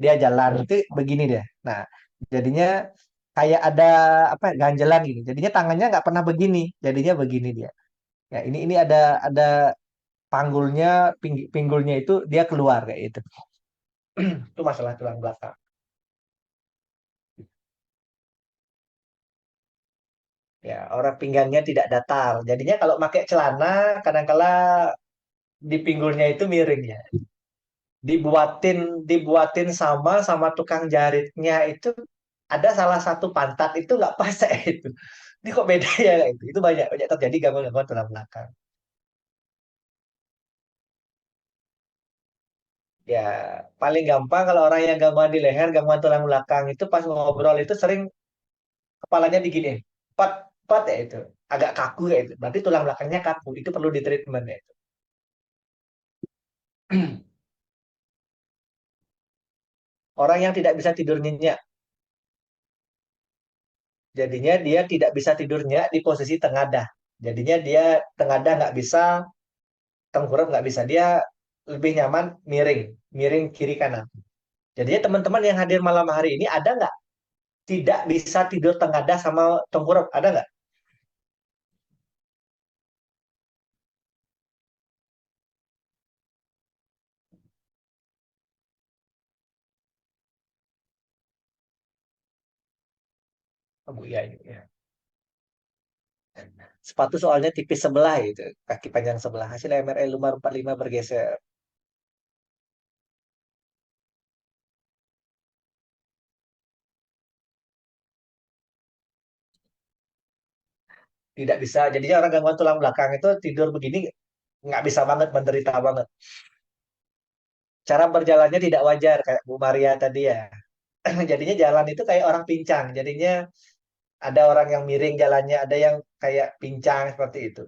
Speaker 2: dia jalan itu begini dia. Nah, jadinya kayak ada apa ganjelan gini. Jadinya tangannya nggak pernah begini. Jadinya begini dia. Ya, ini ada panggulnya pinggulnya itu dia keluar kayak itu. Itu masalah tulang belakang. Ya, orang pinggangnya tidak datar. Jadinya kalau pakai celana kadang-kala di pinggulnya itu miring ya. Dibuatin sama sama tukang jahitnya itu ada salah satu pantat itu nggak pas ya itu. Ini kok beda ya itu. Itu banyak banyak terjadi gangguan-gangguan tulang belakang. Ya, paling gampang kalau orang yang gangguan di leher, gangguan tulang belakang itu pas ngobrol itu sering kepalanya digini. Pat, pat ya itu. Agak kaku ya itu. Berarti tulang belakangnya kaku. Itu perlu di treatment ya itu. Orang yang tidak bisa tidur nyenyak. Jadinya dia tidak bisa tidurnya di posisi tengadah. Jadinya dia tengadah nggak bisa, tengkurap nggak bisa. Dia lebih nyaman miring, miring kiri kanan. Jadinya teman-teman yang hadir malam hari ini ada nggak tidak bisa tidur tengadah sama tengkurap? Ada nggak? Oh, Bu, iya, iya, iya. Sepatu soalnya tipis sebelah itu, kaki panjang sebelah. Hasil MRI lumbar 45 bergeser. Tidak bisa. Jadinya orang gangguan tulang belakang itu tidur begini nggak bisa banget, menderita banget. Cara berjalannya tidak wajar kayak Bu Maria tadi ya. Jadinya jalan itu kayak orang pincang. Jadinya ada orang yang miring jalannya, ada yang kayak pincang seperti itu.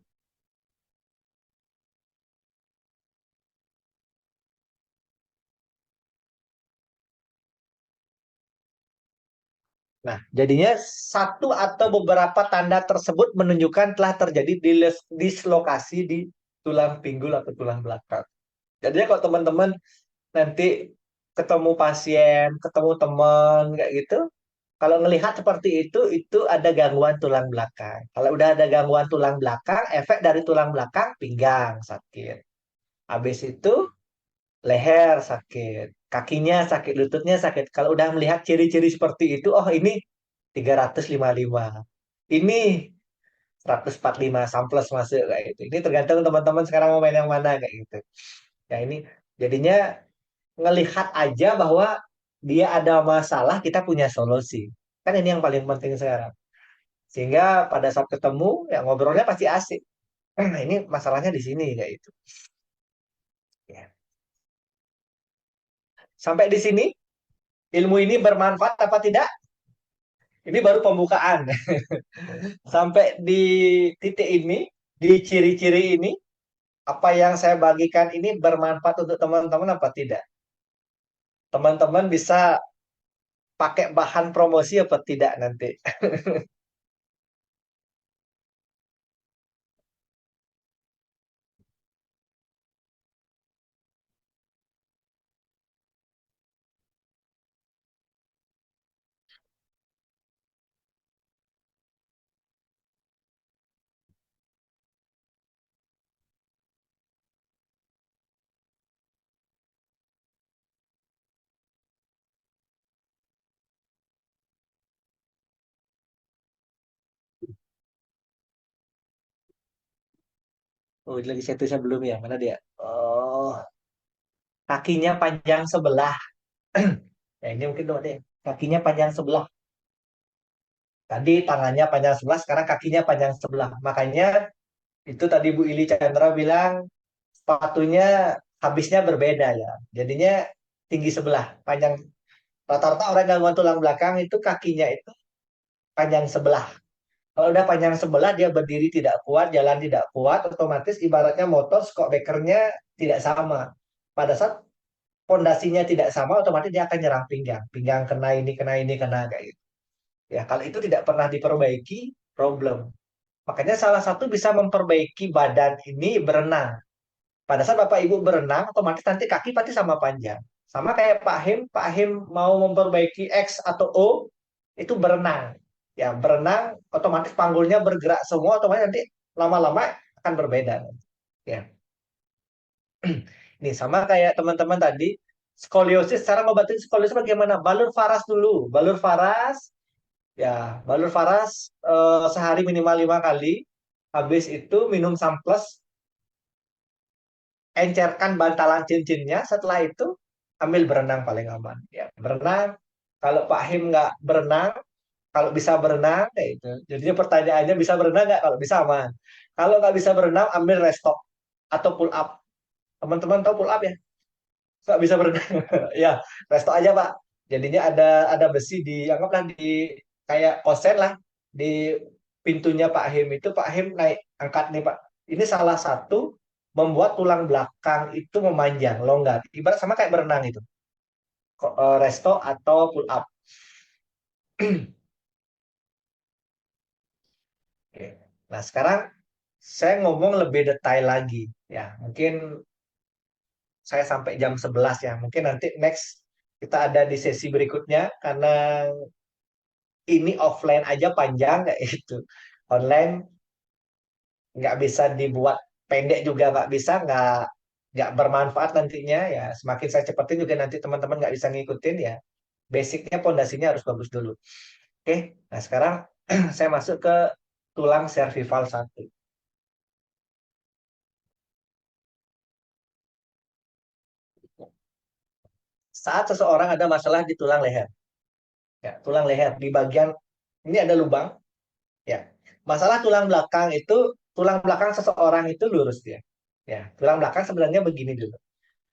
Speaker 2: Nah, jadinya satu atau beberapa tanda tersebut menunjukkan telah terjadi dislokasi di tulang pinggul atau tulang belakang. Jadinya kalau teman-teman nanti ketemu pasien, ketemu teman kayak gitu, kalau ngelihat seperti itu ada gangguan tulang belakang. Kalau udah ada gangguan tulang belakang, efek dari tulang belakang pinggang sakit. Habis itu leher sakit, kakinya sakit, lututnya sakit. Kalau udah melihat ciri-ciri seperti itu, oh ini 355. Ini 145 samples masuk kayak gitu. Ini tergantung teman-teman sekarang mau main yang mana kayak gitu. Ya ini jadinya ngelihat aja bahwa dia ada masalah, kita punya solusi. Kan ini yang paling penting sekarang. Sehingga pada saat ketemu, ya ngobrolnya pasti asik. Nah, ini masalahnya di sini kayak itu. Ya. Sampai di sini, ilmu ini bermanfaat apa tidak? Ini baru pembukaan. Sampai di titik ini, di ciri-ciri ini, apa yang saya bagikan ini bermanfaat untuk teman-teman apa tidak? Teman-teman bisa pakai bahan promosi apa tidak nanti? Oh, lagi saya tulisnya belum ya. Mana dia? Oh, kakinya panjang sebelah. Ya, ini mungkin dong deh. Kakinya panjang sebelah. Tadi tangannya panjang sebelah, sekarang kakinya panjang sebelah. Makanya itu tadi Bu Ili Chandra bilang sepatunya habisnya berbeda ya. Jadinya tinggi sebelah, panjang. Rata-rata orang gangguan tulang belakang itu kakinya itu panjang sebelah. Kalau udah panjang sebelah, dia berdiri tidak kuat, jalan tidak kuat, otomatis ibaratnya motor skok bekernya tidak sama. Pada saat pondasinya tidak sama, otomatis dia akan nyerang pinggang. Pinggang kena ini, kena ini, kena kayak gitu. Ya, kalau itu tidak pernah diperbaiki, problem. Makanya salah satu bisa memperbaiki badan ini berenang. Pada saat Bapak Ibu berenang, otomatis nanti kaki pasti sama panjang. Sama kayak Pak Him mau memperbaiki X atau O, itu berenang. Ya, berenang, otomatis panggulnya bergerak semua, otomatis nanti lama-lama akan berbeda. Ya, ini sama kayak teman-teman tadi, skoliosis, cara ngobatin skoliosis bagaimana? Balur faras dulu. Balur faras, ya, balur faras sehari minimal 5 kali. Habis itu minum samples, encerkan bantalan cincinnya. Setelah itu ambil berenang paling aman. Ya, berenang. Kalau Pak Him nggak berenang, kalau bisa berenang, kayak itu. Jadinya pertanyaannya bisa berenang nggak? Kalau bisa aman. Kalau nggak bisa berenang, ambil resto atau pull up. Teman-teman tahu pull up ya? Nggak bisa berenang. Ya, resto aja Pak. Jadinya ada besi di, anggaplah di kayak kosen lah di pintunya Pak Him itu. Pak Him naik angkat nih Pak. Ini salah satu membuat tulang belakang itu memanjang, longgar. Ibarat sama kayak berenang itu. Resto atau pull up. Oke. Nah, sekarang saya ngomong lebih detail lagi. Ya, mungkin saya sampai jam 11 ya. Mungkin nanti next kita ada di sesi berikutnya karena ini offline aja panjang kayak itu. Online nggak bisa dibuat pendek juga nggak bermanfaat nantinya ya. Semakin saya cepetin juga nanti teman-teman nggak bisa ngikutin ya. Basicnya pondasinya harus bagus dulu. Oke, nah sekarang saya masuk ke tulang cervical 1. Saat seseorang ada masalah di tulang leher, ya, tulang leher di bagian ini ada lubang, ya. Masalah tulang belakang seseorang itu lurus dia. Ya, tulang belakang sebenarnya begini dulu.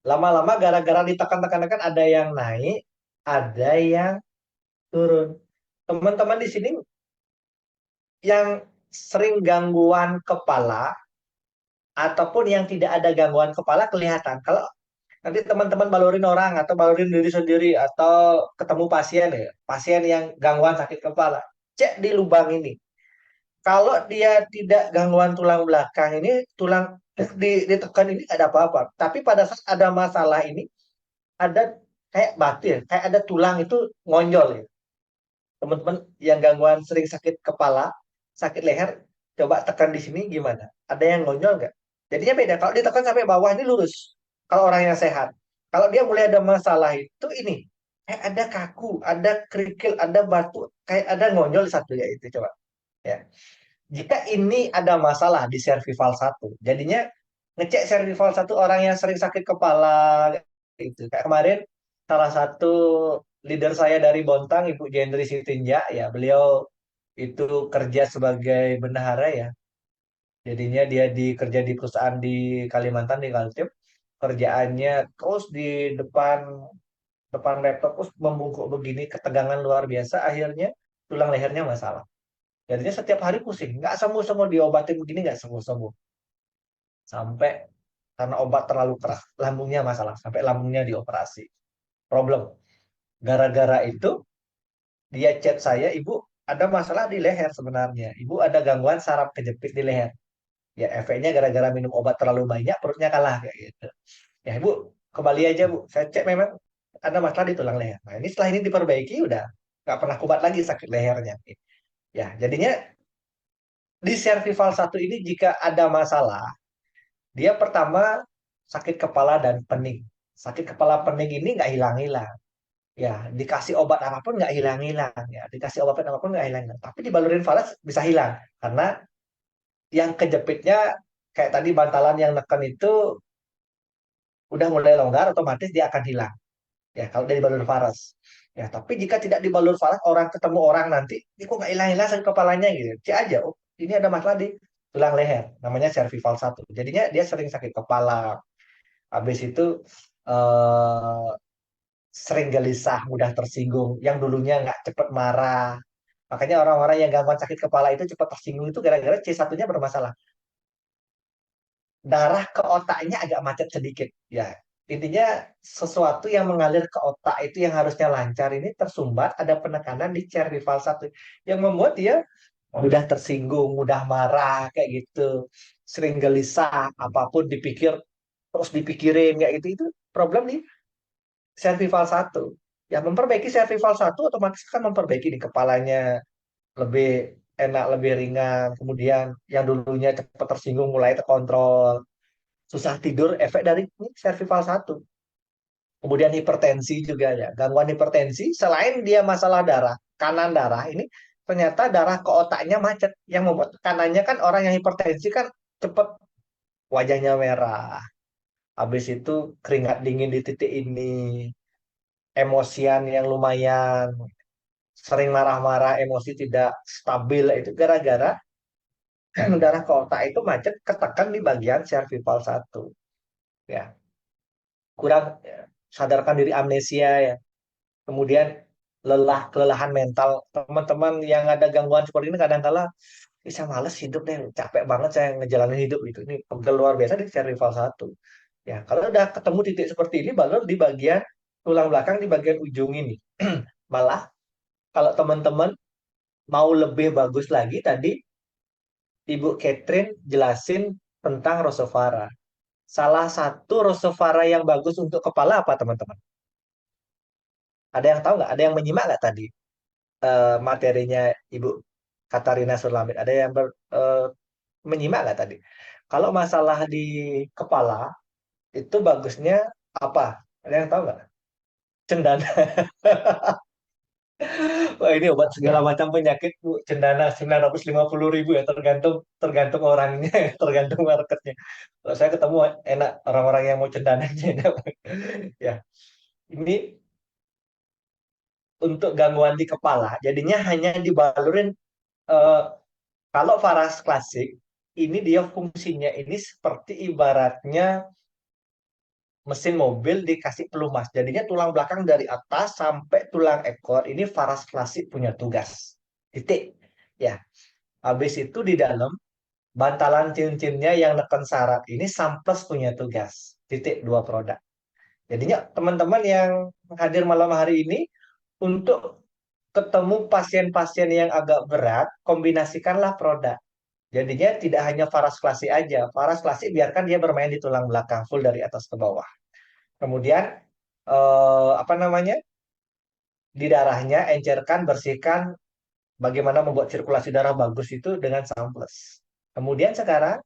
Speaker 2: Lama-lama gara-gara ditekan-tekan ada yang naik, ada yang turun. Teman-teman di sini yang sering gangguan kepala ataupun yang tidak ada gangguan kepala kelihatan. Kalau Nanti teman-teman balurin orang atau balurin diri sendiri atau ketemu pasien ya, pasien yang gangguan sakit kepala, cek di lubang ini. Kalau dia tidak gangguan tulang belakang ini, tulang ditekan ini nggak ada apa-apa. Tapi pada saat ada masalah ini, ada kayak batu ya, kayak ada tulang itu ngonjol ya. Teman-teman yang gangguan sering sakit kepala, sakit leher, coba tekan di sini gimana? Ada yang ngonjol nggak? Jadinya beda. Kalau ditekan sampai bawah ini lurus. Kalau orang yang sehat. Kalau dia mulai ada masalah itu ini. Kayak ada kaku, ada kerikil, ada batu, kayak ada ngonjol satu ya itu coba. Ya. Jika ini ada masalah di cervical satu, jadinya ngecek cervical satu orang yang sering sakit kepala itu. Kayak kemarin salah satu leader saya dari Bontang, Ibu Jendri Sitinja, ya beliau itu kerja sebagai bendahara ya. Jadinya dia kerja di perusahaan di Kalimantan di Kaltim. Kerjaannya terus di depan depan laptop terus membungkuk begini, ketegangan luar biasa. Akhirnya tulang lehernya masalah. Jadinya setiap hari pusing, nggak sembuh-sembuh diobatin begini nggak sembuh-sembuh. Sampai karena obat terlalu keras, lambungnya masalah, sampai lambungnya dioperasi. Problem. Gara-gara itu dia chat saya, Ibu ada masalah di leher sebenarnya. Ibu ada gangguan saraf kejepit di leher. Ya efeknya gara-gara minum obat terlalu banyak, perutnya kalah kayak gitu. Ya Ibu, kembali aja Bu. Saya cek memang ada masalah di tulang leher. Nah ini setelah ini diperbaiki udah nggak pernah kumat lagi sakit lehernya. Ya jadinya di cervical satu ini jika ada masalah, dia pertama sakit kepala dan pening. Sakit kepala pening ini nggak hilang-hilang. Ya, dikasih obat apapun nggak hilang-hilang. Ya, dikasih obat apapun nggak hilang-hilang. Tapi dibalurin falas bisa hilang. Karena yang kejepitnya kayak tadi bantalan yang neken itu udah mulai longgar, otomatis dia akan hilang. Ya, kalau dia dibalur falas. Ya, tapi jika tidak dibalur falas, orang ketemu orang nanti, ini kok nggak hilang-hilang sakit kepalanya gitu. Cek aja, oh ini ada masalah di tulang leher, namanya cervical satu. Jadinya dia sering sakit kepala. Habis itu eh, sering gelisah, mudah tersinggung. Yang dulunya nggak cepat marah. Makanya orang-orang yang gangguan sakit kepala itu cepat tersinggung itu gara-gara C1-nya bermasalah. Darah ke otaknya agak macet sedikit. Ya, intinya sesuatu yang mengalir ke otak itu yang harusnya lancar ini tersumbat, ada penekanan di cervical satu yang membuat dia mudah tersinggung, mudah marah kayak gitu. Sering gelisah, apapun dipikir terus dipikirin kayak gitu itu problem nih cervical satu. Ya memperbaiki cervical satu otomatis kan memperbaiki di kepalanya lebih enak, lebih ringan. Kemudian yang dulunya cepat tersinggung mulai terkontrol. Susah tidur efek dari ini cervical satu. Kemudian hipertensi juga ya. Gangguan hipertensi selain dia masalah darah, kanan darah ini ternyata darah ke otaknya macet. Yang membuat kanannya kan orang yang hipertensi kan cepat wajahnya merah. Habis itu keringat dingin di titik ini, emosian yang lumayan, sering marah-marah, emosi tidak stabil itu gara-gara darah ke otak itu macet ketekan di bagian cervical satu. Ya, kurang ya, sadarkan diri amnesia ya. Kemudian kelelahan mental. Teman-teman yang ada gangguan seperti ini kadang-kala bisa males hidup deh, capek banget saya ngejalanin hidup itu. Ini pegel luar biasa di cervical satu. Ya, kalau udah ketemu titik seperti ini, baru di bagian tulang belakang di bagian ujung ini. Malah kalau teman-teman mau lebih bagus lagi tadi Ibu Catherine jelasin tentang Rosevara. Salah satu Rosevara yang bagus untuk kepala apa teman-teman? Ada yang tahu nggak? Ada yang menyimak nggak tadi materinya Ibu Katarina Surlamit? Ada yang menyimak nggak tadi? Kalau masalah di kepala itu bagusnya apa? Ada yang tahu nggak? Cendana. Wah ini obat segala macam penyakit Bu. Cendana 950.000 ya tergantung tergantung orangnya, tergantung marketnya. Kalau saya ketemu enak orang-orang yang mau cendananya. Ya, ini untuk gangguan di kepala. Jadinya hanya dibalurin eh, kalau varas klasik ini dia fungsinya ini seperti ibaratnya mesin mobil dikasih pelumas. Jadinya tulang belakang dari atas sampai tulang ekor ini varas klasik punya tugas. Titik. Ya, habis itu di dalam bantalan cincin-cincinnya yang neken saraf ini Samples punya tugas. Titik dua produk. Jadinya teman-teman yang hadir malam hari ini untuk ketemu pasien-pasien yang agak berat, kombinasikanlah produk. Jadinya tidak hanya varas klasik aja. Varas klasik biarkan dia bermain di tulang belakang full dari atas ke bawah. Kemudian apa namanya? Di darahnya encerkan, bersihkan bagaimana membuat sirkulasi darah bagus itu dengan Samples. Kemudian sekarang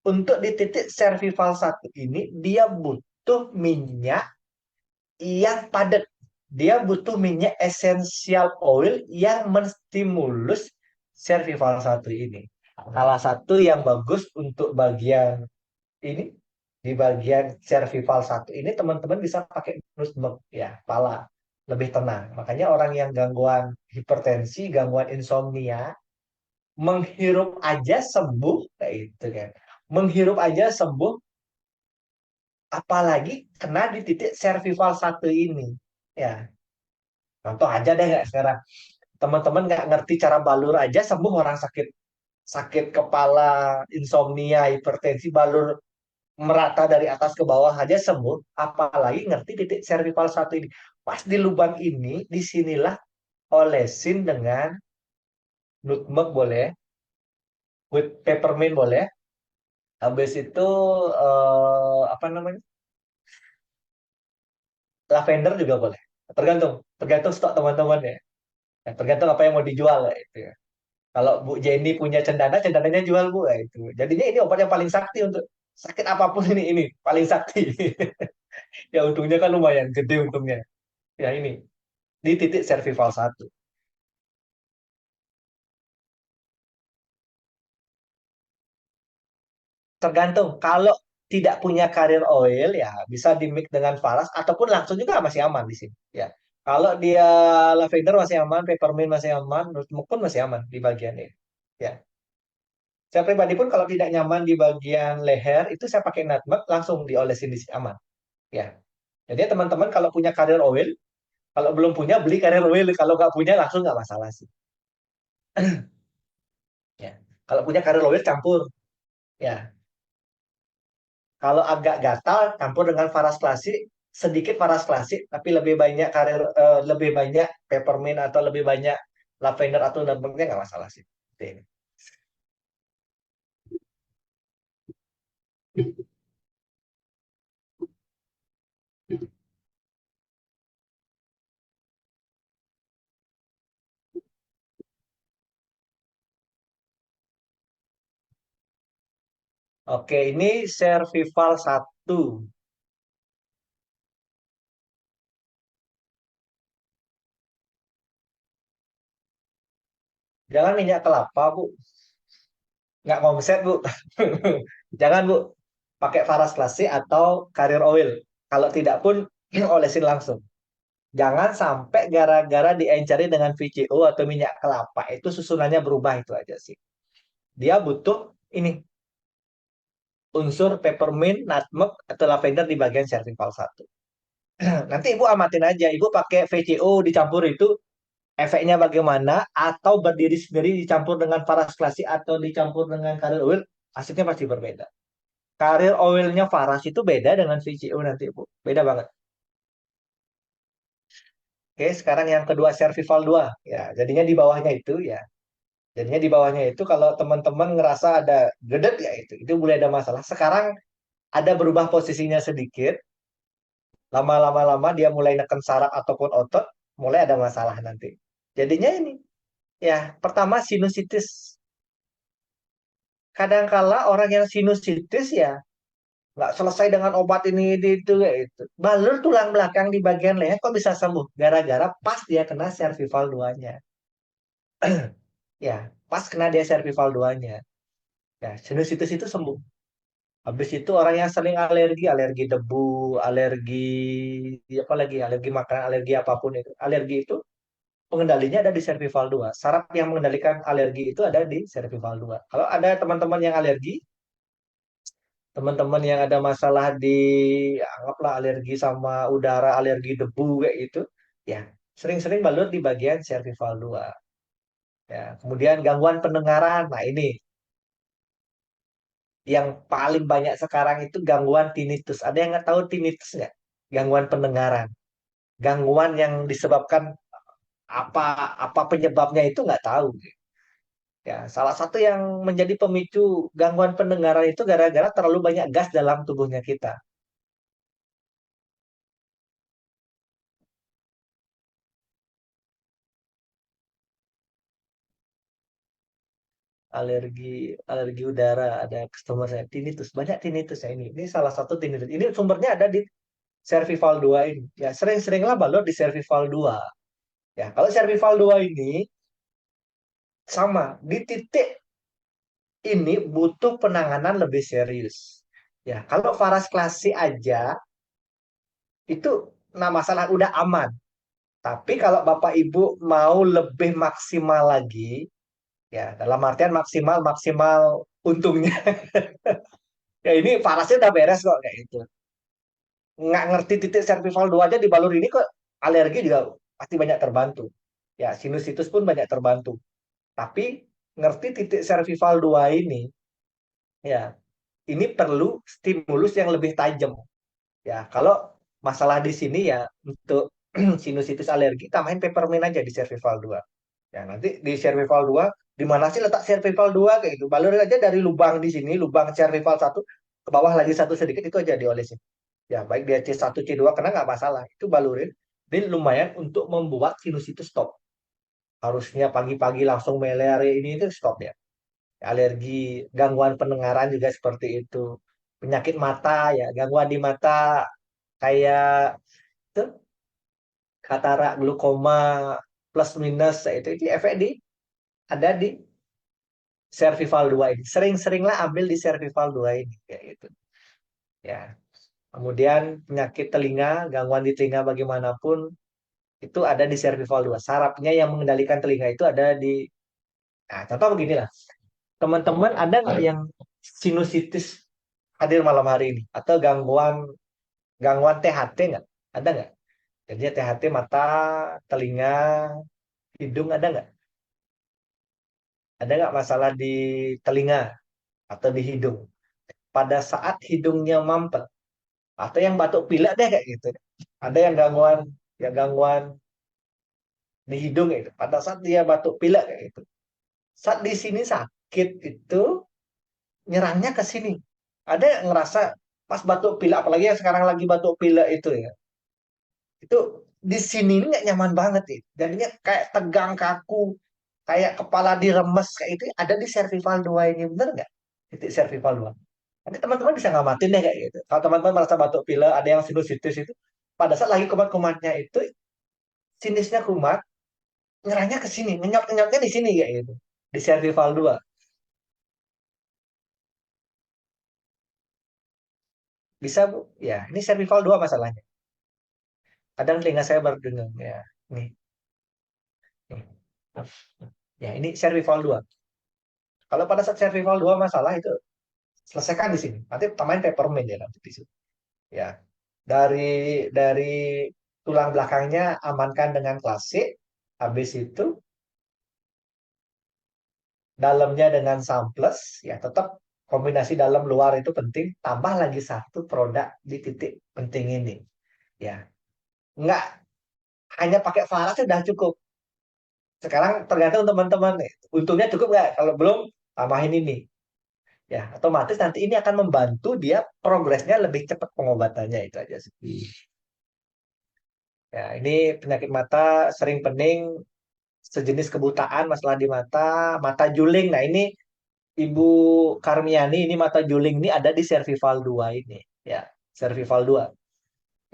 Speaker 2: untuk di titik cervical satu ini dia butuh minyak yang padat. Dia butuh minyak essential oil yang menstimulus cervical satu ini. Salah satu yang bagus untuk bagian ini di bagian cervical satu ini teman-teman bisa pakai nutmeg ya, pala lebih tenang. Makanya orang yang gangguan hipertensi, gangguan insomnia, menghirup aja sembuh kayak itu kan. Menghirup aja sembuh, apalagi kena di titik cervical satu ini. Ya, contoh aja deh nggak sekarang. Teman-teman nggak ngerti cara balur aja sembuh orang sakit sakit kepala, insomnia, hipertensi, balur merata dari atas ke bawah aja sembuh, apalagi ngerti titik cervical satu ini. Pas di lubang ini, disinilah olesin dengan nutmeg boleh, with peppermint boleh, habis itu apa namanya, lavender juga boleh. Tergantung, tergantung stok teman-teman ya. Ya, tergantung apa yang mau dijual ya, itu ya. Kalau Bu Jenny punya cendana, cendananya jual Bu ya, itu. Jadinya ini obat yang paling sakti untuk sakit apapun ini paling sakti. Ya untungnya kan lumayan gede untungnya. Ya ini di titik cervical satu. Tergantung. Kalau tidak punya karir oil ya bisa di-mix dengan falas ataupun langsung juga masih aman di sini. Ya. Kalau dia lavender masih aman, peppermint masih aman, nutmeg pun masih aman di bagian ini. Ya. Saya pribadi pun kalau tidak nyaman di bagian leher itu saya pakai nutmeg langsung diolesin di sini aman. Ya. Jadi teman-teman kalau punya karir oil, kalau belum punya beli karir oil, kalau nggak punya langsung nggak masalah sih. Ya. Kalau punya karir oil campur. Ya. Kalau agak gatal, campur dengan faras klasik, sedikit faras klasik, tapi lebih banyak lebih banyak peppermint atau lebih banyak lavender atau nutmegnya nggak masalah sih. Seperti ini. Oke, ini Servival satu. Jangan minyak kelapa, Bu. Nggak ngomset, Bu. Jangan, Bu. Pakai faras klasik atau Carrier Oil. Kalau tidak pun, olesin langsung. Jangan sampai gara-gara diencari dengan VCO atau minyak kelapa. Itu susunannya berubah itu aja sih. Dia butuh ini unsur peppermint, nutmeg, atau lavender di bagian cervical satu. Nanti ibu amatin aja, ibu pakai VCO dicampur itu efeknya bagaimana, atau berdiri sendiri dicampur dengan Faras Classic atau dicampur dengan Carrier Oil, hasilnya pasti berbeda. Carrier Oilnya Faras itu beda dengan VCO nanti ibu, beda banget. Oke, sekarang yang kedua cervical 2, ya, jadinya di bawahnya itu ya. Jadinya di bawahnya itu kalau teman-teman ngerasa ada gedet ya itu boleh ada masalah. Sekarang ada berubah posisinya sedikit, lama-lama dia mulai neken saraf ataupun otot, mulai ada masalah nanti. Jadinya ini, ya pertama sinusitis. Kadangkala orang yang sinusitis ya nggak selesai dengan obat ini itu ya itu. Balur tulang belakang di bagian leher kok bisa sembuh? Gara-gara pas dia kena cervical 2-nya. Ya, pas kena dia cervical 2-nya. Ya, sinusitis itu sembuh. Habis itu orang yang sering alergi, alergi debu, alergi apa lagi, alergi makanan, alergi apapun itu. Alergi itu pengendalinya ada di cervical 2. Saraf yang mengendalikan alergi itu ada di cervical 2. Kalau ada teman-teman yang alergi, teman-teman yang ada masalah di anggaplah alergi sama udara, alergi debu kayak gitu, ya sering-sering balut di bagian cervical 2. Ya, kemudian gangguan pendengaran. Nah, ini yang paling banyak sekarang itu gangguan tinnitus. Ada yang nggak tahu tinnitus nggak? gangguan pendengaran. Gangguan yang disebabkan apa apa penyebabnya itu nggak tahu. Ya, salah satu yang menjadi pemicu gangguan pendengaran itu gara-gara terlalu banyak gas dalam tubuhnya kita. Alergi alergi udara, ada customer saya tinnitus, banyak tinnitus ya ini salah satu tinnitus ini sumbernya ada di cervical 2 ini ya, sering-seringlah balur di cervical 2 ya. Kalau cervical 2 ini sama di titik ini butuh penanganan lebih serius ya. Kalau varas klasi aja itu, nah masalah udah aman, tapi kalau bapak ibu mau lebih maksimal lagi ya, dalam artian maksimal maksimal untungnya ya, ini parasnya udah beres kok kayak gitu. Nggak ngerti titik cervical 2 aja di balur ini kok alergi juga pasti banyak terbantu. Ya, sinusitis pun banyak terbantu. Tapi ngerti titik cervical 2 ini, ya, ini perlu stimulus yang lebih tajam. Ya, kalau masalah di sini ya untuk sinusitis alergi tambahin peppermint aja di cervical 2. Ya, nanti di cervical 2 di mana sih letak cervical 2 kayak gitu. Balur aja dari lubang di sini, lubang cervical 1 ke bawah lagi satu sedikit itu aja diolesin. Ya, baik dia C1, C2 kena nggak masalah. Itu balurin. Ini lumayan untuk membuat sinus itu stop. Harusnya pagi-pagi langsung malaria ini itu stop ya. Alergi, gangguan pendengaran juga seperti itu. Penyakit mata ya, gangguan di mata kayak itu katarak, glaukoma, plus minus ya, itu efek di ada di cervical 2 ini. Sering-seringlah ambil di cervical 2 ini kayak gitu. Ya. Kemudian penyakit telinga, gangguan di telinga bagaimanapun itu ada di cervical 2. Sarafnya yang mengendalikan telinga itu ada di. Nah, contoh beginilah. Teman-teman ada nggak yang sinusitis hadir malam hari ini? Atau gangguan gangguan THT nggak? Ada nggak? Jadi THT mata, telinga, hidung ada nggak? Ada nggak masalah di telinga atau di hidung? Pada saat hidungnya mampet atau yang batuk pilek deh kayak gitu. Ada yang gangguan di hidung itu. Pada saat dia batuk pilek kayak gitu. Saat di sini sakit itu nyerangnya ke sini. Ada yang ngerasa pas batuk pilek, apalagi yang sekarang lagi batuk pilek itu ya, itu di sini ini nggak nyaman banget ya. Jadinya kayak tegang kaku, kayak kepala diremes kayak itu ada di cervical 2 ini, bener nggak? Titik cervical 2. Nanti teman-teman bisa ngamatin deh kayak gitu. Kalau teman-teman merasa batuk pilek, ada yang sinusitis itu, pada saat lagi kumat-kumatnya itu, sinisnya kumat, nyerangnya ke sini, ngenyot-ngenyotnya di sini kayak gitu. Di cervical 2. Bisa, Bu? Ya, ini cervical 2 masalahnya. Kadang telinga saya berdengung ya. Nih, nih. Ya, ini cervical 2. Kalau pada saat cervical 2 masalah itu selesaikan di sini. Nanti tambahin peppermint ya nanti di situ. Ya. Dari tulang belakangnya amankan dengan klasik. Habis itu dalamnya dengan samples ya, tetap kombinasi dalam luar itu penting. Tambah lagi satu produk di titik penting ini. Ya. Nggak hanya pakai falas sudah cukup. Sekarang tergantung teman-teman nih. Untungnya cukup nggak? Kalau belum, tambahin ini. Ya, otomatis nanti ini akan membantu dia progresnya lebih cepat pengobatannya itu aja sih. Ya, ini penyakit mata sering pening, sejenis kebutaan, masalah di mata, mata juling. Nah, ini Ibu Karmiani, ini mata juling ini ada di cervical 2 ini. Ya, cervical 2.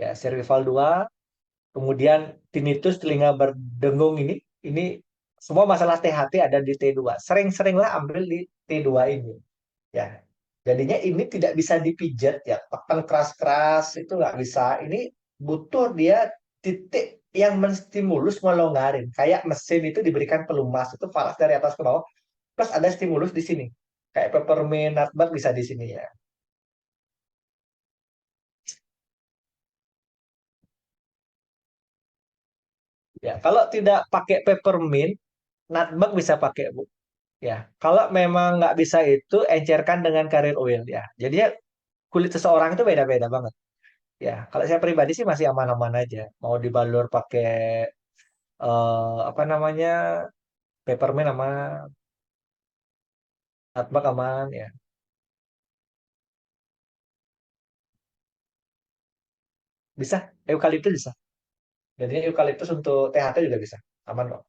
Speaker 2: Ya, cervical 2. Kemudian tinnitus, telinga berdengung ini semua masalah THT ada di T2. Sering-seringlah ambil di T2 ini. Ya, jadinya ini tidak bisa dipijat ya, tekan keras-keras itu nggak bisa. Ini butuh dia titik yang menstimulus melonggarin. Kayak mesin itu diberikan pelumas itu falas dari atas ke bawah, plus ada stimulus di sini. Kayak peppermint, nutmeg bisa di sini ya. Ya, kalau tidak pakai peppermint, nutmeg bisa pakai Bu. Ya, kalau memang nggak bisa itu encerkan dengan carrier oil ya. Jadi ya, kulit seseorang itu beda-beda banget. Ya, kalau saya pribadi sih masih aman-aman aja. Mau dibalur pakai apa namanya peppermint aman, nutmeg aman ya. Bisa, eukaliptus bisa. Jadi eukaliptus untuk THT juga bisa. Aman kok.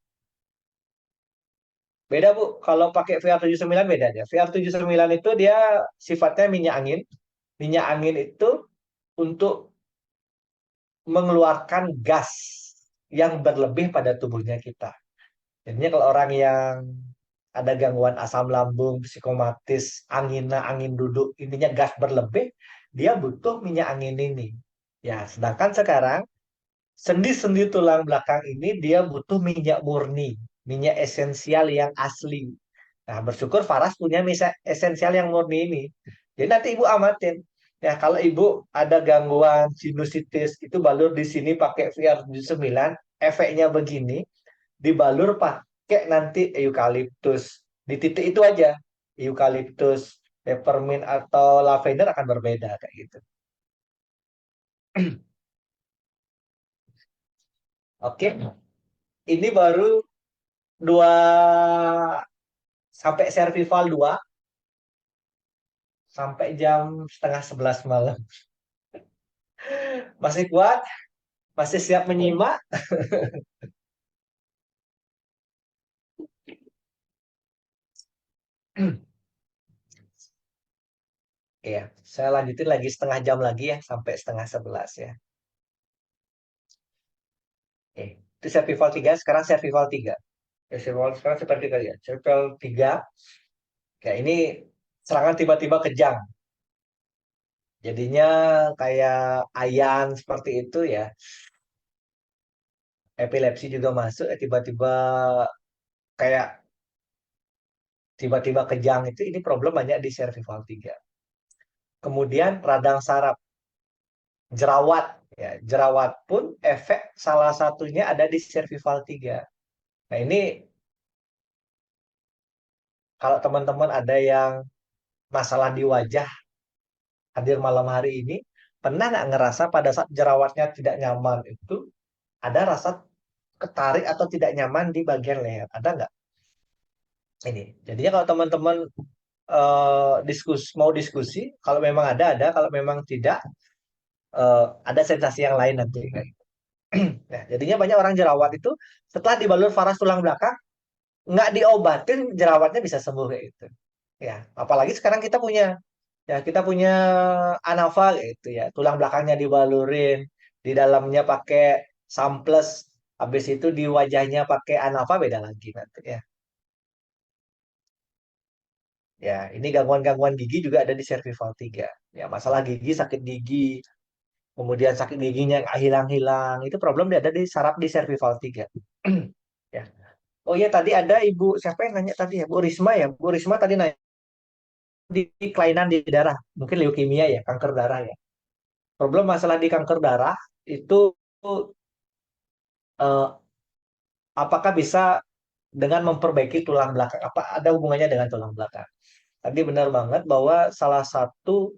Speaker 2: Beda Bu, kalau pakai VR79 beda aja. VR79 itu dia sifatnya minyak angin. Minyak angin itu untuk mengeluarkan gas yang berlebih pada tubuhnya kita. Jadinya kalau orang yang ada gangguan asam lambung, psikomatis, angin duduk, intinya gas berlebih, dia butuh minyak angin ini. Ya, sedangkan sekarang sendi-sendi tulang belakang ini dia butuh minyak murni, minyak esensial yang asli. Nah, bersyukur Faras punya minyak esensial yang murni ini. Jadi nanti ibu amatin. Ya, kalau ibu ada gangguan sinusitis, itu balur di sini pakai VR79, efeknya begini, dibalur pakai nanti eukaliptus. Di titik itu aja, eukaliptus, peppermint atau lavender akan berbeda kayak gitu. Oke, ini baru dua sampai Servival 2 sampai jam 10:30 malam. Masih kuat? Masih siap menyimak? Iya, saya lanjutin lagi 1/2 jam lagi ya sampai 10:30 ya. Oke, itu Servival 3, sekarang Servival 3. Ya, Servival sekarang seperti tadi ya. Servival 3, kayak ini serangan tiba-tiba kejang. Jadinya kayak ayan seperti itu ya. Epilepsi juga masuk, tiba-tiba kayak tiba-tiba kejang itu ini problem banyak di Servival 3. Kemudian radang saraf, jerawat ya, jerawat pun efek salah satunya ada di Servival 3. Nah, ini kalau teman-teman ada yang masalah di wajah hadir malam hari ini, pernah nggak ngerasa pada saat jerawatnya tidak nyaman itu ada rasa ketarik atau tidak nyaman di bagian leher? Ada nggak? Ini. Jadinya kalau teman-teman mau diskusi, kalau memang ada, kalau memang tidak, ada sensasi yang lain nanti. Nah, jadinya banyak orang jerawat itu setelah dibalur faras tulang belakang, nggak diobatin jerawatnya bisa sembuh kayak gitu. Ya, apalagi sekarang kita punya Anava gitu ya, tulang belakangnya dibalurin, di dalamnya pakai samples, habis itu di wajahnya pakai Anava beda lagi nanti ya. Ya, ini gangguan-gangguan gigi juga ada di Cervival 3. Ya, masalah gigi, sakit gigi, kemudian sakit giginya nggak hilang-hilang, itu problem dia ada di saraf di Cervival 3. Ya. Oh iya, tadi ada Ibu, siapa yang nanya tadi ya? Bu Risma ya? Bu Risma tadi nanya di kelainan di darah, mungkin leukemia ya, kanker darah ya. Problem masalah di kanker darah itu eh, apakah bisa dengan memperbaiki tulang belakang? Apa ada hubungannya dengan tulang belakang? Tadi benar banget bahwa salah satu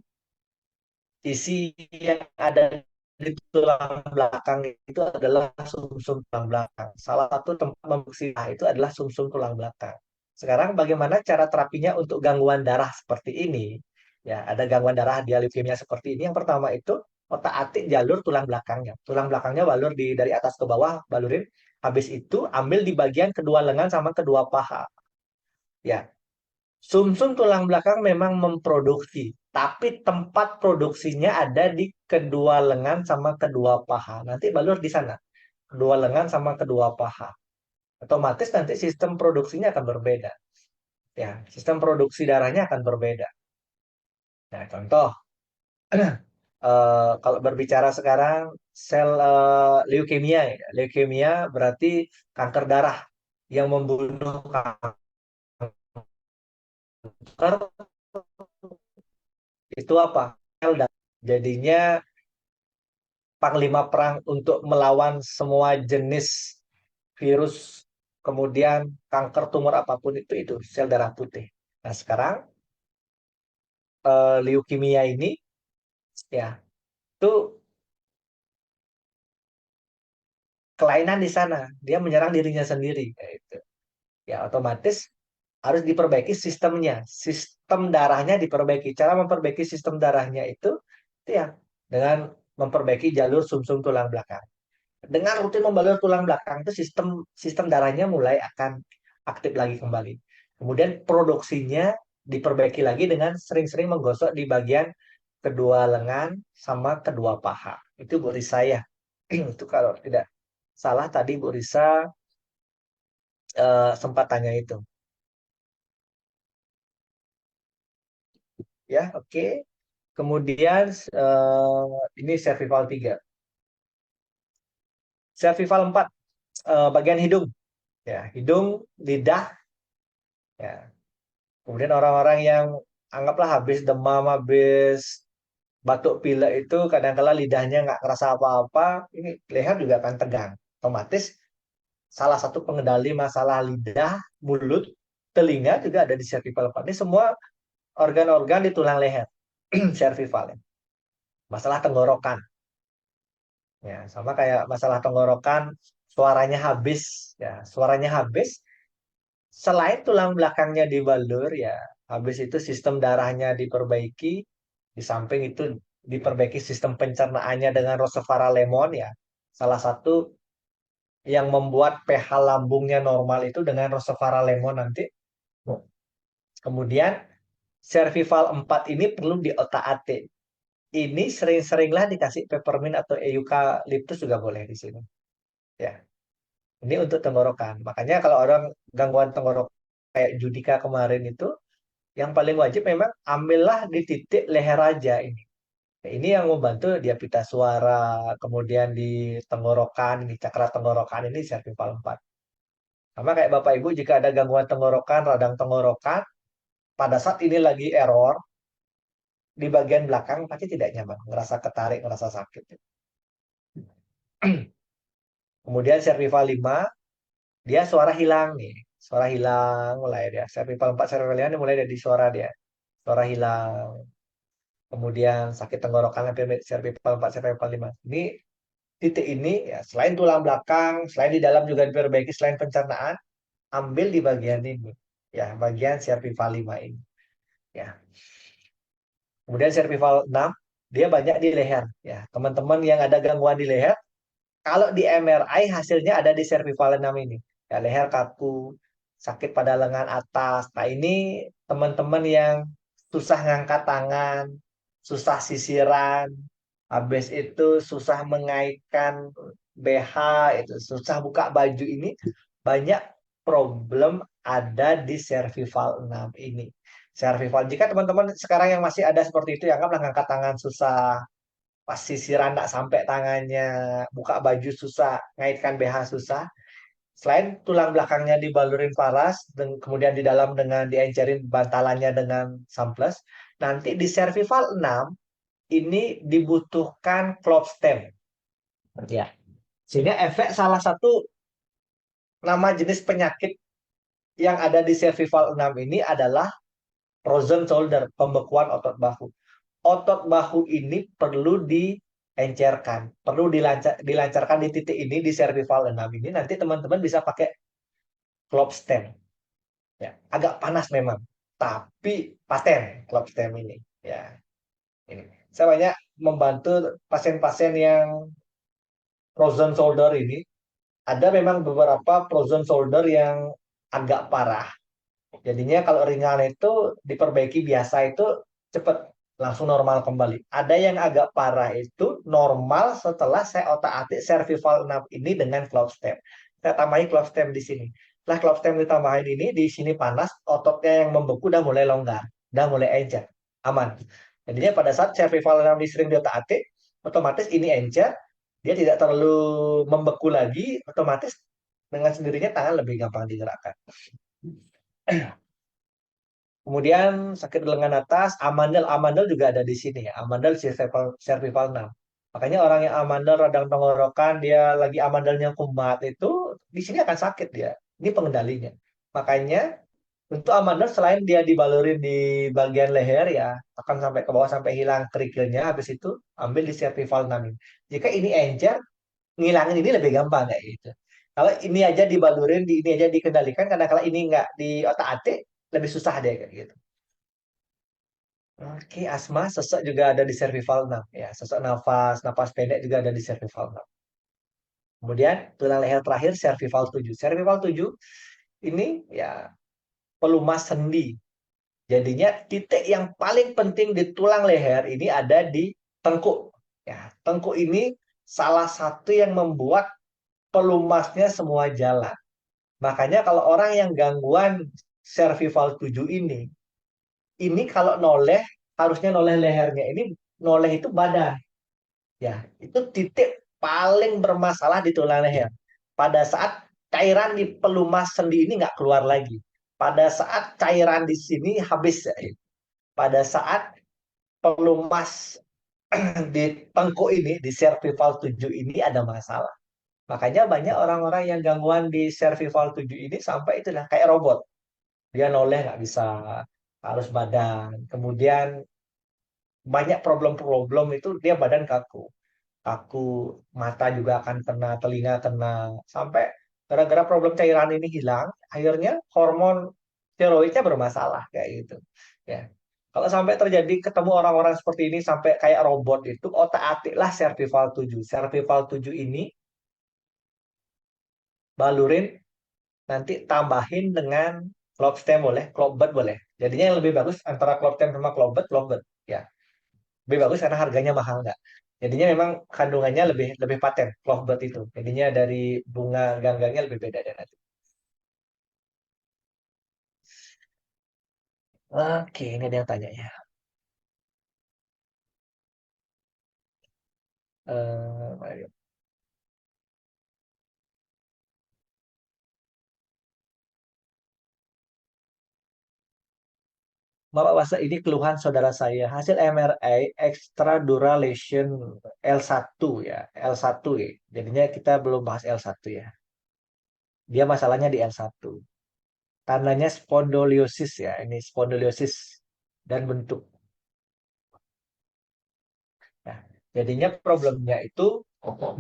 Speaker 2: isi yang ada di tulang belakang itu adalah sumsum tulang belakang. Salah satu tempat memproduksi darah itu adalah sumsum tulang belakang. Sekarang bagaimana cara terapinya untuk gangguan darah seperti ini? Ya, ada gangguan darah dia leukemia seperti ini. Yang pertama itu otak-atik jalur tulang belakangnya. Tulang belakangnya balur dari atas ke bawah, balurin. Habis itu ambil di bagian kedua lengan sama kedua paha. Ya, sumsum tulang belakang memang memproduksi, tapi tempat produksinya ada di kedua lengan sama kedua paha. Nanti balur di sana, kedua lengan sama kedua paha. Otomatis nanti sistem produksinya akan berbeda. Ya, sistem produksi darahnya akan berbeda. Nah, contoh, kalau berbicara sekarang sel leukemia, ya. Leukemia berarti kanker darah yang membunuh kanker itu apa? Sel darah. Jadinya panglima perang untuk melawan semua jenis virus, kemudian kanker, tumor apapun itu sel darah putih. Nah, sekarang leukemia ini ya itu kelainan di sana, dia menyerang dirinya sendiri. Kayak gitu. Ya otomatis harus diperbaiki sistemnya, sistem darahnya diperbaiki. Cara memperbaiki sistem darahnya itu ya dengan memperbaiki jalur sumsum tulang belakang. Dengan rutin membalur tulang belakang itu sistem sistem darahnya mulai akan aktif lagi kembali. Kemudian produksinya diperbaiki lagi dengan sering-sering menggosok di bagian kedua lengan sama kedua paha. Itu Bu Risa ya. Itu kalau tidak salah tadi Bu Risa sempat tanya itu. Ya, oke. Kemudian ini cervical 3. Cervical 4 bagian hidung. Ya, hidung, lidah. Ya. Kemudian orang-orang yang anggaplah habis demam, habis batuk pilek itu kadang-kala lidahnya nggak kerasa apa-apa, ini leher juga akan tegang. Otomatis salah satu pengendali masalah lidah, mulut, telinga juga ada di cervical 4. Ini semua organ-organ di tulang leher, cervical. Ya. Masalah tenggorokan. Ya, sama kayak masalah tenggorokan, suaranya habis, ya, suaranya habis. Selain tulang belakangnya dibalur, ya, habis itu sistem darahnya diperbaiki, di samping itu diperbaiki sistem pencernaannya dengan Rosevarah lemon, ya. Salah satu yang membuat pH lambungnya normal itu dengan Rosevarah lemon nanti. Kemudian cervical 4 ini perlu diotak-atik. Ini sering-seringlah dikasih peppermint atau eucalyptus juga boleh di sini. Ya. Ini untuk tenggorokan. Makanya kalau orang gangguan tenggorokan kayak Judika kemarin itu, yang paling wajib memang ambillah di titik leher aja ini. Nah, ini yang membantu dia pita suara, kemudian di tenggorokan, di cakra tenggorokan ini cervical 4. Sama kayak Bapak Ibu, jika ada gangguan tenggorokan, radang tenggorokan, pada saat ini lagi error, di bagian belakang pasti tidak nyaman, ngerasa ketarik, ngerasa sakit. Kemudian cervical 5, dia suara hilang nih. Suara hilang mulai dia. Cervical 4, cervical 5 ini mulai dari suara dia. Suara hilang. Kemudian sakit tenggorokan hampir cervical 4, cervical 5. Ini titik ini ya selain tulang belakang, selain di dalam juga diperbaiki, selain pencernaan, ambil di bagian ini. Ya, bagian cervical 5 ini. Ya. Kemudian cervical 6, dia banyak di leher. Ya, teman-teman yang ada gangguan di leher, kalau di MRI hasilnya ada di cervical 6 ini. Ya, leher kaku, sakit pada lengan atas. Nah, ini teman-teman yang susah ngangkat tangan, susah sisiran, habis itu susah mengaitkan BH, itu susah buka baju ini, banyak problem ada di cervical 6 ini. Cervical, jika teman-teman sekarang yang masih ada seperti itu, ya anggaplah ngangkat tangan susah, pas sisiran nggak sampai tangannya, buka baju susah, ngaitkan BH susah. Selain tulang belakangnya dibalurin paras, dan kemudian di dalam dengan diencerin bantalannya dengan samples, nanti di cervical 6 ini dibutuhkan clove stem. Ya. Sehingga efek salah satu nama jenis penyakit yang ada di cervical 6 ini adalah frozen shoulder, pembekuan otot bahu. Otot bahu ini perlu diencerkan, perlu dilancarkan di titik ini di cervical 6 ini. Nanti teman-teman bisa pakai club stem. Ya, agak panas memang, tapi paten club stem ini. Ya, ini. Saya banyak membantu pasien-pasien yang frozen shoulder ini. Ada memang beberapa frozen shoulder yang agak parah. Jadinya kalau ringan itu diperbaiki biasa itu cepat langsung normal kembali. Ada yang agak parah itu normal setelah saya otak-atik cervical 6 ini dengan clove stem. Saya tambahin clove stem di sini. Setelah clove stem ditambahin ini, di sini panas, ototnya yang membeku udah mulai longgar, udah mulai encer, aman. Jadinya pada saat cervical 6 sering diotak-atik, otomatis ini encer, dia tidak terlalu membeku lagi, otomatis dengan sendirinya tangan lebih gampang digerakkan. Kemudian sakit lengan atas, amandel, amandel juga ada di sini ya. Amandel cervical 6. Makanya orang yang amandel radang tenggorokan, dia lagi amandelnya kumat itu di sini akan sakit dia. Ini pengendalinya. Makanya untuk amandel selain dia dibalurin di bagian leher ya, akan sampai ke bawah sampai hilang kerikilnya, habis itu ambil di cervical 6 ini. Jika ini encer, ngilangin ini lebih gampang kayak gitu. Kalau ini aja dibalurin, di ini aja dikendalikan, karena kalau ini nggak di otak-atik, lebih susah deh kayak gitu. Oke, asma, sesek juga ada di cervical 6 ya. Sesek nafas, napas pendek juga ada di cervical 6. Kemudian tulang leher terakhir cervical 7. Cervical 7 ini ya pelumas sendi. Jadinya titik yang paling penting di tulang leher ini ada di tengkuk. Ya, tengkuk ini salah satu yang membuat pelumasnya semua jalan. Makanya kalau orang yang gangguan cervical 7 ini kalau noleh harusnya noleh lehernya. Ini noleh itu badan. Ya, itu titik paling bermasalah di tulang leher. Pada saat cairan di pelumas sendi ini nggak keluar lagi. Pada saat cairan di sini habis. Ya. Pada saat pelumas di tengkuk ini, di cervical 7 ini ada masalah. Makanya banyak orang-orang yang gangguan di cervical 7 ini sampai itulah kayak robot. Dia noleh nggak bisa, harus badan. Kemudian banyak problem-problem itu dia badan kaku. Kaku, mata juga akan kena, telinga kena. Sampai gara-gara problem cairan ini hilang, akhirnya hormon tiroidnya bermasalah kayak gitu. Ya. Kalau sampai terjadi ketemu orang-orang seperti ini sampai kayak robot itu, otak-atik lah cervical 7. Cervical 7 ini balurin nanti tambahin dengan Clobstem boleh, Clobbed boleh. Jadinya yang lebih bagus antara Clobstem sama Clobbed, Clobbed. Ya, lebih bagus karena harganya mahal nggak. Jadinya memang kandungannya lebih lebih paten, Clobbed itu. Jadinya dari bunga ganggangnya lebih beda dan nanti. Oke, ini ada yang tanya ya. Ayo. Bapak Wasa, ini keluhan saudara saya. Hasil MRI extradural lesion L1 ya. L1 ya. Jadinya kita belum bahas L1 ya. Dia masalahnya di L1. Tandanya spondyliosis ya. Ini spondyliosis dan bentuk. Nah, jadinya problemnya itu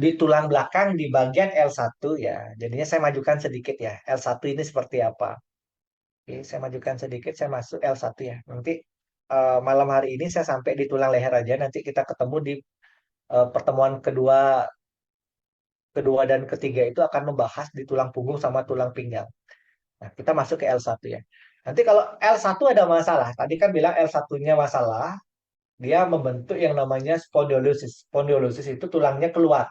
Speaker 2: di tulang belakang di bagian L1 ya. Jadinya saya majukan sedikit ya. L1 ini seperti apa? Oke, saya majukan sedikit, saya masuk L1 ya. Nanti malam hari ini saya sampai di tulang leher aja. Nanti kita ketemu di pertemuan kedua, kedua dan ketiga itu akan membahas di tulang punggung sama tulang pinggang. Nah, kita masuk ke L1 ya. Nanti kalau L1 ada masalah, tadi kan bilang L1-nya masalah, dia membentuk yang namanya spondylosis. Spondylosis itu tulangnya keluar,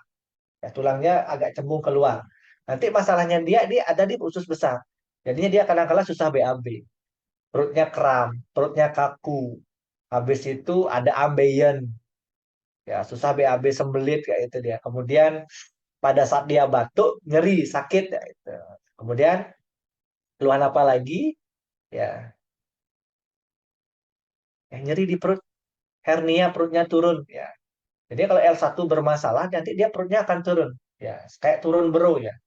Speaker 2: ya, tulangnya agak cembung keluar. Nanti masalahnya dia ada di usus besar. Jadinya dia kadang-kala susah BAB, perutnya kram, perutnya kaku. Habis itu ada ambeien, ya susah BAB sembelit kayak itu dia. Kemudian pada saat dia batuk nyeri sakit ya itu. Kemudian keluhan apa lagi? Ya, nyeri di perut, hernia perutnya turun ya. Jadi kalau L1 bermasalah nanti dia perutnya akan turun. Ya, kayak turun bro ya.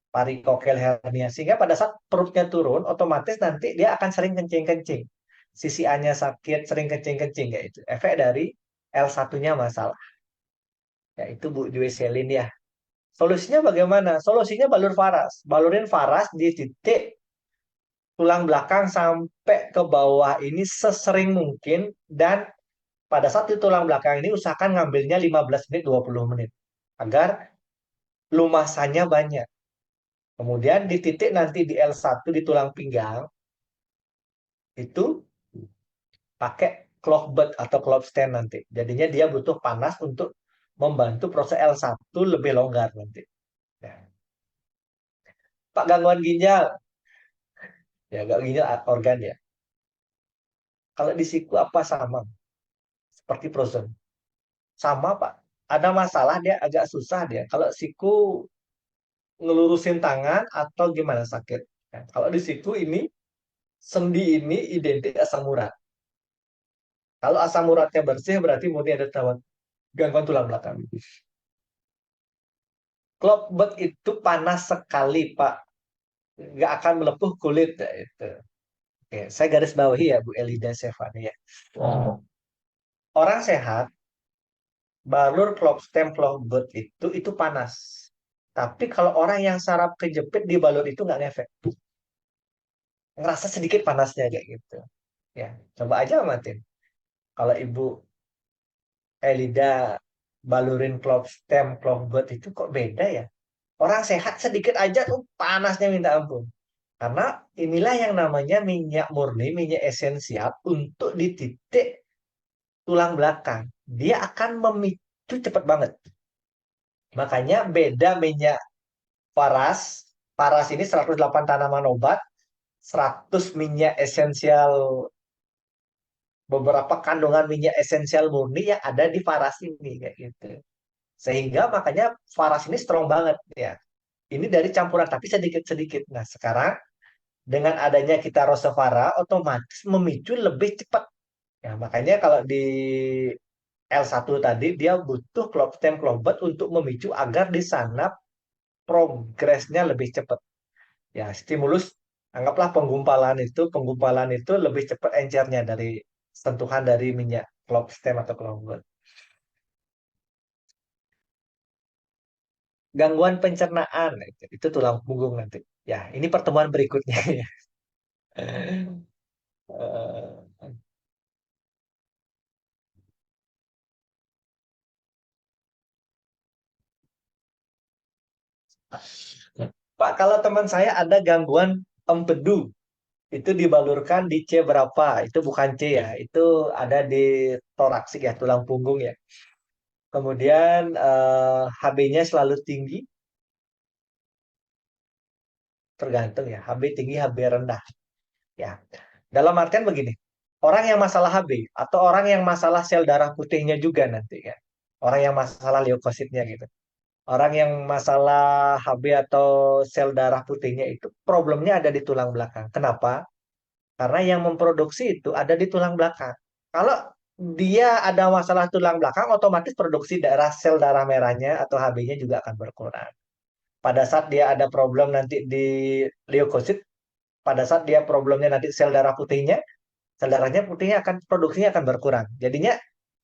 Speaker 2: Parikokel hernia. Sehingga pada saat perutnya turun, otomatis nanti dia akan sering kencing-kencing. Sisi A-nya sakit, sering kencing-kencing kayak itu. Efek dari L1-nya masalah. Ya, itu Bu Jueselin ya. Solusinya bagaimana? Solusinya balur varas. Balurin varas di titik tulang belakang sampai ke bawah ini sesering mungkin, dan pada saat di tulang belakang ini usahakan ngambilnya 15 menit 20 menit agar lumasannya banyak. Kemudian di titik nanti di L1 di tulang pinggang itu pakai cloth bed atau cloth stand nanti. Jadinya dia butuh panas untuk membantu proses L1 lebih longgar nanti. Ya. Pak, gangguan ginjal, ya gak ginjal organ ya. Kalau di siku apa sama? Seperti frozen. Sama Pak. Ada masalah dia agak susah dia. Kalau siku ngelurusin tangan atau gimana sakit. Ya, kalau di siku ini sendi ini identik asam urat. Kalau asam uratnya bersih berarti murni ada gangguan tulang belakang. Clotbed itu panas sekali, Pak. Nggak akan melepuh kulit. Ya, itu. Oke, saya garis bawahi ya, Bu Elida Sevani ya. Orang sehat, balur stem clotbed itu panas. Tapi kalau orang yang saraf kejepit di balur itu nggak ngefek. Ngerasa sedikit panasnya kayak gitu. Ya, coba aja amatin. Kalau Ibu Elida balurin klop stem, klop bot itu kok beda ya? Orang sehat sedikit aja tuh panasnya minta ampun. Karena inilah yang namanya minyak murni, minyak esensial untuk di titik tulang belakang. Dia akan memicu cepat banget. Makanya beda minyak paras. Paras ini 108 tanaman obat, 100 minyak esensial, beberapa kandungan minyak esensial murni yang ada di paras ini kayak gitu. Sehingga makanya paras ini strong banget ya. Ini dari campuran tapi sedikit-sedikit. Nah, sekarang dengan adanya kita Rosevara otomatis memicu lebih cepat. Ya, makanya kalau di L1 tadi dia butuh klopstem klobot untuk memicu agar di sana progresnya lebih cepat. Ya, stimulus anggaplah penggumpalan itu lebih cepat encernya dari sentuhan dari minyak klopstem atau klobot. Gangguan pencernaan itu tulang punggung nanti. Ya, ini pertemuan berikutnya ya. Eh, Pak, kalau teman saya ada gangguan empedu, itu dibalurkan di C berapa? Itu bukan C ya, itu ada di toraksik ya, tulang punggung ya. Kemudian HB-nya selalu tinggi, tergantung ya, HB tinggi, HB rendah. Ya, dalam artian begini, orang yang masalah HB atau orang yang masalah sel darah putihnya juga nanti ya, orang yang masalah leukositnya gitu. Orang yang masalah HB atau sel darah putihnya itu problemnya ada di tulang belakang. Kenapa? Karena yang memproduksi itu ada di tulang belakang. Kalau dia ada masalah tulang belakang, otomatis produksi darah sel darah merahnya atau HB-nya juga akan berkurang. Pada saat dia ada problem nanti di leukosit, pada saat dia problemnya nanti sel darah putihnya, sel darahnya putihnya akan produksinya akan berkurang. Jadinya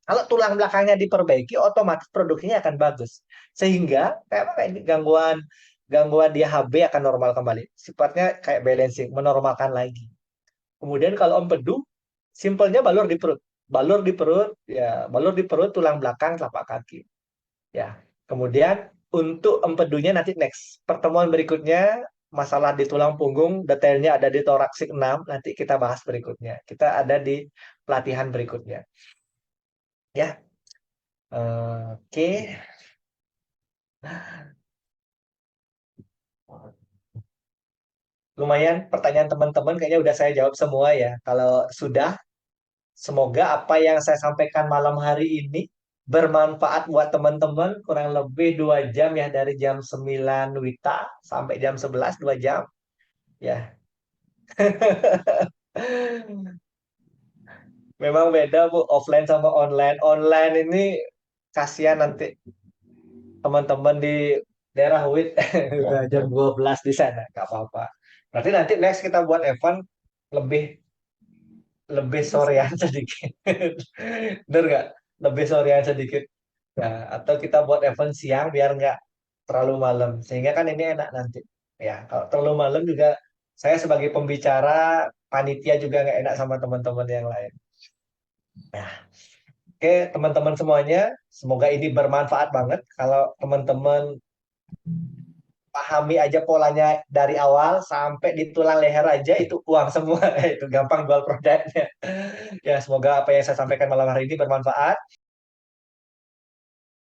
Speaker 2: kalau tulang belakangnya diperbaiki, otomatis produksinya akan bagus. Sehingga kayak apa ini gangguan gangguan dia HB akan normal kembali. Sifatnya kayak balancing, menormalkan lagi. Kemudian kalau empedu, simpelnya balur di perut. Balur di perut, ya, balur di perut tulang belakang telapak kaki. Ya. Kemudian untuk empedunya nanti next. Pertemuan berikutnya masalah di tulang punggung, detailnya ada di toraksik 6, nanti kita bahas berikutnya. Kita ada di pelatihan berikutnya. Ya. Oke. Lumayan pertanyaan teman-teman kayaknya udah saya jawab semua ya. Kalau sudah, semoga apa yang saya sampaikan malam hari ini bermanfaat buat teman-teman. Kurang lebih 2 jam ya, dari jam 9 Wita sampai jam 11, 2 jam. Ya, memang beda Bu, offline sama online. Online ini kasihan nanti teman-teman di daerah WIT udah jam 12 di sana. Gak apa-apa. Berarti nanti next kita buat event lebih lebih sorean sedikit. Bener nggak? Lebih sorean sedikit. Ya, atau kita buat event siang biar nggak terlalu malam. Sehingga kan ini enak nanti. Ya, kalau terlalu malam juga saya sebagai pembicara, panitia juga nggak enak sama teman-teman yang lain. Nah, oke teman-teman semuanya, semoga ini bermanfaat banget. Kalau teman-teman pahami aja polanya dari awal sampai di tulang leher aja itu uang semua. Itu gampang jual produknya. Ya, semoga apa yang saya sampaikan malam hari ini bermanfaat.